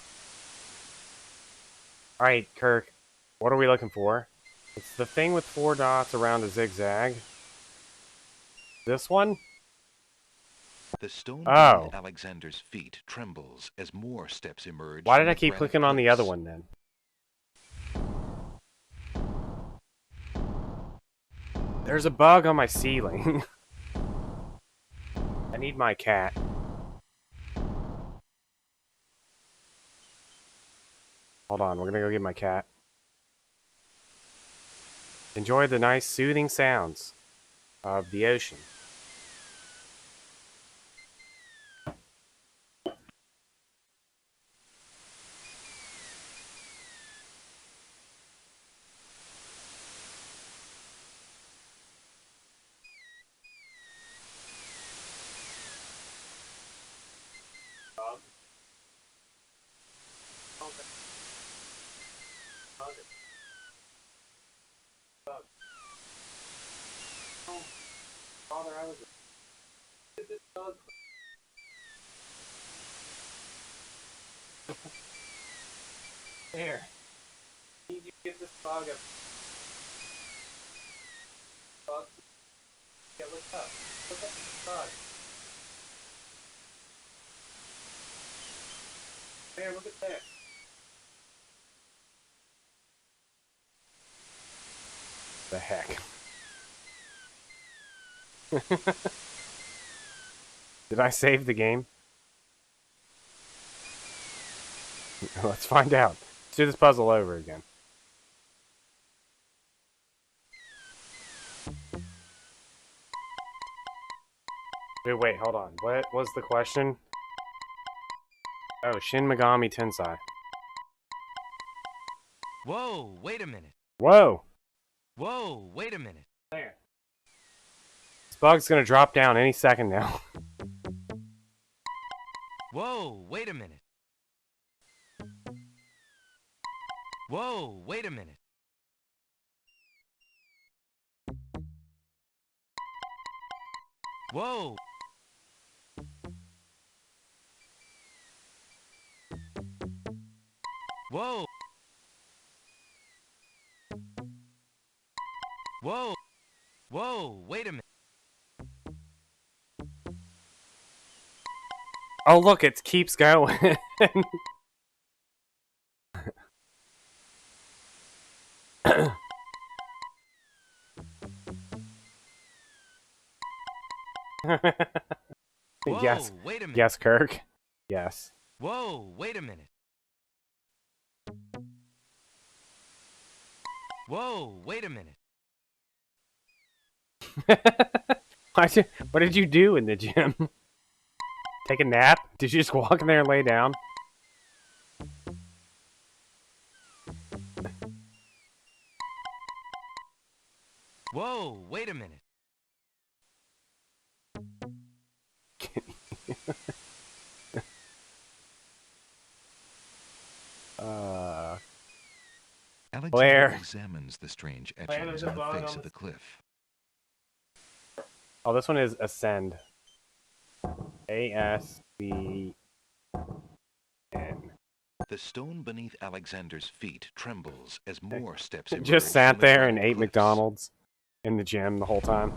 Alright, Kirk. What are we looking for? It's the thing with 4 dots around a zigzag. This one? The stone beneath Alexander's feet trembles as more steps emerge. Why did I keep clicking on the other one then? There's a bug on my ceiling. I need my cat. Hold on, we're gonna go get my cat. Enjoy the nice soothing sounds of the ocean. Father, I was this bug. There. I need you to get this bug up. Bug. Yeah, look up. Look up this bug. There, look at that. The heck. Did I save the game? Let's find out. Let's do this puzzle over again. Wait, hold on. What was the question? Oh, Shin Megami Tensei. Whoa, wait a minute. Whoa! Whoa, wait a minute. There. This bug's gonna drop down any second now. Whoa, wait a minute. Whoa, wait a minute. Whoa. Whoa. Whoa. Whoa, wait a minute. Oh, look, it keeps going. Whoa, yes. Wait a minute. Yes, Kirk. Yes. Whoa, wait a minute. Whoa, wait a minute. What did you do in the gym? Take a nap? Did you just walk in there and lay down? Whoa, wait a minute. Alexander Blair. examines the strange Blair, etchings there's a on the bug face on of the cliff. Oh, this one is Ascend. A-S-C-N. The stone beneath Alexander's feet trembles as more steps emerge Just sat from the there and granite ate cliffs. McDonald's in the gym the whole time.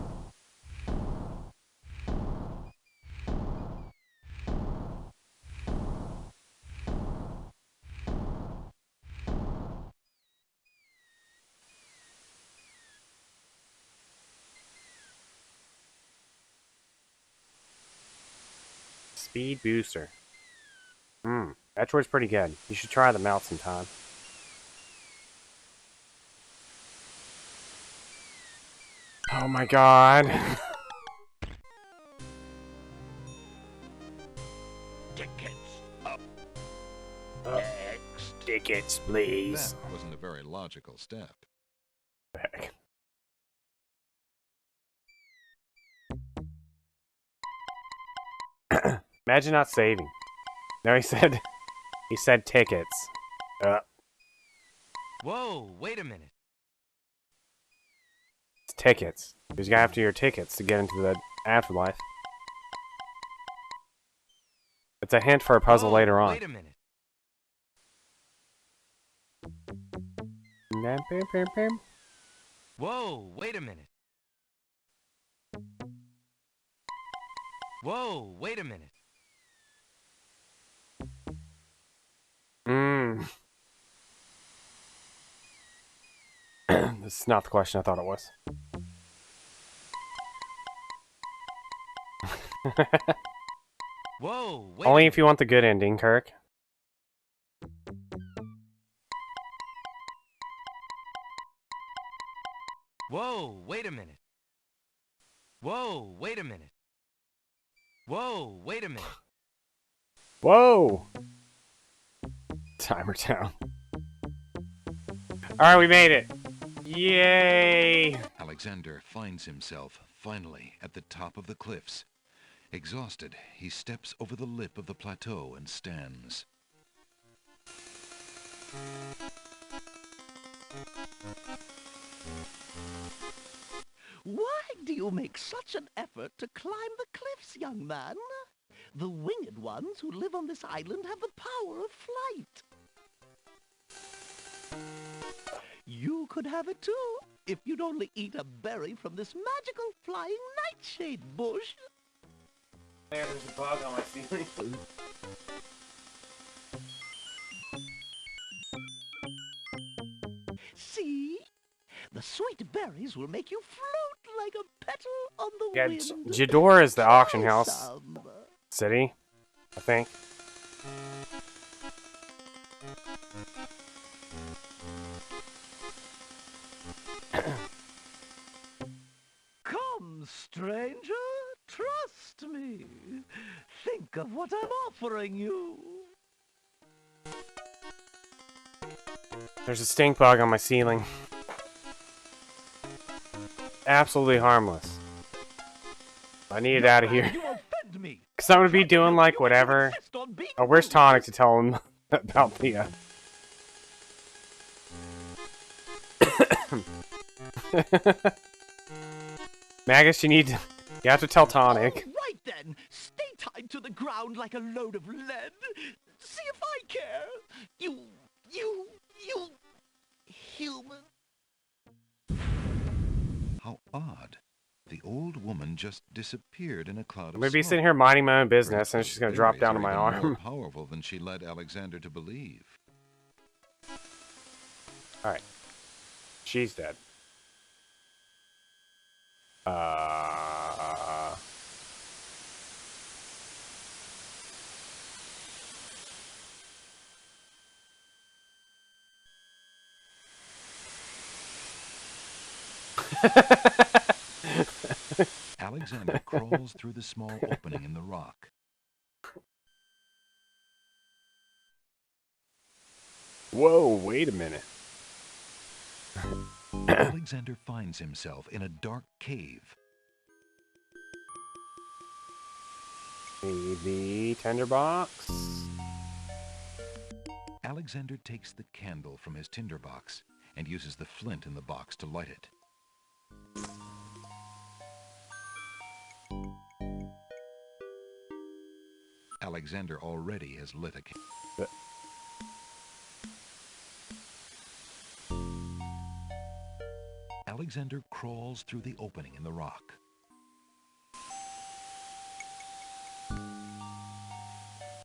Speed booster. Metroid's pretty good. You should try them out sometime. Oh my god. Tickets up. Tickets, please. That wasn't a very logical step. Heck. Imagine not saving. No, he said tickets. Whoa, wait a minute. It's tickets. Because you gotta have to your tickets to get into the afterlife. It's a hint for a puzzle Whoa, later on. Wait a minute. Whoa, wait a minute. Whoa, wait a minute. This is not the question I thought it was. Whoa, wait Only a if you want the good ending, Kirk. Whoa, wait a minute. Whoa, wait a minute. Whoa, wait a minute. Whoa! Timer Town. Alright, we made it. Yay! Alexander finds himself, finally, at the top of the cliffs. Exhausted, he steps over the lip of the plateau and stands. Why do you make such an effort to climb the cliffs, young man? The winged ones who live on this island have the power of flight. You could have it too, if you'd only eat a berry from this magical flying nightshade bush. There's a bug on my ceiling. See? The sweet berries will make you float like a petal on the Yeah, wind. Jador is the auction Try house some. city, I think. Come, stranger, trust me. Think of what I'm offering you. There's a stink bug on my ceiling. Absolutely harmless. I need it out of here. You offend me. Because I'm going to be doing like whatever. Oh, where's Tonic to tell him about the... Magus, you have to tell Tonic. All right then, stay tied to the ground like a load of lead. See if I care. You human. How odd. The old woman just disappeared in a cloud of I'm going to be smoke. sitting here minding my own business, and it's just going to drop Berries down are to my even more arm. powerful than she led Alexander to believe. Alright. She's dead. Alexander crawls through the small opening in the rock. Whoa, wait a minute. Alexander finds himself in a dark cave. The tinderbox. Alexander takes the candle from his tinderbox and uses the flint in the box to light it. Alexander already has lit a candle. Alexander crawls through the opening in the rock.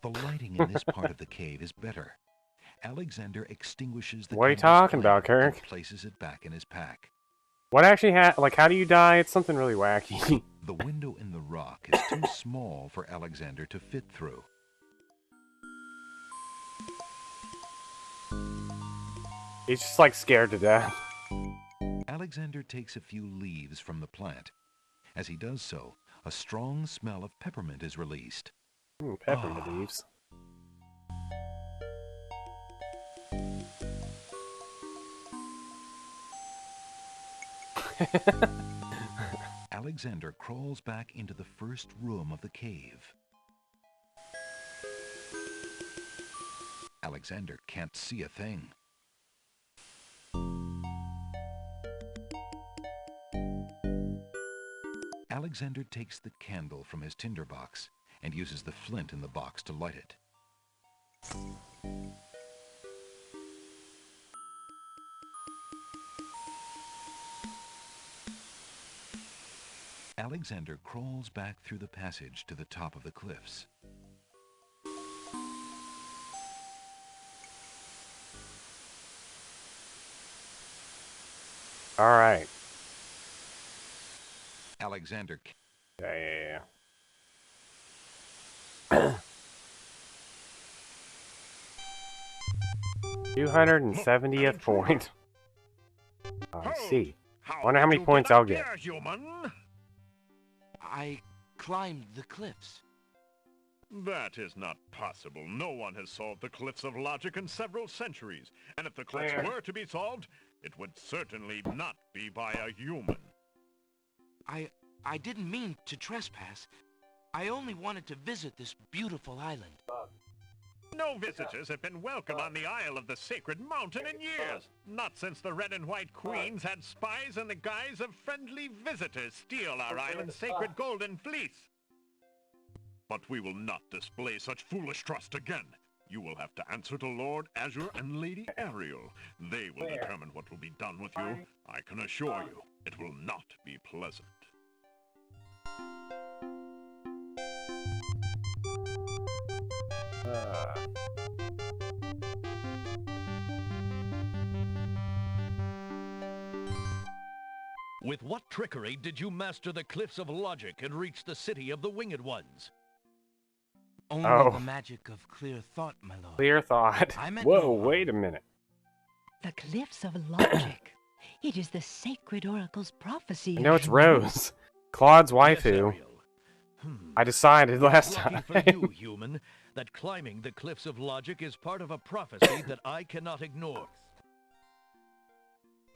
The lighting in this part of the cave is better. Alexander extinguishes the What are you candle's talking about, flame and Kirk? places it back in his pack. What actually like, how do you die? It's something really wacky. The window in the rock is too small for Alexander to fit through. He's just like scared to death. Alexander takes a few leaves from the plant. As he does so, a strong smell of peppermint is released. Peppermint leaves. Alexander crawls back into the first room of the cave. Alexander can't see a thing. Alexander takes the candle from his tinderbox and uses the flint in the box to light it. Alexander crawls back through the passage to the top of the cliffs. All right. Alexander. Yeah. 270th point. I see. Wonder how many points I'll get. Human? I climbed the cliffs. That is not possible. No one has solved the Cliffs of Logic in several centuries. And if the cliffs were to be solved, it would certainly not be by a human. I didn't mean to trespass. I only wanted to visit this beautiful island. No visitors have been welcome on the Isle of the Sacred Mountain in years. Not since the Red and White Queens had spies in the guise of friendly visitors steal our island's sacred golden fleece. But we will not display such foolish trust again. You will have to answer to Lord Azure and Lady Ariel. They will determine what will be done with you. I can assure you, it will not be pleasant. With what trickery did you master the Cliffs of Logic and reach the city of the Winged Ones? Only the magic of clear thought, my lord. Clear thought. Whoa, wait a minute. The Cliffs of Logic. It is the sacred oracle's prophecy. No, it's Rose. Claude's waifu. I decided last time. Lucky for you, human, that climbing the Cliffs of Logic is part of a prophecy that I cannot ignore.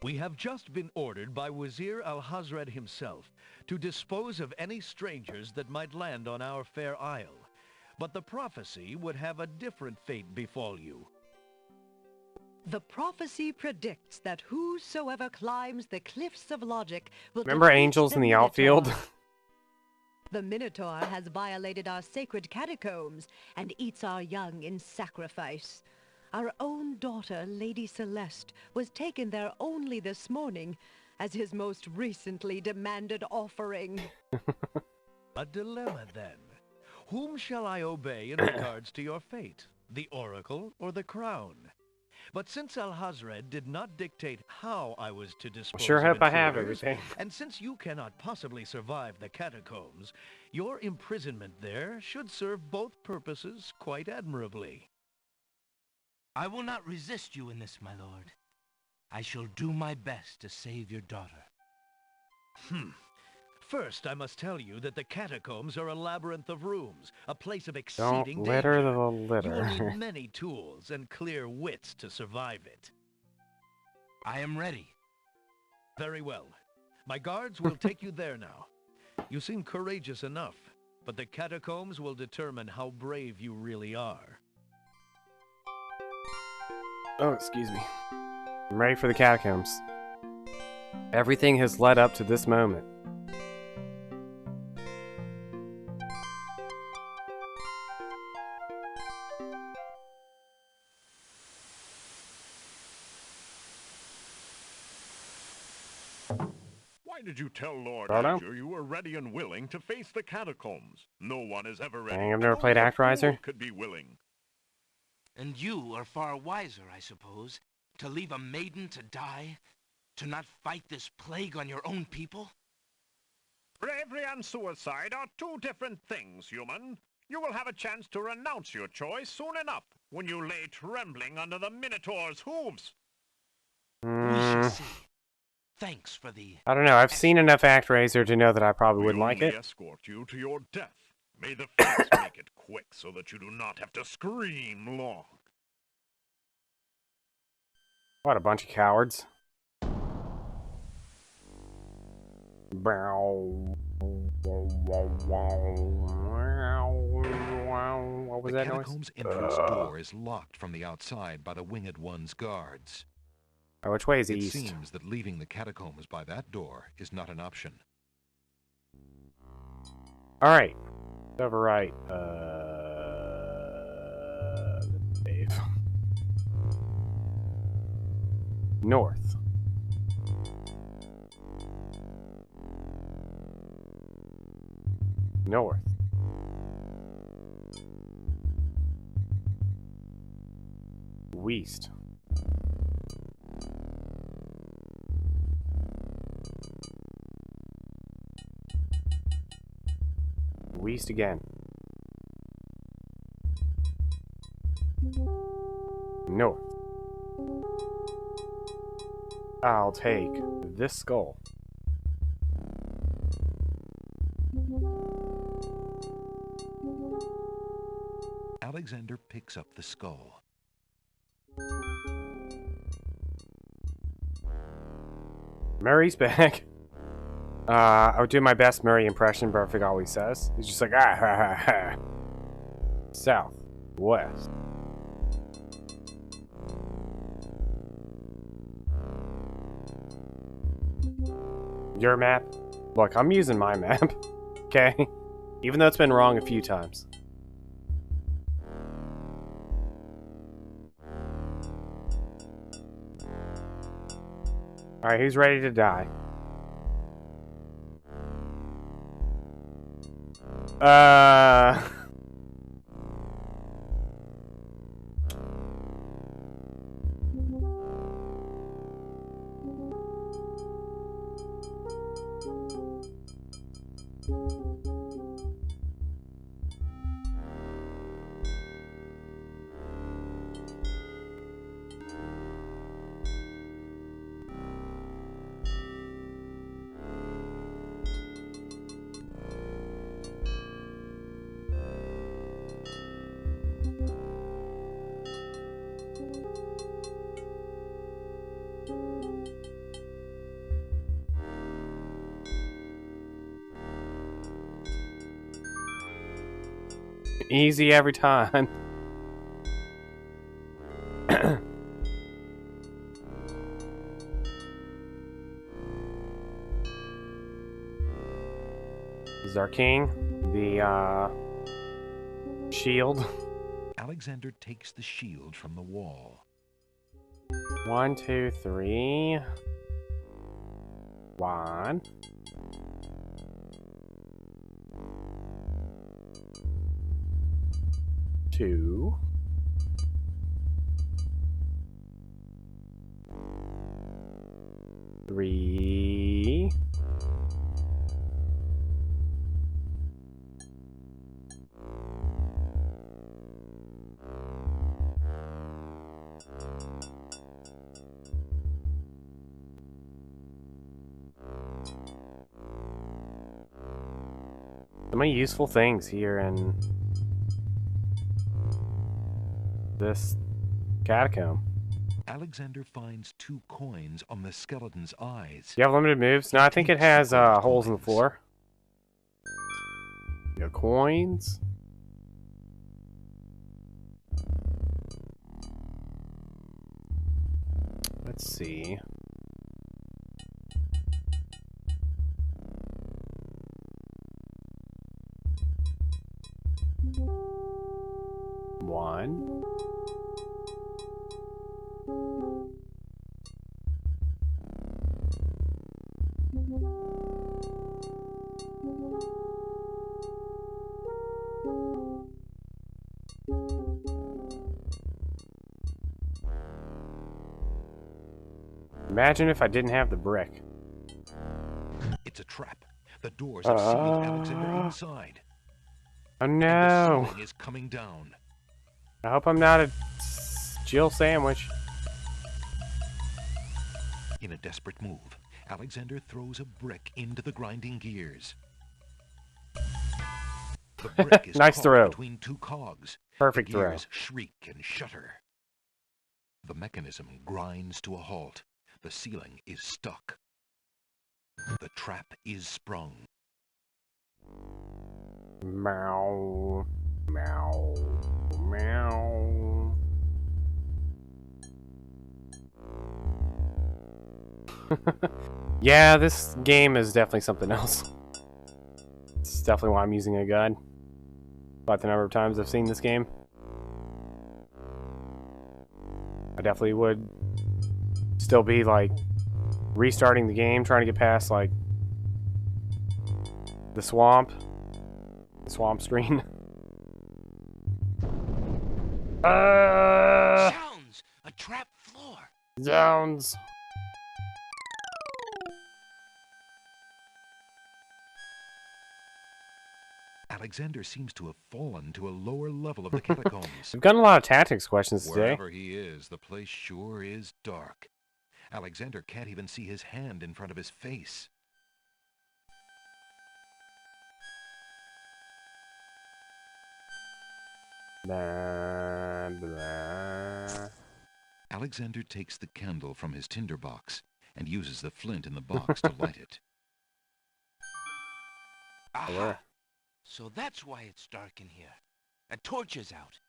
We have just been ordered by Wazir Al-Hazred himself to dispose of any strangers that might land on our fair isle. But the prophecy would have a different fate befall you. The prophecy predicts that whosoever climbs the Cliffs of Logic will Remember defeat angels in the Minotaur. outfield? The Minotaur has violated our sacred catacombs and eats our young in sacrifice. Our own daughter, Lady Celeste, was taken there only this morning as his most recently demanded offering. A dilemma, then. Whom shall I obey in regards to your fate? The Oracle or the Crown? But since Al-Hazred did not dictate how I was to dispose Sure of hope I have intruders, everything. and since you cannot possibly survive the catacombs, your imprisonment there should serve both purposes quite admirably. I will not resist you in this, my lord. I shall do my best to save your daughter. First, I must tell you that the catacombs are a labyrinth of rooms, a place of exceeding Don't litter danger. the You will litter. need many tools and clear wits to survive it. I am ready. Very well. My guards will take you there now. You seem courageous enough, but the catacombs will determine how brave you really are. Oh, excuse me. I'm ready for the catacombs. Everything has led up to this moment. Why did you tell Lord Frodo? Azure you were ready and willing to face the catacombs? No one is ever ready. Dang, I've never and played only a Actraiser. fool could be willing. And you are far wiser, I suppose, to leave a maiden to die? To not fight this plague on your own people? Bravery and suicide are two different things, human. You will have a chance to renounce your choice soon enough, when you lay trembling under the Minotaur's hooves. We shall see. Thanks for the... I don't know. I've seen enough Actraiser to know that I probably would like it. Escort you to your death. May the fates make it quick so that you do not have to scream long. What a bunch of cowards. What was the that noise? catacombs entrance door is locked from the outside by the Winged One's guards. Oh, which way is It east? seems that leaving the catacombs by that door is not an option. Alright. Overwrite. Save. North. North. West. West again. North. I'll take this skull. Alexander picks up the skull. Murray's back. I would do my best Murray impression, but I forgot what he says. He's just like, ah, ha, ha, ha. South. West. Your map? Look, I'm using my map. Okay? Even though it's been wrong a few times. Alright, who's ready to die? Easy every time. This is our king. The shield. Alexander takes the shield from the wall. 1, 2, 3. 1. Two. Three. So many useful things here in this catacomb. Alexander finds 2 coins on the skeleton's eyes. You have limited moves? No, I think it has holes in the floor. Your coins. Let's see. One. Imagine if I didn't have the brick. It's a trap. The doors are sealing Alexander inside. Oh And no! the ceiling is coming down. I hope I'm not a Jill sandwich. In a desperate move, Alexander throws a brick into the grinding gears. The brick is Nice caught throw. between 2 cogs. Perfect The throw. gears shriek and shudder. The mechanism grinds to a halt. The ceiling is stuck. The trap is sprung. Meow. Meow. Meow. Yeah, this game is definitely something else. It's definitely why I'm using a gun. About the number of times I've seen this game. I definitely would still be like restarting the game, trying to get past like the swamp screen. Sounds! A trap floor! Zounds. Alexander seems to have fallen to a lower level of the catacombs. We've gotten a lot of tactics questions today. Wherever he is, the place sure is dark. Alexander can't even see his hand in front of his face. Blah, blah. Alexander takes the candle from his tinderbox and uses the flint in the box to light it. Aha! So that's why it's dark in here. A torch is out.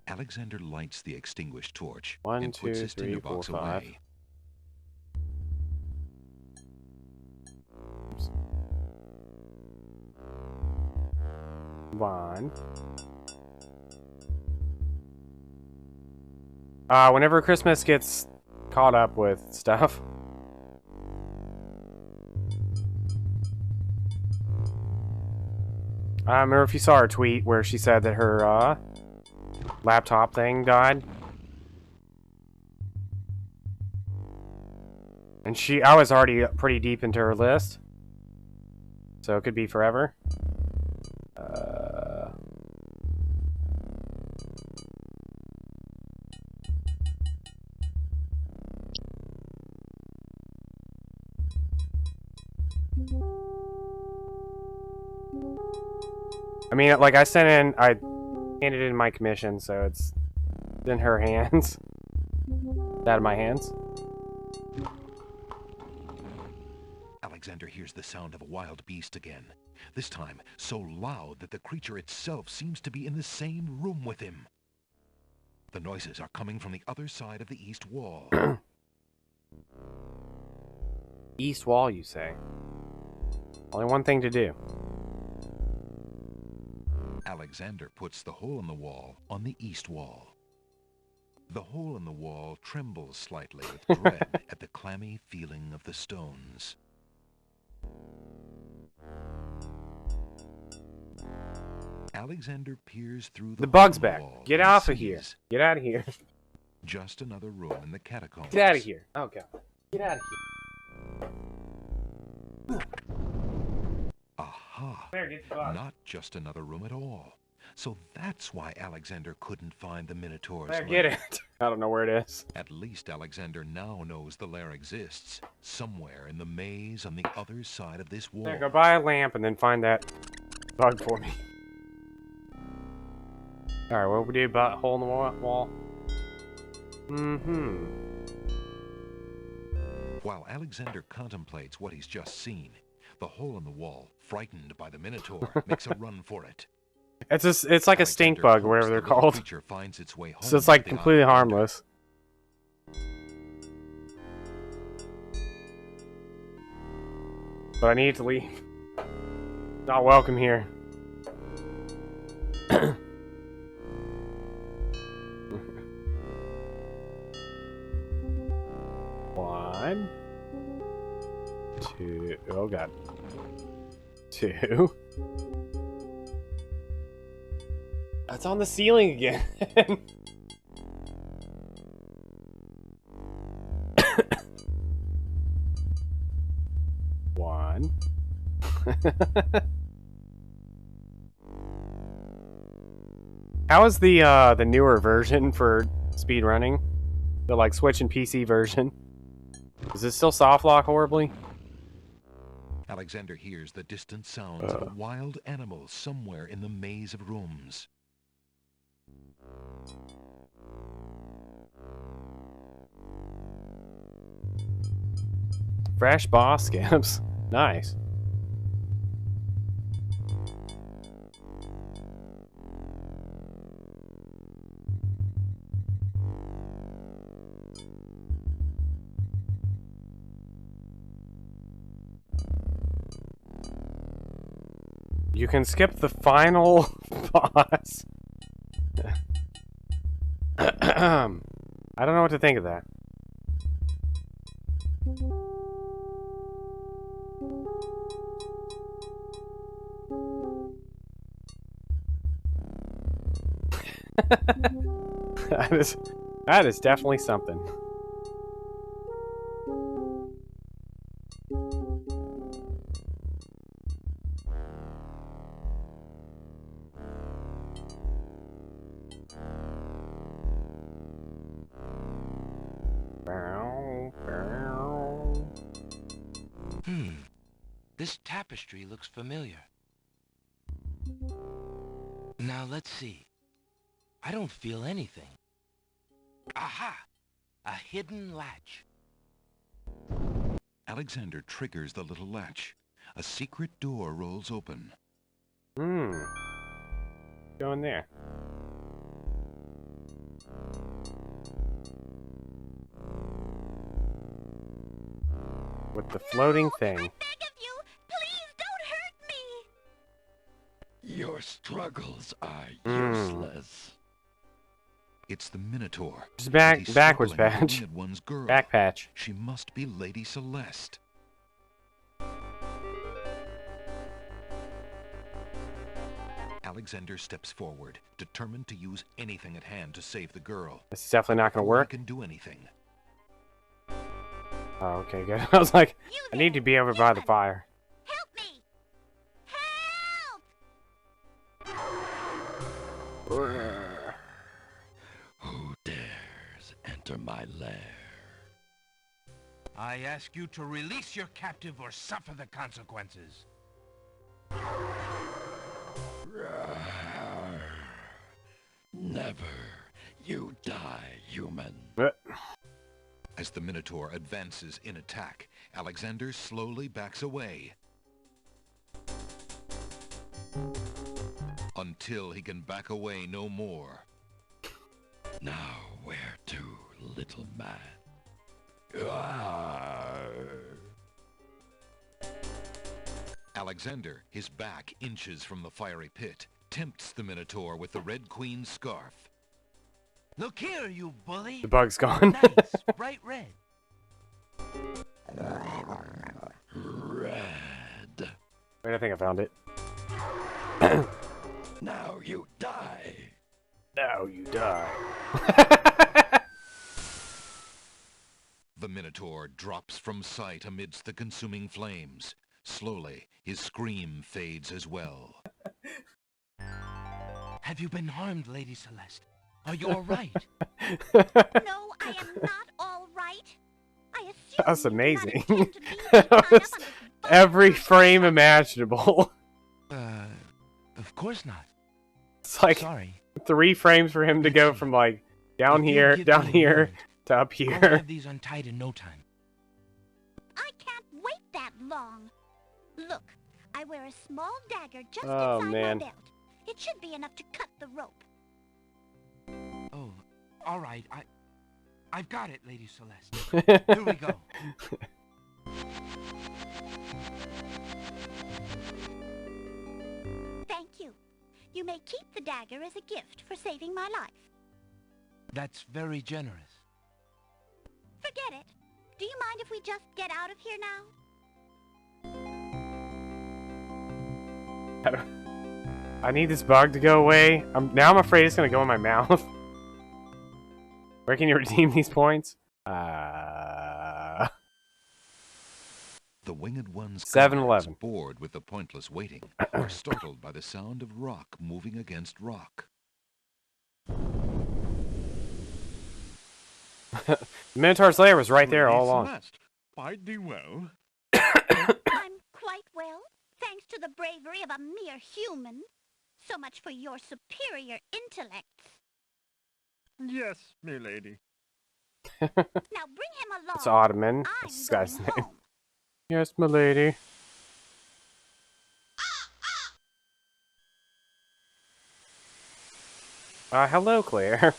Alexander lights the extinguished torch 1, and 2, puts his 3, tinderbox 4, 5. away. One. Whenever Christmas gets caught up with stuff. I remember if you saw her tweet where she said that her laptop thing died. And I was already pretty deep into her list. So it could be forever. I mean, like, I handed in my commission, so it's in her hands. Out of my hands. Alexander hears the sound of a wild beast again. This time, so loud that the creature itself seems to be in the same room with him. The noises are coming from the other side of the east wall. East wall, you say? Only one thing to do. Alexander puts the hole in the wall on the east wall. The hole in the wall trembles slightly with dread at the clammy feeling of the stones. Alexander peers through The bug's hole in back. the wall Get and off of here. sees Get out of here. just another room in the catacombs. Get out of here. Oh, God. Get out of here. Aha! There, get the bug. Not just another room at all. So that's why Alexander couldn't find the Minotaur's There, lair. get it. I don't know where it is. At least Alexander now knows the lair exists, somewhere in the maze on the other side of this wall. There, go buy a lamp and then find that bug for me. Alright, what we do about hole in the wall? Mm-hmm. While Alexander contemplates what he's just seen, the hole in the wall, frightened by the Minotaur, makes a run for it. It's like a stink bug, whatever they're called. Creature finds its way home So it's like to the completely island. harmless. But I need to leave. Not welcome here. One. Two. Oh god. Two. That's on the ceiling again. One. How is the newer version for speedrunning? The like Switch and PC version? Does it still soft lock horribly? Alexander hears the distant sounds of a wild animal somewhere in the maze of rooms. Fresh boss skips. Nice. You can skip the final boss. I don't know what to think of that. That is definitely something. This tapestry looks familiar. Now let's see. I don't feel anything. Aha! A hidden latch. Alexander triggers the little latch. A secret door rolls open. Go in there. With the floating thing. Your struggles are useless. It's the Minotaur. Just and he's backwards struggling with patch. the Winged One's girl. Back patch. She must be Lady Celeste. Alexander steps forward, determined to use anything at hand to save the girl. This is definitely not going to Before he work. can do anything. Oh, okay, good. I was like, I need to be over by the fire. Who dares enter my lair? I ask you to release your captive or suffer the consequences. Never. You die, human. As the Minotaur advances in attack, Alexander slowly backs away. Until he can back away no more. Now where to, little man? Alexander, his back inches from the fiery pit, tempts the Minotaur with the Red Queen's scarf. Look here, you bully. The bug's gone. Nice, bright red. Red. Wait, I think I found it. Now you die. Now you die. The Minotaur drops from sight amidst the consuming flames. Slowly, his scream fades as well. Have you been harmed, Lady Celeste? Are you all right? No, I am not all right. I assume That's you do not amazing. intend to leave me tied up on this Every frame imaginable. Of course not. It's like Sorry. 3 frames for him to go from like Down here, down here, to up I'll here. have these untied in no time. I can't wait that long. Look, I wear a small dagger just Oh, inside man. my belt. It should be enough to cut the rope. Oh, all right. I've got it, Lady Celeste. Here we go. Thank you. You may keep the dagger as a gift for saving my life. That's very generous. Forget it. Do you mind if we just get out of here now? I need this bug to go away. Now I'm afraid it's gonna go in my mouth. Where can you redeem these points? The Winged One's 7-Eleven. guards, bored with the pointless waiting, are startled by the sound of rock moving against rock. Minotaur's lair was right there all along. Celeste, quite thee well. I'm quite well, thanks to the bravery of a mere human. So much for your superior intellects. Yes, milady. Now bring him along. It's Ottoman. I'm That's this guy's going name. home. Yes, milady. Hello, Claire.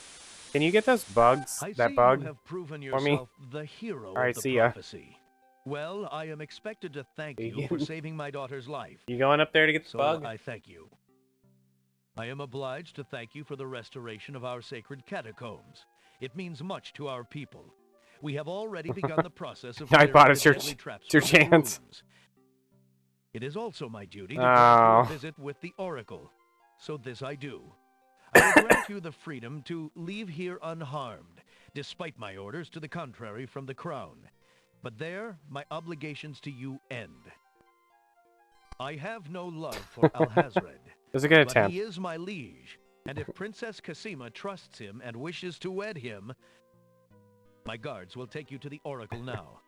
Can you get those bugs? I That see bug you have proven for me? yourself the hero Alright, of the see ya. prophecy. Well, I am expected to thank you Begin. for saving my daughter's life. You going up there to get the So bug? I thank you. I am obliged to thank you for the restoration of our sacred catacombs. It means much to our people. We have already begun the process of Nightbot, clearing it's the your deadly ch- traps it's your from the chance. ruins. It is also my duty to Oh. grant you a visit with the Oracle. So this I do. I will grant you the freedom to leave here unharmed, despite my orders to the contrary from the Crown. But there, my obligations to you end. I have no love for Alhazred. It was a good but attempt. he is my liege, and if Princess Cassima trusts him and wishes to wed him, my guards will take you to the Oracle now.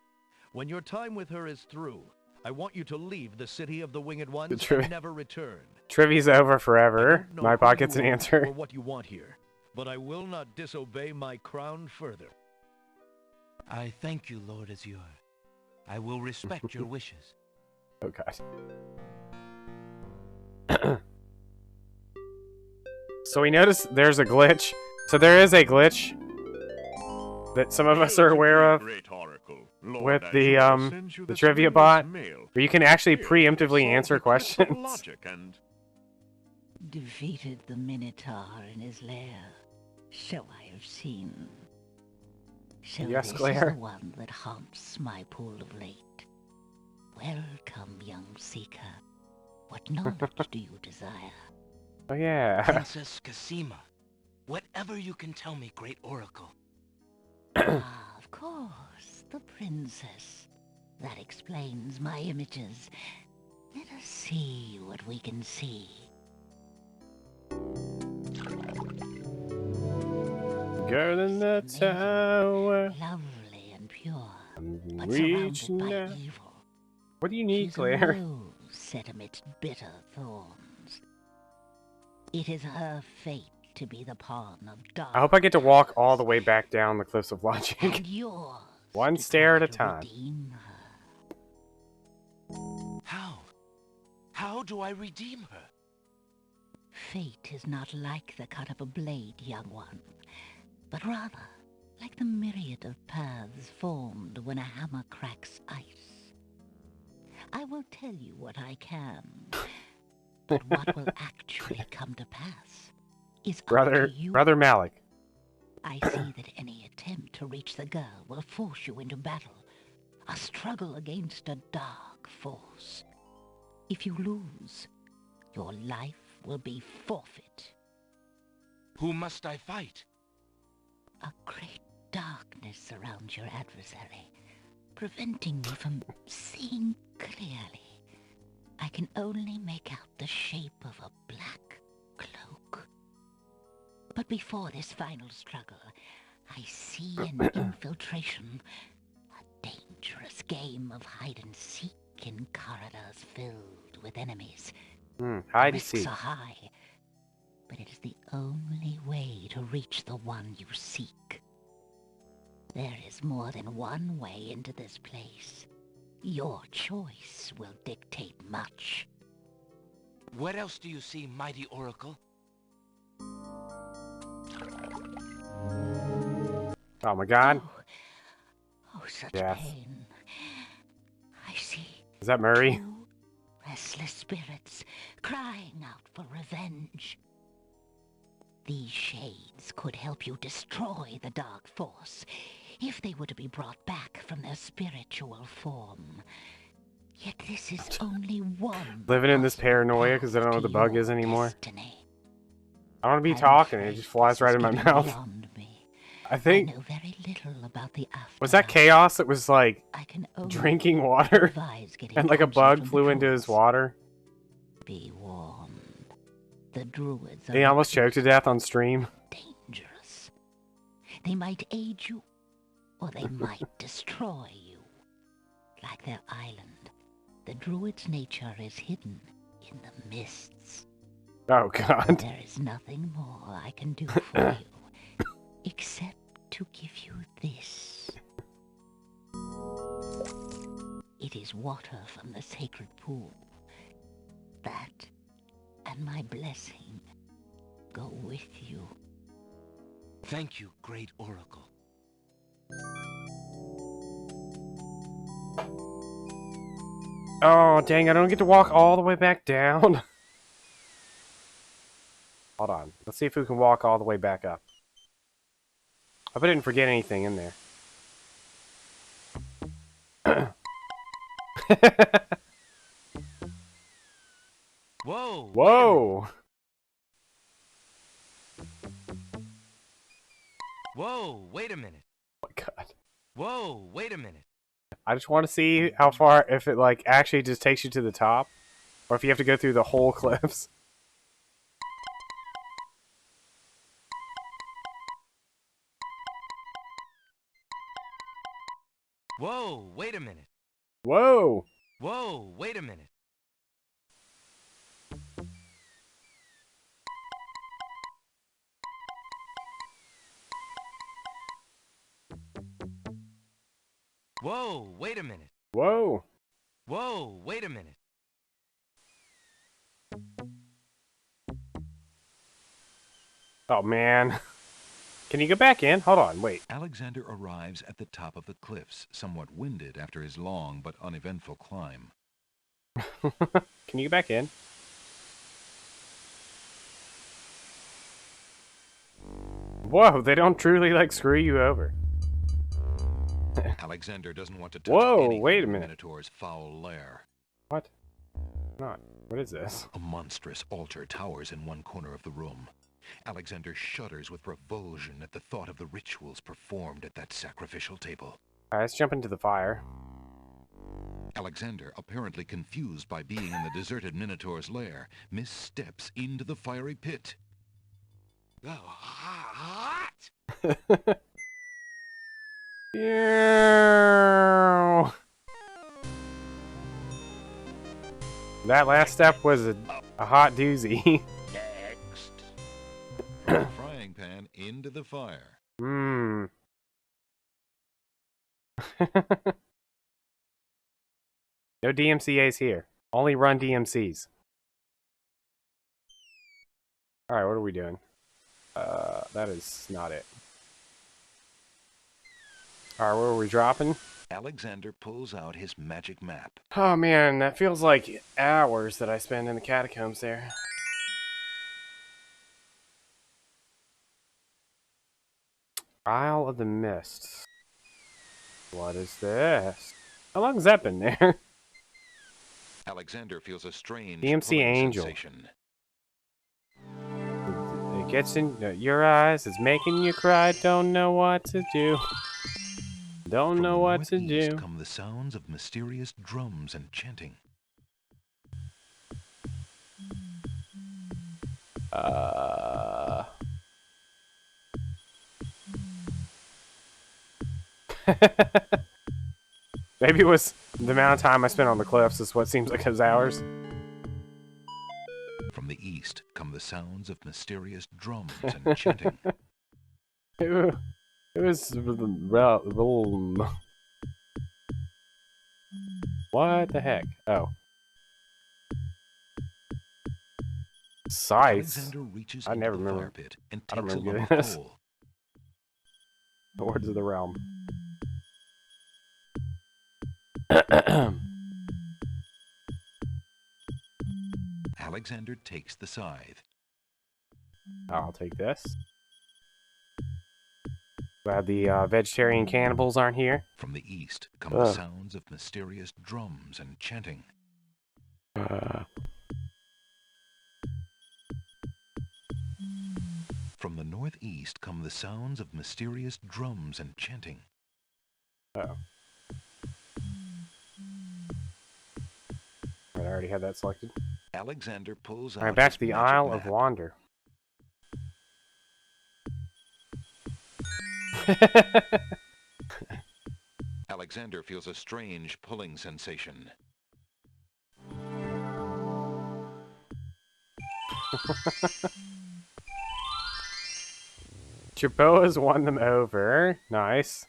When your time with her is through, I want you to leave the city of the Winged Ones trivia- and never return. Trivia's over I forever. don't know My who bot gets you an are answer. or what you want here, but I will not disobey my crown further. I thank you, Lord Azure. I will respect your wishes. Oh god. So we notice there's a glitch. So there is a glitch that some of us are aware of Great Oracle. Lord with Azure the sends you the this trivia tremendous bot, mail. where you can actually Here, preemptively solve answer the test of questions. logic and Defeated the Minotaur in his lair. So I have seen. So Yes, this Claire. is the one that haunts my pool of late. Welcome, young seeker. What knowledge do you desire? Oh yeah. Princess Cassima, whatever you can tell me, Great Oracle. Ah, of course, the princess. That explains my images. Let us see what we can see. Girl in the tower. Lovely and pure, I'm but surrounded reaching by out. evil. What do you need, She's Claire? a rose set amidst bitter thorns. It is her fate to be the pawn of dark. I hope I get to walk all the way back down the cliffs of logic. And yours One to stair at try a to time. redeem her. How? How do I redeem her? Fate is not like the cut of a blade, young one, but rather like the myriad of paths formed when a hammer cracks ice. I will tell you what I can, but what will actually come to pass is up Brother to you. Malik. I see that any attempt to reach the girl will force you into battle, a struggle against a dark force. If you lose, your life will be forfeit. Who must I fight? A great darkness surrounds your adversary, preventing me from seeing clearly. I can only make out the shape of a black cloak. But before this final struggle, I see an infiltration, a dangerous game of hide-and-seek in corridors filled with enemies. Hide and Risks seek. are high, but it is the only way to reach the one you seek. There is more than one way into this place. Your choice will dictate much. What else do you see, mighty Oracle? Oh my god. Oh, such Death. pain. I see Is that Murray? two restless spirits crying out for revenge. These shades could help you destroy the Dark Force if they were to be brought back from their spiritual form. Yet this is only one. Living in this paranoia because I don't know what the bug is anymore. I don't want to be talking, it just flies right in my mouth. I think... I know very little about the afterlife. Was that Chaos that was like I can only drinking water? advise getting And like a closer bug from flew the into his truth. water? Be warned. The druids are He almost choked to death on stream. dangerous. They might aid you, or they might destroy you. Like their island, the druid's nature is hidden in the mists. Oh god. There is nothing more I can do for you, except to give you this. It is water from the sacred pool. That and my blessing go with you. Thank you, great Oracle. Oh, dang, I don't get to walk all the way back down. Hold on. Let's see if we can walk all the way back up. I hope I didn't forget anything in there. Whoa! Whoa! Whoa, wait a minute. Oh my god. Whoa, wait a minute. I just want to see how far, if it like actually just takes you to the top, or if you have to go through the whole cliffs. Whoa, wait a minute. Whoa! Whoa, wait a minute. Whoa, wait a minute. Whoa! Whoa, wait a minute. Oh man. Can you go back in? Hold on, wait. Alexander arrives at the top of the cliffs, somewhat winded after his long but uneventful climb. Can you go back in? Whoa, they don't truly like screw you over. Alexander doesn't want to touch Whoa, anything wait a in minute. Minotaur's foul lair. What? Not. What is this? A monstrous altar towers in one corner of the room. Alexander shudders with revulsion at the thought of the rituals performed at that sacrificial table. Alright, let's jump into the fire. Alexander, apparently confused by being in the deserted Minotaur's lair, missteps into the fiery pit. Oh, hot! Yeah. That last step was a hot doozy. From the frying pan into the fire. Hmm. No DMCAs here. Only run DMCs. Alright, what are we doing? That is not it. Alright, where are we dropping? Alexander pulls out his magic map. Oh man, that feels like hours that I spend in the catacombs there. Isle of the Mist. What is this? How long has that been there? Alexander feels a strange DMC pulling Angel. sensation. It gets in your eyes, it's making you cry, don't know what to do. Don't know what to Northeast do. come the sounds of mysterious drums and chanting. Maybe it was the amount of time I spent on the cliffs is what seems like it was hours. From the east come the sounds of mysterious drums and chanting. It was what the heck? Oh. Scythes? Alexander reaches I into never the remember. fire pit and I don't takes a remember lump getting of this. coal. Lords of the Realm. Alexander takes the scythe. I'll take this. Glad the vegetarian cannibals aren't here. From the east come the sounds of mysterious drums and chanting. From the northeast come the sounds of mysterious drums and chanting. Oh. I already had that selected. Alexander pulls out Alright, back his to the magic Isle of map. Wander. Alexander feels a strange pulling sensation. Jerboa's won them over. Nice.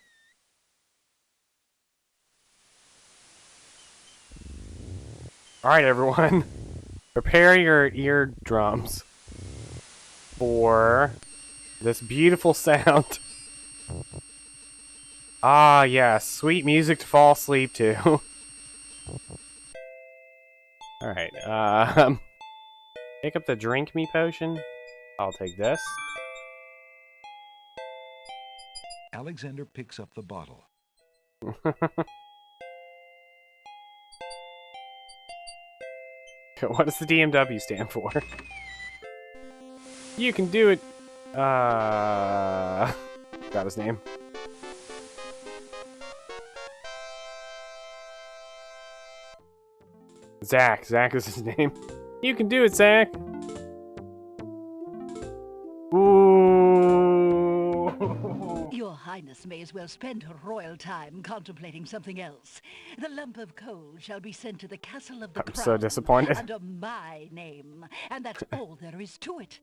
Alright, everyone. Prepare your eardrums for this beautiful sound. Ah, yes. Sweet music to fall asleep to. Alright, pick up the drink me potion. I'll take this. Alexander picks up the bottle. What does the DMW stand for? You can do it. Got his name. Zach. Zach is his name. You can do it, Zach. Ooh. Your Highness may as well spend her royal time contemplating something else. The lump of coal shall be sent to the castle of the I'm crown so disappointed. under my name, and that's all there is to it.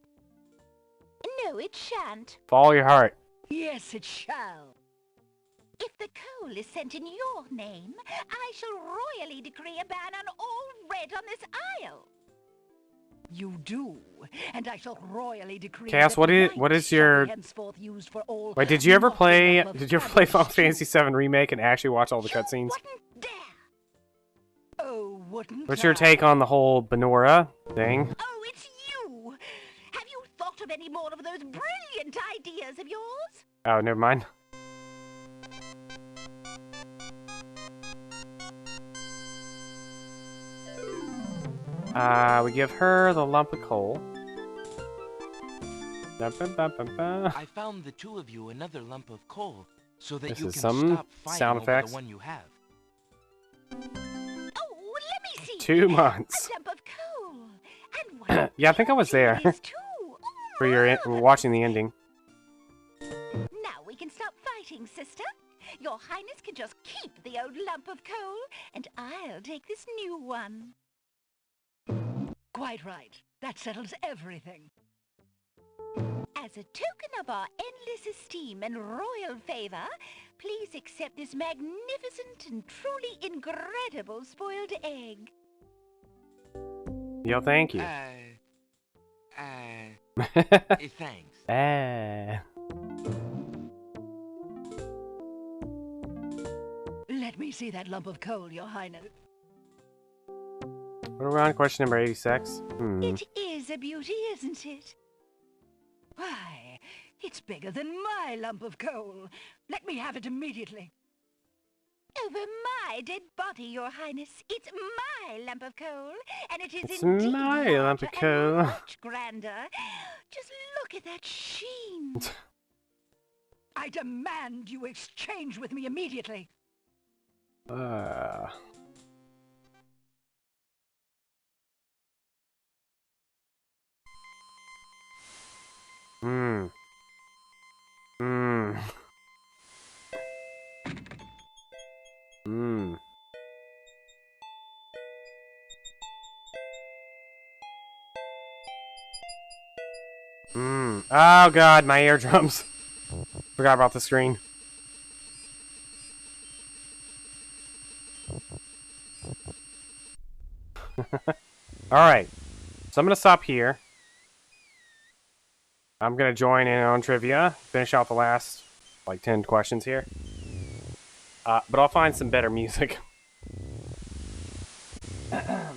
No, it shan't. Follow your heart. Yes, it shall. If the coal is sent in your name, I shall royally decree a ban on all red on this isle. You do, and I shall royally decree. Chaos, that what white is shall your... be henceforth used for all Wait, did you ever play... mock Did you ever play Final Fantasy VII Remake and actually watch all the cutscenes? Oh, wouldn't What's your I? take on the whole Benora thing? Oh, it's you! Have you thought of any more of those brilliant ideas of yours? Oh, never mind. We give her the lump of coal. I found the two of you another lump of coal, so that This you is can some stop fighting sound over effects. the one you have. Oh, let me see. 2 months. A lump of coal. And one Yeah, I think I was there. too. For your watching the ending. Now we can stop fighting, sister. Your Highness can just keep the old lump of coal, and I'll take this new one. Quite right. That settles everything. As a token of our endless esteem and royal favor, please accept this magnificent and truly incredible spoiled egg. Yo, thank you. Thanks. Let me see that lump of coal, Your Highness. What are we on? Question number 86? It is a beauty, isn't it? Why, it's bigger than my lump of coal. Let me have it immediately. Over my dead body, Your Highness. It's my lump of coal, and it is It's indeed my lump of larger coal. and much grander. Just look at that sheen. I demand you exchange with me immediately. Oh god, my eardrums. Forgot about the screen. Alright. So I'm gonna stop here. I'm gonna join in on trivia. Finish out the last, like, 10 questions here. But I'll find some better music.